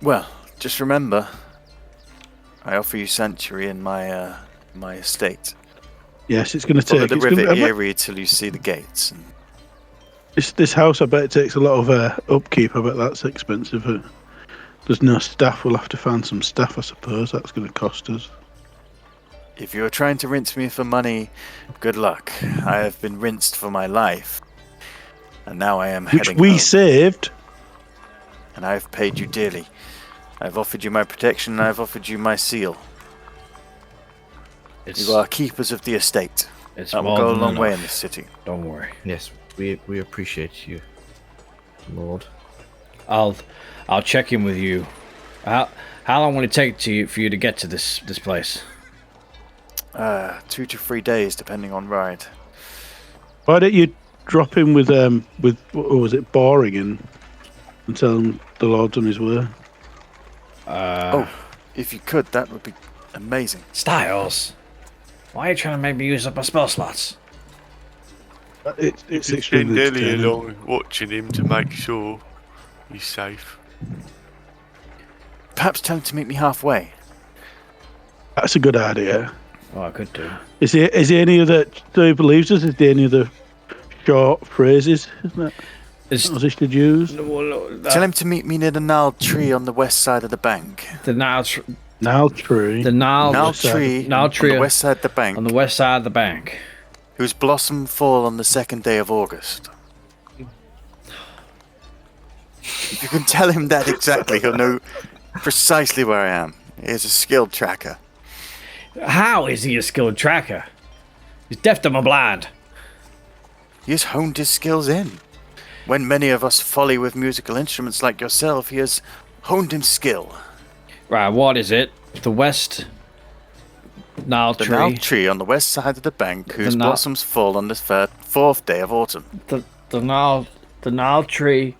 Well, just remember, I offer you sanctuary in my my estate. Yes, it's going to Follow take. the It's river gonna, Erie till you see the gates. And this house, I bet it takes a lot of upkeep. I bet that's expensive. There's no staff. We'll have to find some staff, I suppose. That's going to cost us. if you're trying to rinse me for money, good luck. I have been rinsed for my life. And now I am Which heading we home, saved. and I have paid you dearly. I've offered you my protection, and I've offered you my seal. It's You are keepers of the estate. it's That will more go a than long way in enough. this city. Don't worry. Yes, We appreciate you, Lord. I'll check in with you. How long will it take for you to get to this place? 2 to 3 days, depending on ride. Why don't you drop in with what was it, Boring, and tell him the Lord's on his way? If you could, that would be amazing. Styles, why are you trying to make me use up my spell slots? It's Send extremely Ellie entertaining. along watching him to make sure he's safe. Perhaps tell him to meet me halfway. That's a good idea. Oh, I could do. Is there any other? So he believes us. Is there any other short phrases that I should use? Tell him to meet me near the gnarled tree on the west side of the bank. The gnarled tree. Now tree. The gnarled tree gnarled tree on the west side of the bank, on the west side of the bank. whose blossom fall on the 2nd day of August. If you can tell him that exactly, he'll know precisely where I am. He is a skilled tracker. How is he a skilled tracker? He's deaf, dumb, and blind. He has honed his skills in. When many of us folly with musical instruments like yourself, he has honed his skill. Right, what is it? The west gnarled The tree. gnarled tree on the west side of the bank, whose gnarled- blossoms fall on the 4th day of autumn. The gnarled tree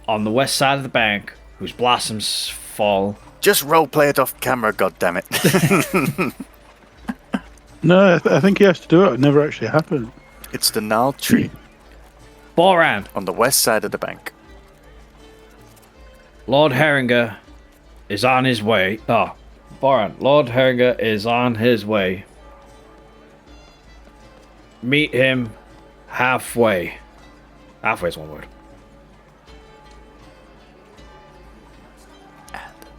on the west side of the bank, whose blossoms fall. Just roleplay it off camera, goddammit. No, I think he has to do it. It never actually happened. It's the gnarled tree Boran, on the west side of the bank. Lord Herringer is on his way. Oh, Boran, Lord Herringer is on his way. Meet him halfway. Halfway is one word.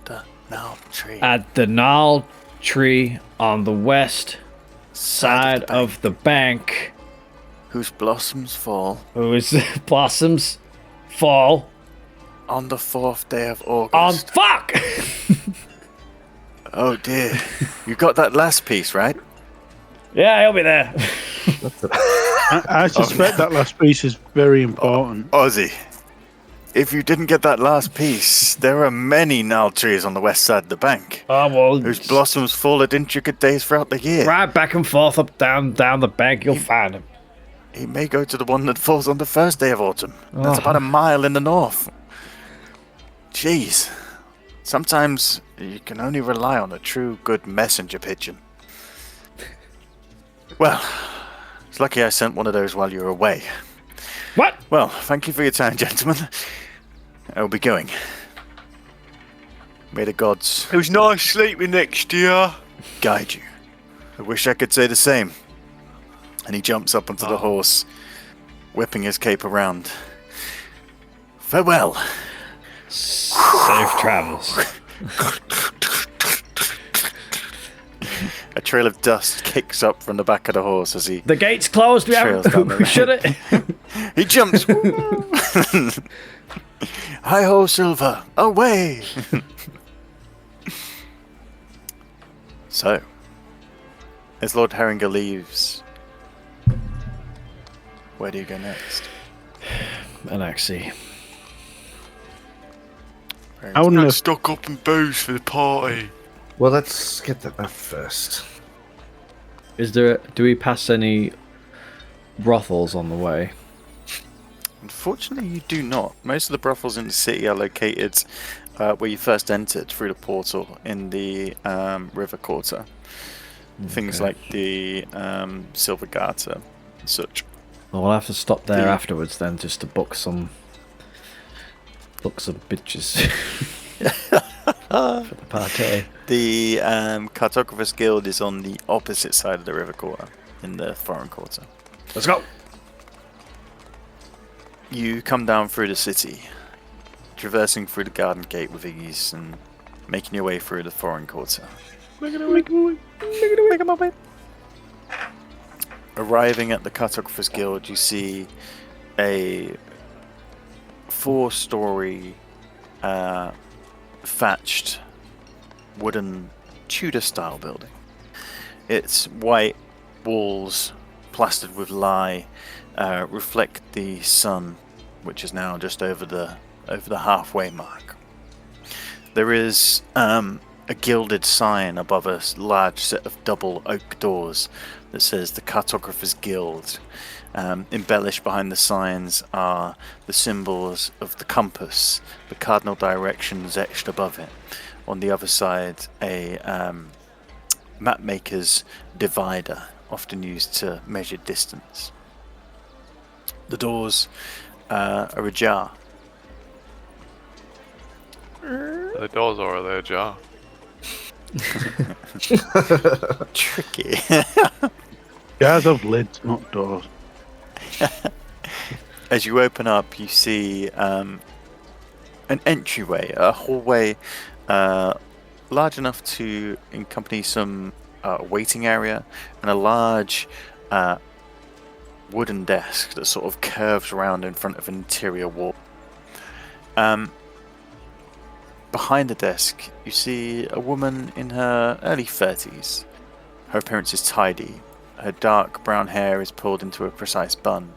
The gnarled tree. At the gnarled tree on the west side of the bank, whose blossoms fall whose blossoms fall on the 4th day of on August. fuck. Oh dear. You got that last piece, right? Yeah, he'll be there. I suspect that last piece is very important. Ozzy, if you didn't get that last piece, there are many gnarled trees on the west side of the bank, Oh well, whose blossoms fall at intricate days throughout the year. right back and forth, up, down the bank, you'll find him. He may go to the one that falls on the 1st day of autumn. That's Oh. about a mile in the north. Jeez. Sometimes you can only rely on a true good messenger pigeon. Well, it's lucky I sent one of those while you were away. What? Well, thank you for your time, gentlemen. I'll be going. May the gods It was nice sleeping next to you. guide you. I wish I could say the same. And he jumps up onto the horse, whipping his cape around. Farewell. Safe travels. A trail of dust kicks up from the back of the horse as he The gate's closed. We Trails down the haven't. Should it? he jumps. Hi ho, Silver, away! So, as Lord Herringer leaves, where do you go next? Anaxi. I wouldn't Got have. stock up and booze for the party. Well, let's get that first. Is there? Do we pass any brothels on the way? Unfortunately, you do not. Most of the brothels in the city are located where you first entered through the portal in the River Quarter. Things Okay. like the Silver Garter and such. Well, we'll have to stop there The- afterwards then, just to book some bitches for the party. The Cartographer's Guild is on the opposite side of the River Quarter, in the Foreign Quarter. Let's go. You come down through the city, traversing through the Garden Gate with ease and making your way through the Foreign Quarter. Arriving at the Cartographer's Guild, you see a 4-story thatched wooden Tudor-style building. Its white walls plastered with lye, reflect the sun, which is now just over the halfway mark. There is a gilded sign above a large set of double oak doors that says the Cartographer's Guild. Embellished behind the signs are the symbols of the compass, the cardinal directions etched above it. On the other side, a mapmaker's divider, often used to measure distance. The doors are ajar. The doors are they ajar? Tricky. Jars of lids, not doors. As you open up, you see an entryway, a hallway large enough to accompany some waiting area, and a large wooden desk that sort of curves around in front of an interior wall. Behind the desk, you see a woman in her early 30s. Her appearance is tidy. Her dark brown hair is pulled into a precise bun.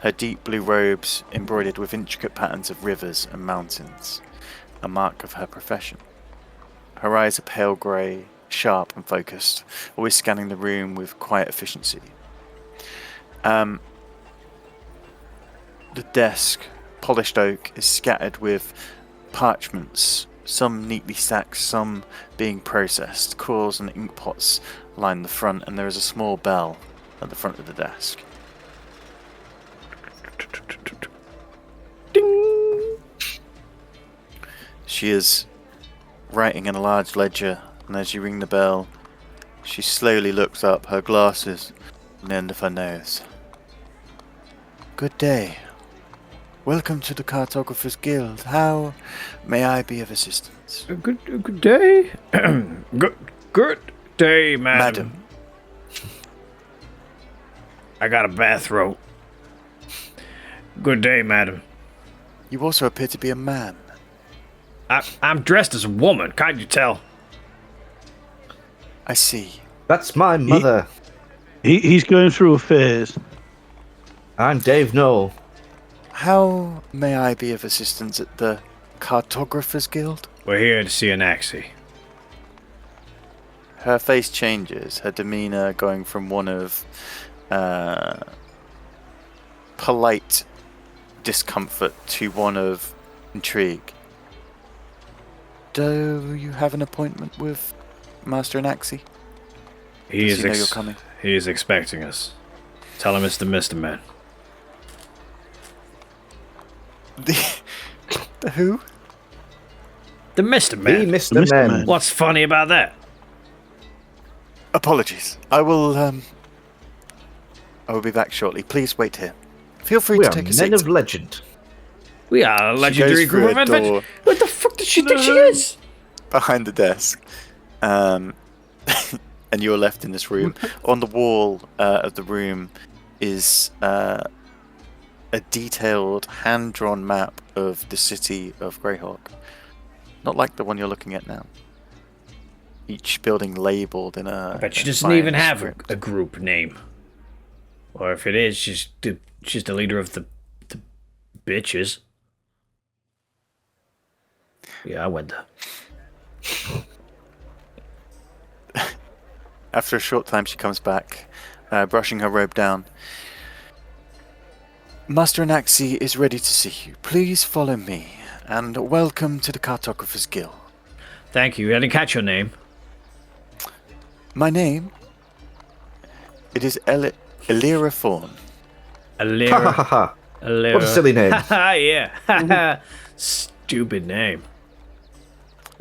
Her deep blue robes embroidered with intricate patterns of rivers and mountains, a mark of her profession. Her eyes are pale grey, sharp and focused, always scanning the room with quiet efficiency. The desk, polished oak, is scattered with parchments, some neatly stacked, some being processed. Cores and ink pots line the front, and there is a small bell at the front of the desk. Ding! She is writing in a large ledger, and as you ring the bell, she slowly looks up, her glasses on the end of her nose. Good day. Welcome to the Cartographer's Guild. How may I be of assistance? Good day. good day, madam. I got a bathrobe. Good day, madam. You also appear to be a man. I'm dressed as a woman, can't you tell? I see. That's my mother. He's going through a phase. I'm Dave Knoll. How may I be of assistance at the Cartographer's Guild? We're here to see Anaxi. Her face changes, her demeanor going from one of polite discomfort to one of intrigue. Do you have an appointment with Master Anaxi? Does he know you're coming? He is expecting us. Tell him it's the Mr. Man. The who? The Mr. Man. The Mr. Man. What's funny about that? Apologies. I will be back shortly. Please wait here. Feel free We to are take a men seat. of legend. We are a She legendary goes group through of a adventurers. door What the fuck does she think she is? behind the desk. And you are left in this room. On the wall of the room is a detailed, hand-drawn map of the city of Greyhawk. Not like the one you're looking at now. Each building labelled in a... I bet she doesn't fine even have script. a group name. Or if it is, she's the leader of the bitches. Yeah, I went there. After a short time, she comes back, brushing her robe down. Master Anaxi is ready to see you. Please follow me, and welcome to the Cartographer's Guild. Thank you. I didn't catch your name. My name? It is Elira Fawn. Ha ha Alira. ha ha. Alira. What a silly name. Haha, yeah. Stupid name.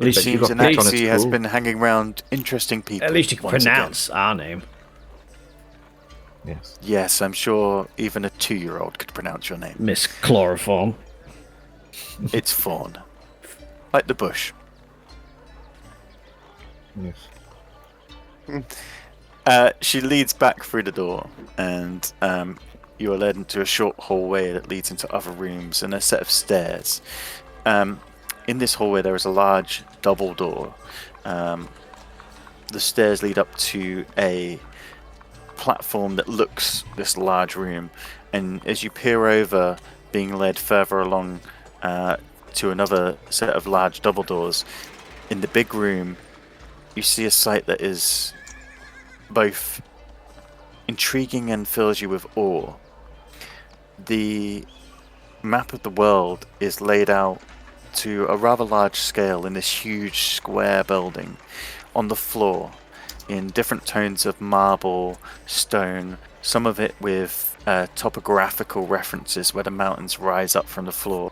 At It least, you seems got picked on at Anaxi has school. been hanging around interesting people. at least you can once again. pronounce our name. Yes. Yes, I'm sure even a 2-year-old could pronounce your name. Miss Chloroform. It's Fawn. Like the bush. Yes. She leads back through the door, and you are led into a short hallway that leads into other rooms and a set of stairs. In this hallway, there is a large double door. The stairs lead up to a platform that looks this large room, and as you peer over, being led further along to another set of large double doors, in the big room, you see a sight that is both intriguing and fills you with awe. The map of the world is laid out to a rather large scale in this huge square building on the floor in different tones of marble, stone, some of it with topographical references where the mountains rise up from the floor.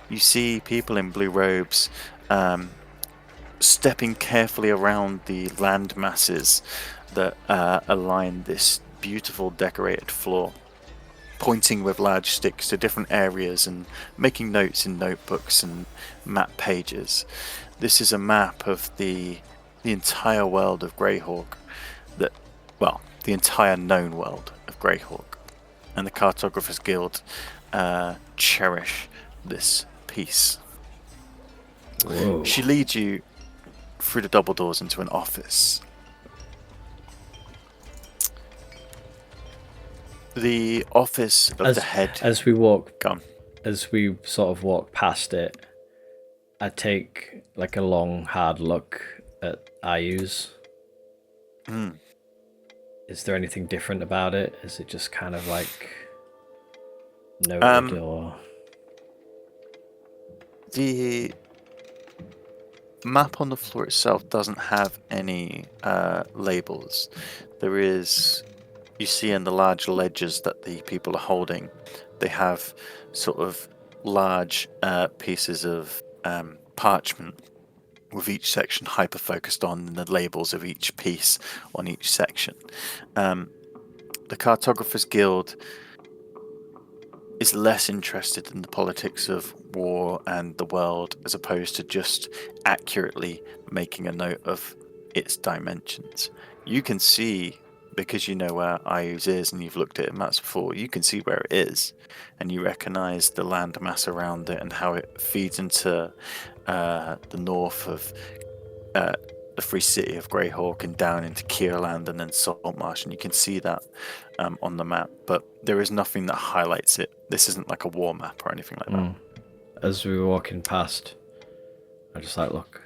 You see people in blue robes stepping carefully around the land masses that align this beautiful decorated floor, pointing with large sticks to different areas and making notes in notebooks and map pages. This is a map of the entire world of Greyhawk, the entire known world of Greyhawk, and the Cartographers Guild cherish this piece. Whoa. She leads you through the double doors into an office. The office of the head. As we walk, Come. as we sort of walk past it, I take like a long, hard look at Ayu's. Is there anything different about it? Is it just kind of like noted or? The map on the floor itself doesn't have any labels. There is, you see in the large ledgers that the people are holding, they have sort of large pieces of parchment with each section hyper-focused on the labels of each piece on each section. The Cartographers Guild is less interested in the politics of war and the world, as opposed to just accurately making a note of its dimensions. You can see, because you know where Ayu's is and you've looked at maps before, you can see where it is, and you recognize the land mass around it and how it feeds into the north of the free city of Greyhawk and down into Kierland and then Saltmarsh, and you can see that on the map, but there is nothing that highlights it. This isn't like a war map or anything like that. As we were walking past, I just like look,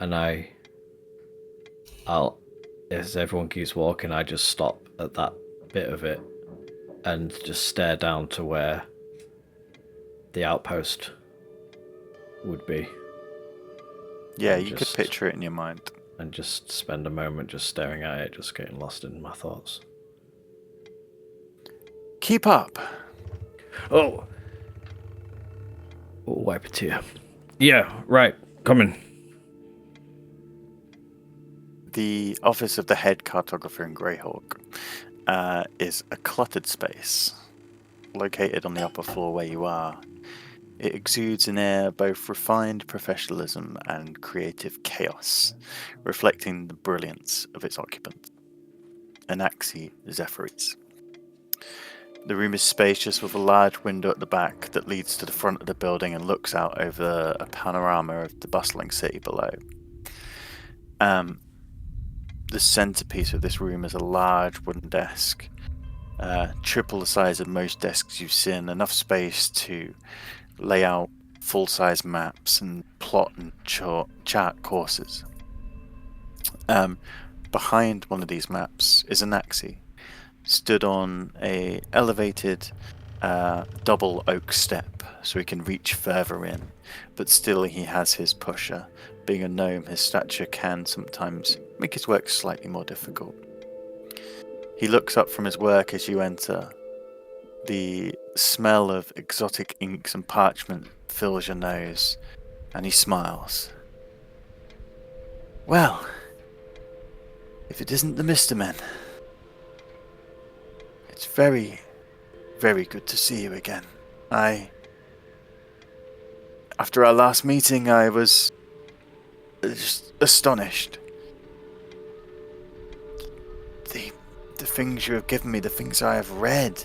and I'll as everyone keeps walking, I just stop at that bit of it and just stare down to where the outpost would be. Yeah, And you just- could picture it in your mind. And just spend a moment just staring at it, just getting lost in my thoughts. Keep up. Oh! We'll wipe a tear. Yeah, right. Coming. The office of the head cartographer in Greyhawk is a cluttered space located on the upper floor where you are. It exudes an air of both refined professionalism and creative chaos, reflecting the brilliance of its occupant, Anaxi Zephyris. The room is spacious with a large window at the back that leads to the front of the building and looks out over a panorama of the bustling city below. The centerpiece of this room is a large wooden desk, triple the size of most desks you've seen, enough space to lay out full-size maps and plot and chart courses. Behind one of these maps is Anaxi, stood on a elevated double oak step so he can reach further in, but still he has his pusher. Being a gnome, his stature can sometimes make his work slightly more difficult. He looks up from his work as you enter. The smell of exotic inks and parchment fills your nose, and he smiles. Well, if it isn't the Mr. Men, it's very, very good to see you again. After our last meeting, I was just astonished. The things you have given me, the things I have read,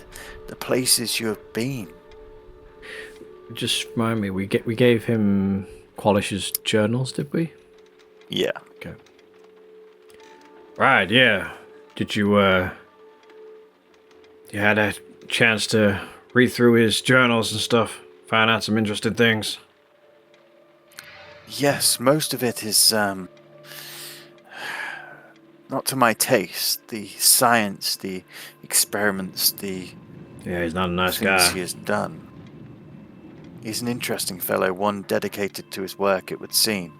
the places you have been. Just remind me, we gave him Qualish's journals, did we? Yeah. Okay. Right, yeah. Did you you had a chance to read through his journals and stuff? Find out some interesting things? Yes, most of it is not to my taste. The science, the experiments, the Yeah, he's not a nice things guy. he has done. He's an interesting fellow, one dedicated to his work, it would seem.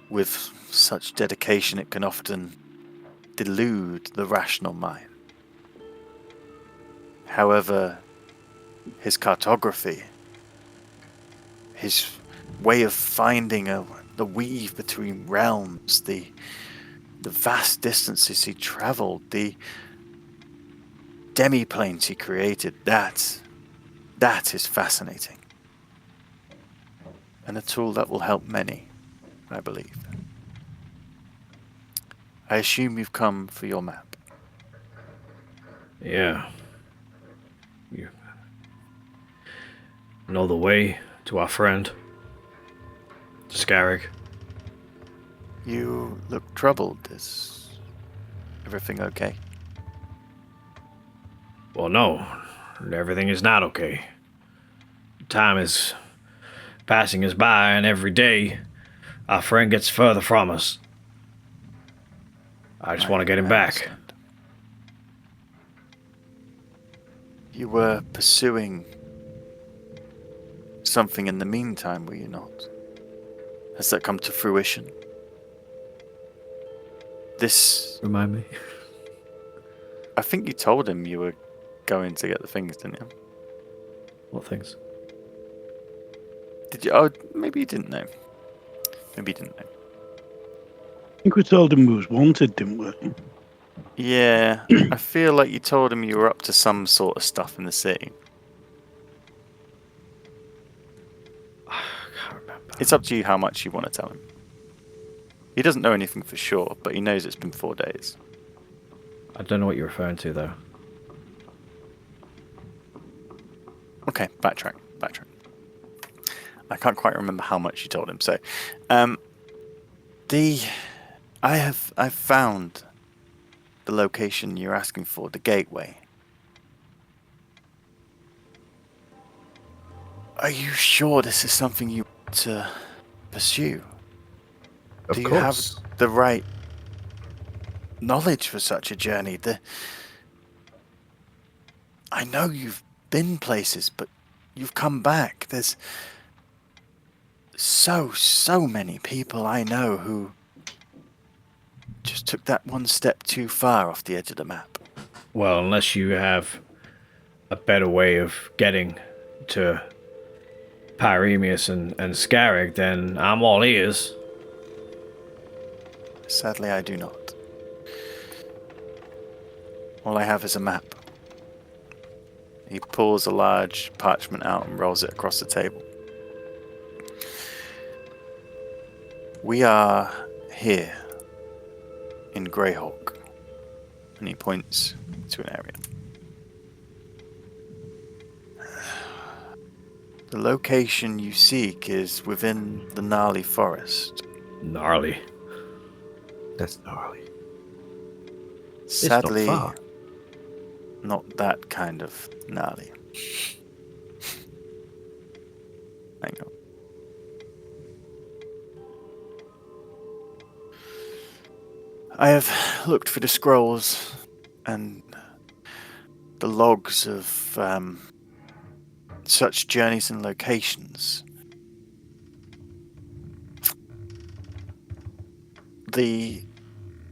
With such dedication, it can often delude the rational mind. However, his cartography, his way of finding the weave between realms, the vast distances he traveled, the demi-planes he created, that is fascinating. And a tool that will help many, I believe. I assume you've come for your map. Yeah. You know the way to our friend, Scarrick. You look troubled. Is everything okay? Well, no. Everything is not okay. Time is passing us by, and every day our friend gets further from us. I just want to get him I back. understand. You were pursuing something in the meantime, were you not? Has that come to fruition? This... Remind me. I think you told him you were going to get the things, didn't you? What things? Did you? Oh, maybe you didn't know. Maybe you didn't know. I think we told him he was wanted, didn't we? Yeah, I feel like you told him you were up to some sort of stuff in the city. I can't remember. It's up to you how much you want to tell him. He doesn't know anything for sure, but he knows it's been 4 days. I don't know what you're referring to, though. Okay, backtrack. I can't quite remember how much you told him. So, I've found the location you're asking for, the gateway. Are you sure this is something you want to pursue? Of Do you course. have the right knowledge for such a journey? I know you've been places, but you've come back. There's so many people I know who just took that one step too far off the edge of the map. Well, unless you have a better way of getting to Pyremius and Scarrick, then I'm all ears. Sadly, I do not. All I have is a map. He pulls a large parchment out and rolls it across the table. We are here in Greyhawk, and he points to an area. The location you seek is within the gnarly forest. Gnarly. That's gnarly. Sadly, it's not far. not that kind of gnarly. Hang on. I have looked for the scrolls and the logs of such journeys and locations.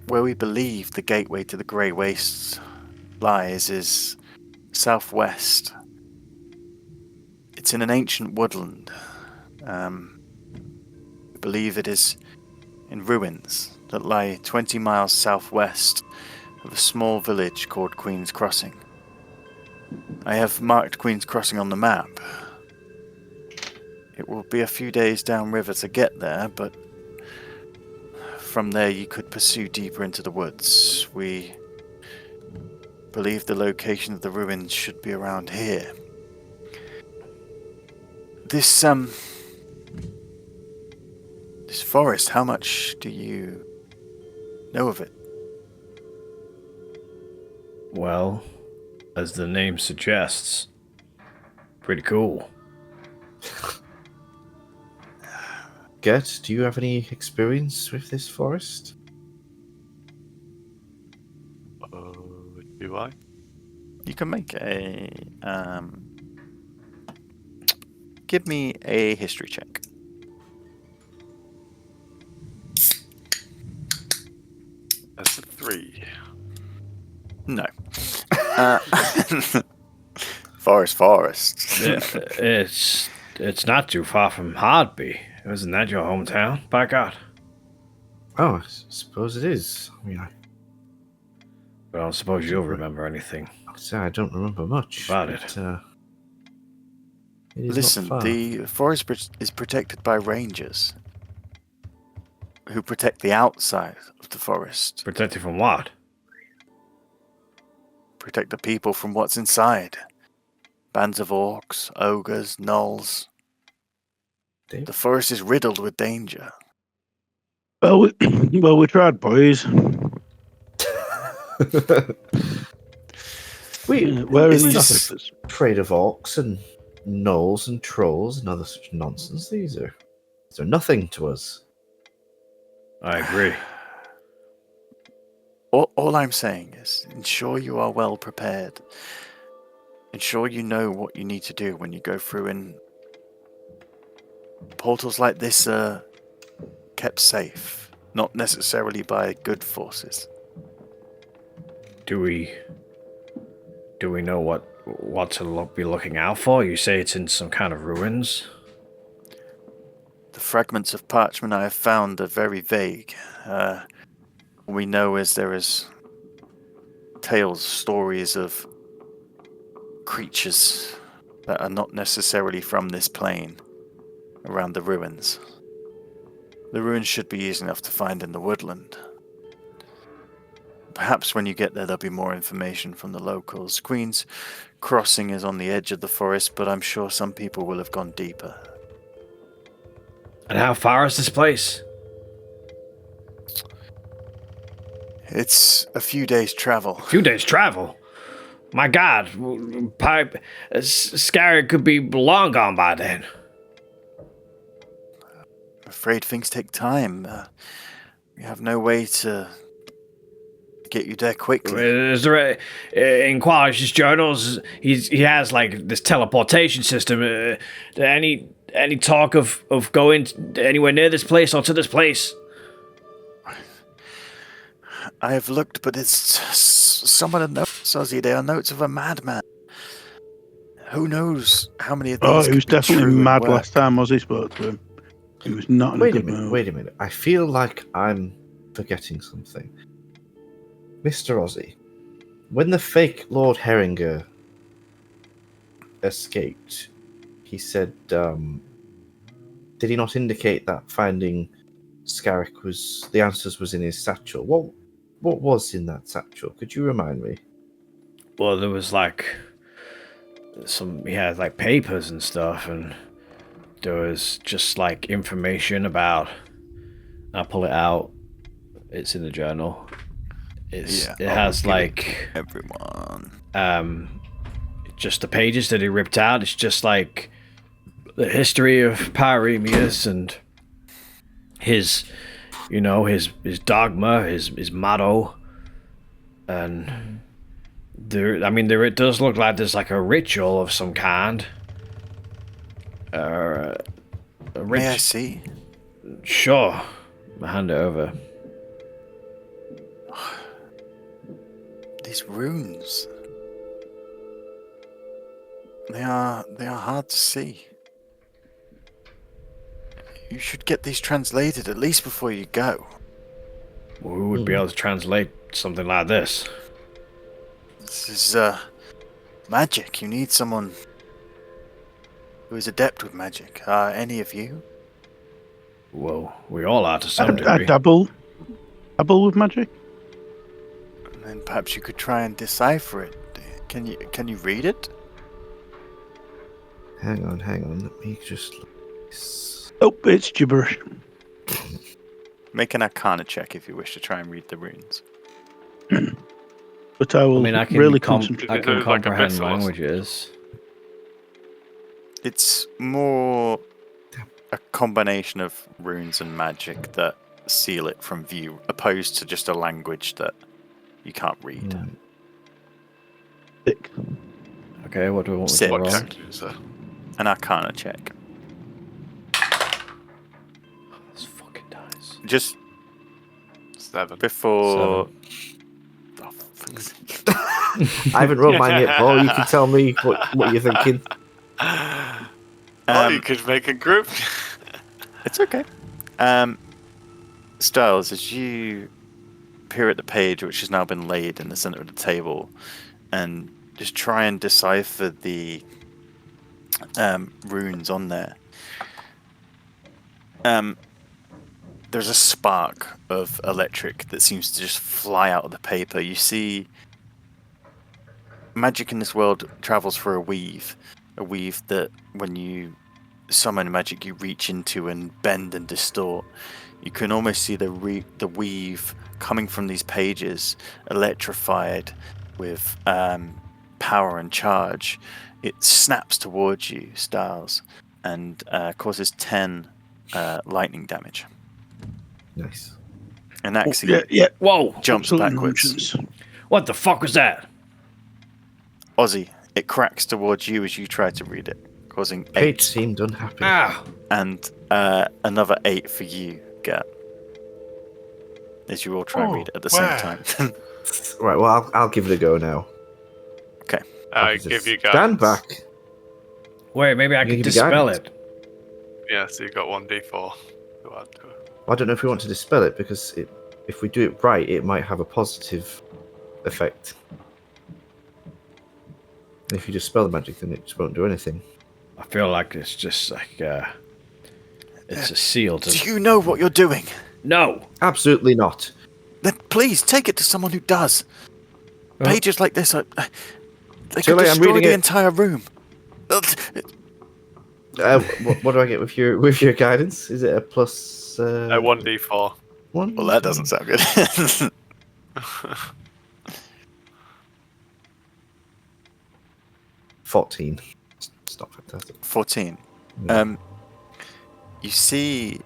Where we believe the gateway to the Grey Wastes lies is southwest. It's in an ancient woodland. We believe it is in ruins that lie 20 miles southwest of a small village called Queen's Crossing. I have marked Queen's Crossing on the map. It will be a few days downriver to get there, but from there you could pursue deeper into the woods. We believe the location of the ruins should be around here. This forest, how much do you know of it? Well, as the name suggests, pretty cool. Gert, do you have any experience with this forest? Do I? You can make a give me a history check. That's a 3. No. Uh, forest. It's not too far from Hardby. Isn't that your hometown? By God. Oh, I suppose it is. I mean, I don't suppose you'll remember anything I don't remember much. about but, it. it is Listen, not far. the forest is protected by rangers who protect the outside of the forest. Protected from what? Protect the people from what's inside. Bands of orcs, ogres, gnolls. Dave? The forest is riddled with danger. Well, we tried, boys. Where are is these this- places? Afraid of orcs and gnolls and trolls and other such nonsense. These are nothing to us. I agree. All I'm saying is ensure you are well prepared. Ensure you know what you need to do when you go through, and portals like this are kept safe, not necessarily by good forces. Do we know what to be looking out for? You say it's in some kind of ruins. The fragments of parchment I have found are very vague. All we know is there is tales, stories of creatures that are not necessarily from this plane around the ruins. The ruins should be easy enough to find in the woodland. Perhaps when you get there, there'll be more information from the locals. Queen's Crossing is on the edge of the forest, but I'm sure some people will have gone deeper. And how far is this place? It's a few days' travel. A few days' travel. My God, Scary could be long gone by then. I'm afraid things take time. We have no way to get you there quickly. Is there in Qualish's journals? He has like this teleportation system. Any talk of going anywhere near this place or to this place? I have looked, but it's some of the notes, Ozzy. They are notes of a madman. Who knows how many of these? Oh, he could was be definitely true and mad work. last time Ozzy spoke to him. He was not in a good mood. Wait a minute. I feel like I'm forgetting something. Mr. Ozzy, when the fake Lord Herringer escaped, he said, did he not indicate that finding Scarrick the answers was in his satchel? What was in that satchel? Could you remind me? Well, there was like he had like papers and stuff, and there was just like information about. I'll pull it out. It's in the journal. It has like everyone. Just the pages that he ripped out. It's just like the history of Pyremius and his dogma, his motto, and there it does look like there's like a ritual of some kind. May I see? Sure. I'll hand it over. These runes. They are hard to see. You should get these translated at least before you go. Well, who would be able to translate something like this? This is magic. You need someone who is adept with magic. Are any of you? Well, we all are to some I degree. dabble with magic. And then perhaps you could try and decipher it. Can you read it? Hang on. Let me just. Oh, it's gibberish. Make an Arcana check if you wish to try and read the runes. But I will I mean, I can, really I concentrate. can There's like a comprehend missile or something. languages. It's more a combination of runes and magic that seal it from view, opposed to just a language that you can't read. Thick. Okay, what do we want Sit. to What roll? check is that? An Arcana check. This fucking dice. Just 7. before. Oh, fuck's sake. I haven't rolled mine yet, Paul. You can tell me what you're thinking. You could make a group. It's okay. Styles, as you peer at the page, which has now been laid in the center of the table, and just try and decipher the runes on there, there's a spark of electric that seems to just fly out of the paper. You see, magic in this world travels through a weave that when you summon magic you reach into and bend and distort. You can almost see the weave coming from these pages, electrified with power and charge. It snaps towards you, Styles, and causes 10 lightning damage. Nice. And actually Yeah. Whoa! jumps Absolute backwards. nonsense. What the fuck was that? Ozzy, it cracks towards you as you try to read it, causing 8. Page seemed unhappy. Ah! And another 8 for you, Gert. As you all try and read it at the where? same time. Right, well, I'll give it a go now. I Just give you guys. Stand back. Wait, maybe I You can give me dispel guidance. it. Yeah, so you got 1d4 to add to it. I don't know if we want to dispel it because if we do it right, it might have a positive effect. And if you just spell the magic, then it just won't do anything. I feel like it's just like it's a seal to. Do you know what you're doing? No. Absolutely not. Then please take it to someone who does. Well- Pages like this, they Too could late, I'm destroy reading the it. entire room. What do I get with your guidance? Is it a plus 1d4. 1? Well, that doesn't sound good. 14. It's not fantastic. 14. Yeah. You see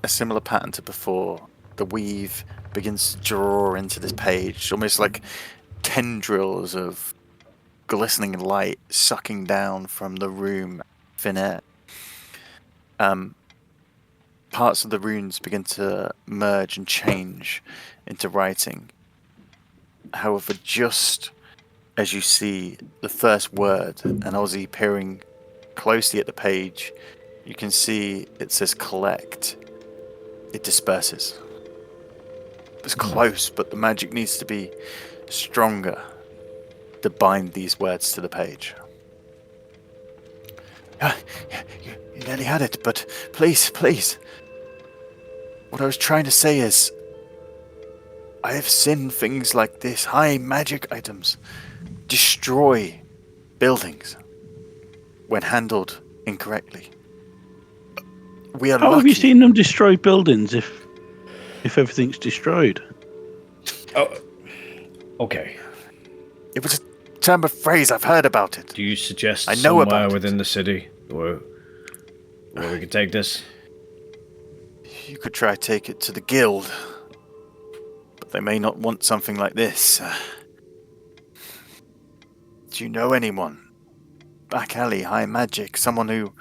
a similar pattern to before. The weave begins to draw into this page, almost like tendrils of glistening light sucking down from the room, thin air. Parts of the runes begin to merge and change into writing. However, just as you see the first word, and Ozzy peering closely at the page, you can see it says collect. It disperses. It's close, but the magic needs to be stronger to bind these words to the page. You nearly had it, but please. What I was trying to say is, I have seen things like this. High magic items destroy buildings when handled incorrectly. We are How lucky. have you seen them destroy buildings if everything's destroyed? Oh. Okay. It was a term of phrase. I've heard about it. Do you suggest I know about somewhere it. within the city where we could take this? You could try to take it to the guild, but they may not want something like this. Do you know anyone? Back alley, high magic, someone who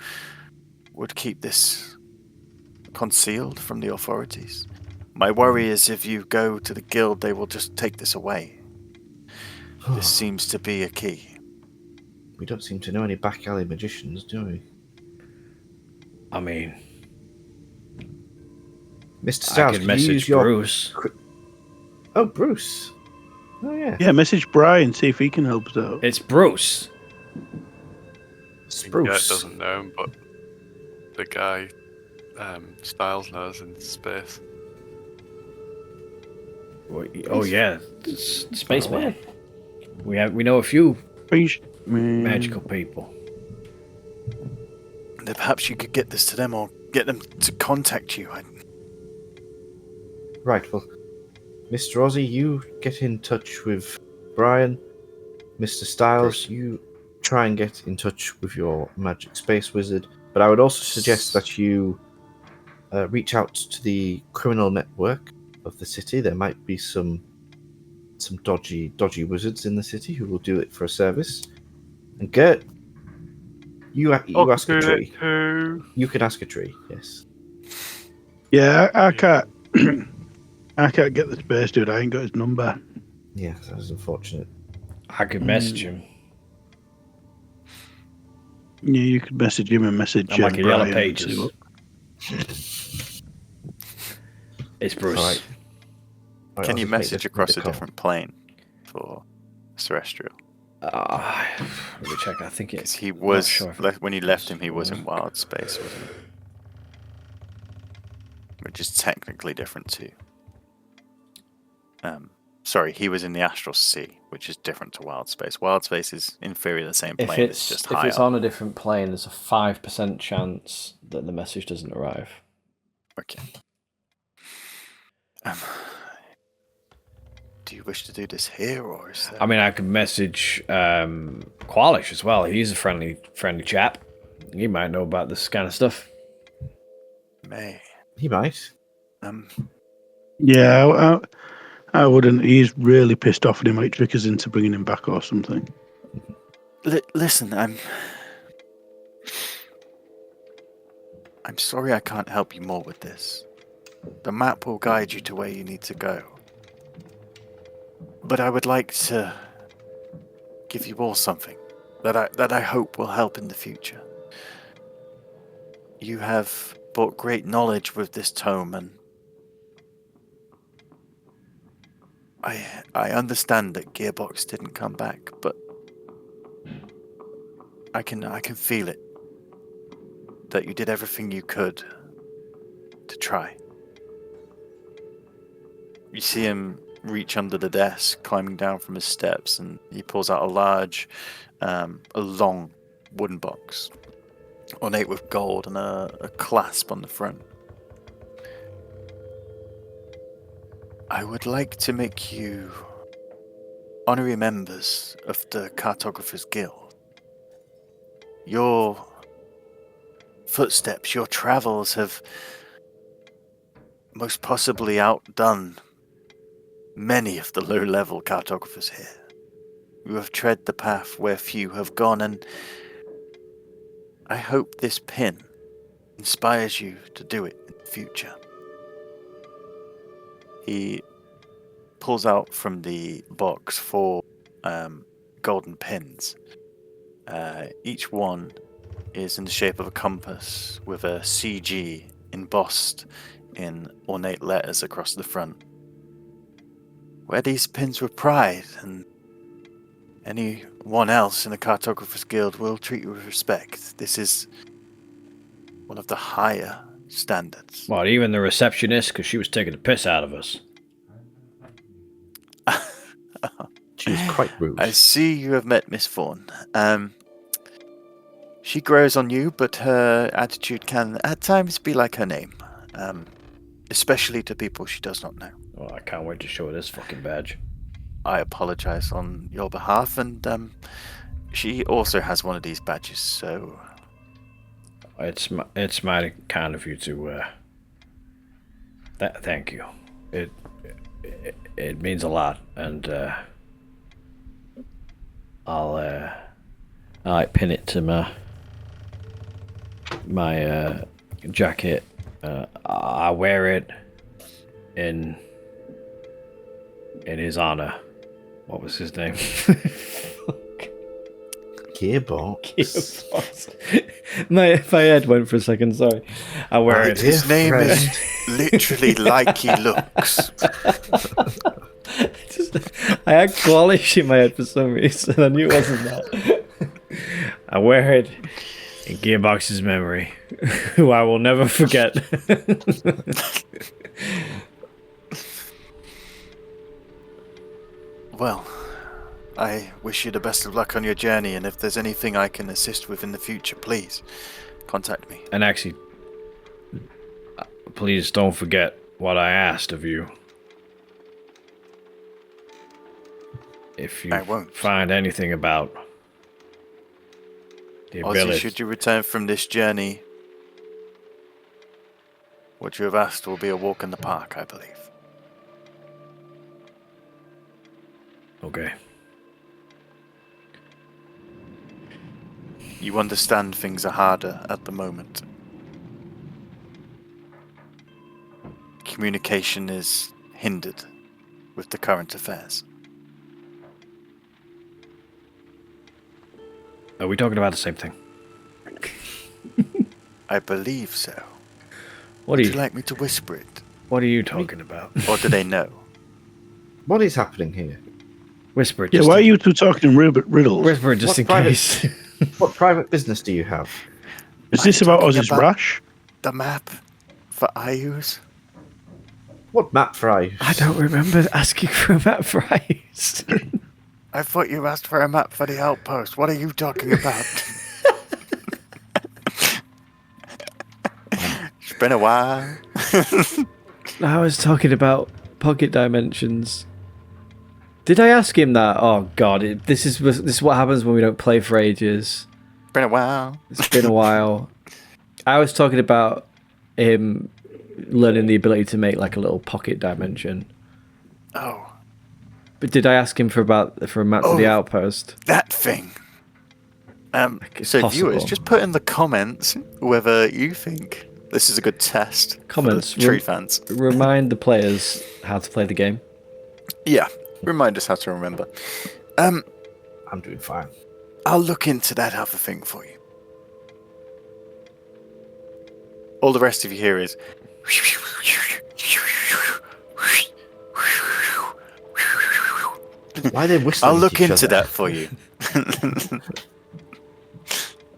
would keep this concealed from the authorities? My worry is if you go to the guild, they will just take this away. This seems to be a key. We don't seem to know any back alley magicians, do we? I mean, Mr. I Stiles, could could you message use your... Bruce. Oh, Bruce. Oh, yeah. Yeah, message Brian, see if he can help us out. It's Bruce. Spruce. Gert doesn't know him, but the guy Styles knows in space. Oh yeah, spaceman. We know a few magical people. Then perhaps you could get this to them or get them to contact you. Right, well, Mr. Ozzy, you get in touch with Brian. Mr. Styles, Bruce. you try and get in touch with your magic space wizard. But I would also suggest that you reach out to the criminal network of the city. There might be some dodgy wizards in the city who will do it for a service. And Gert, you ask a tree. You can ask a tree. Yes. Yeah, I can't. I can't get the space dude. I ain't got his number. Yeah, that was unfortunate. I could message him. Yeah, you could message him and message I'm like a Yellow Brian and see Pages. what- It's Bruce. All right. Can I'll you just make message the across a call. different plane for Celestial? Let me check. I think Because it's. he was, sure if when you left him, he was in wild space, wasn't he? Which is technically different too. Sorry, he was in the astral sea, which is different to wild space. Wild space is in theory the same plane. It's just if higher. it's on a different plane, there's a 5% chance that the message doesn't arrive. Okay. Do you wish to do this here, or is there... I mean, I could message Qualish as well. He's a friendly chap. He might know about this kind of stuff. May. He might. Yeah, I wouldn't. He's really pissed off and he might trick us into bringing him back or something. Listen, I'm sorry I can't help you more with this. The map will guide you to where you need to go. But I would like to give you all something that I hope will help in the future. You have brought great knowledge with this tome, and I understand that Gearbox didn't come back, but I can feel it. That you did everything you could to try. You see him reach under the desk, climbing down from his steps, and he pulls out a large, a long wooden box, ornate with gold and a clasp on the front. I would like to make you honorary members of the Cartographers Guild. Your footsteps, your travels have most possibly outdone many of the low-level cartographers here. You have tread the path where few have gone, and I hope this pin inspires you to do it in the future. He pulls out from the box 4 golden pins. Each one is in the shape of a compass with a CG embossed in ornate letters across the front. Wear these pins with pride, and anyone else in the Cartographers Guild will treat you with respect. This is one of the higher standards. Well, even the receptionist, because she was taking the piss out of us. She was quite rude. I see you have met Miss Vaughan. She grows on you, but her attitude can at times be like her name, especially to people she does not know. Well, I can't wait to show her this fucking badge. I apologize on your behalf, and she also has one of these badges, so... It's mighty kind of you to, thank you. It means a lot, and, I pin it to my jacket. I wear it in his honor. What was his name? Gearbox. my head went for a second. Sorry. I wear My it. dear His name friend. is literally like he looks. I had Qualish in my head for some reason. I knew it wasn't that. I wear it in Gearbox's memory, who I will never forget. Well, I wish you the best of luck on your journey, and if there's anything I can assist with in the future, please contact me. And actually, please don't forget what I asked of you. if you I won't. find anything about the Ozzy, ability. should you return from this journey, what you have asked will be a walk in the park, I believe. Okay. You understand things are harder at the moment. Communication is hindered with the current affairs. Are we talking about the same thing? I believe so. What Would are you you like me to whisper it? What are you talking about? Or do they know? What is happening here? Whisper it. Yeah, Just why are you two talking in riddles? Whisper it just What in private- case. What private business do you have? Is Are this you about talking Ozzy's about- rash? The map for Ayus? What map for I? I don't remember asking for a map price. I thought you asked for a map for the outpost. What are you talking about? It's been a while. I was talking about pocket dimensions. Did I ask him that? Oh God! This is what happens when we don't play for ages. Been a while. It's been a while. I was talking about him learning the ability to make like a little pocket dimension. Oh, But did I ask him for a map to the Oh. outpost? that thing. It's So possible. viewers, just put in the comments whether you think this is a good test. Comments, for the tree fans. Remind the players how to play the game. Yeah, remind us how to remember. I'm doing fine. I'll look into that other thing for you. All the rest of you hear is. Why are they whistling? I'll at look each into other? that for you.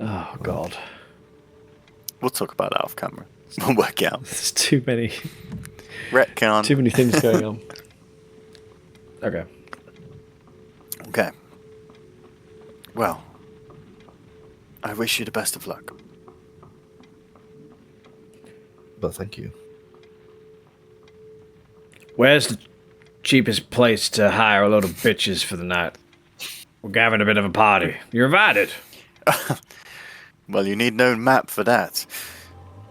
Oh God! We'll talk about that off camera. We'll work it out. There's too many Retcon. things going on. Okay. Okay. Well, I wish you the best of luck. Well, thank you. Where's the cheapest place to hire a load of bitches for the night? We're having a bit of a party. You're invited. Well, you need no map for that.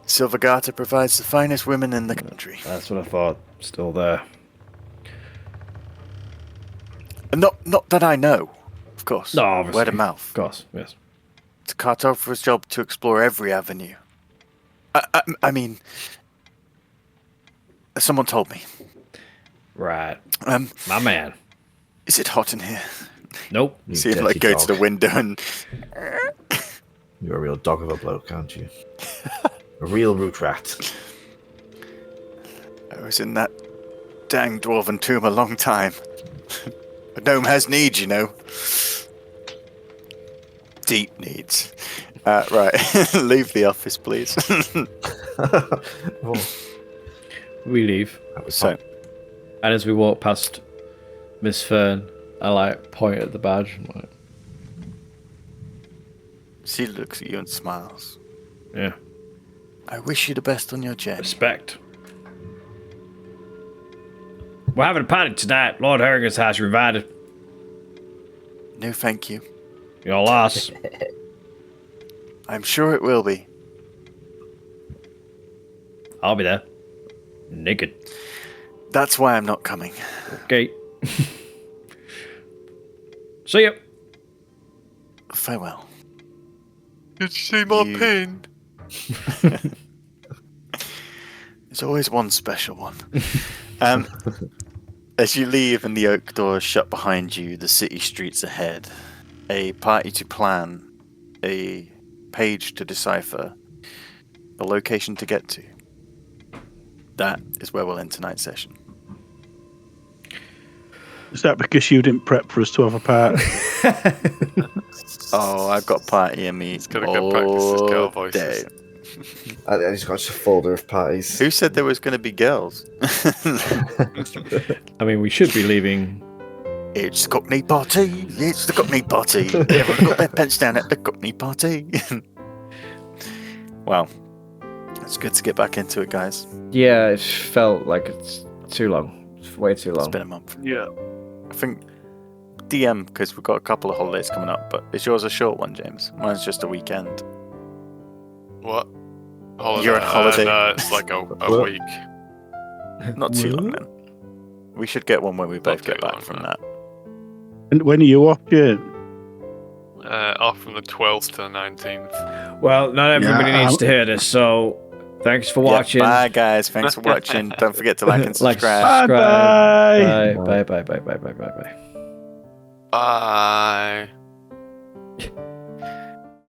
Silvergata provides the finest women in the country. That's what I thought. Still there. Not that I know, of course. No, obviously. Word of mouth. Of course, yes. It's a cartographer's job to explore every avenue. I mean, someone told me. Right. Um, My man. is it hot in here? Nope. You See him dirty like go to dog. the window and You're a real dog of a bloke, aren't you? A real root rat. I was in that dang dwarven tomb a long time. A gnome has needs, you know. Deep needs. Right, leave the office, please. Oh, We leave. that was So, fun. And as we walk past Miss Fern, I like point at the badge. I'm like, she looks at you and smiles. yeah. I wish you the best on your journey. Respect. We're having a party tonight. Lord Harrigan's house. You're invited. No, thank you. Your loss. I'm sure it will be. I'll be there. Naked. That's why I'm not coming. Okay. See ya. Farewell. Did you see my You- pen? There's always one special one. As you leave and the oak doors shut behind you, the city streets ahead, a party to plan, a page to decipher, a location to get to. That is where we'll end tonight's session. Is that because you didn't prep for us to have a party? Oh, I've got party in me. He's got a good practice his girl all voices. day. I just got just a folder of parties. Who said there was going to be girls? I mean, we should be leaving. It's the Cockney party. It's the Cockney party. Everyone got their pants down at the Cockney party. Wow. It's good to get back into it, guys. Yeah, it felt like it's too long. It's way too It's long. been a month. Yeah. I think DM because we've got a couple of holidays coming up. But is yours a short one, James? Mine's just a weekend. What? Holiday? You're on holiday. No, it's like a What? week. Not too long then. We should get one where we both too get back long, from no. that. And when are you off, Jane? Off from the 12th to the 19th. Well, not everybody Yeah, needs to hear this, so thanks for Yeah, watching. bye, guys. Thanks for watching. Don't forget to like and Like, subscribe. Bye-bye. Bye. Bye. Bye. Bye. Bye. Bye. Bye. Bye. Bye.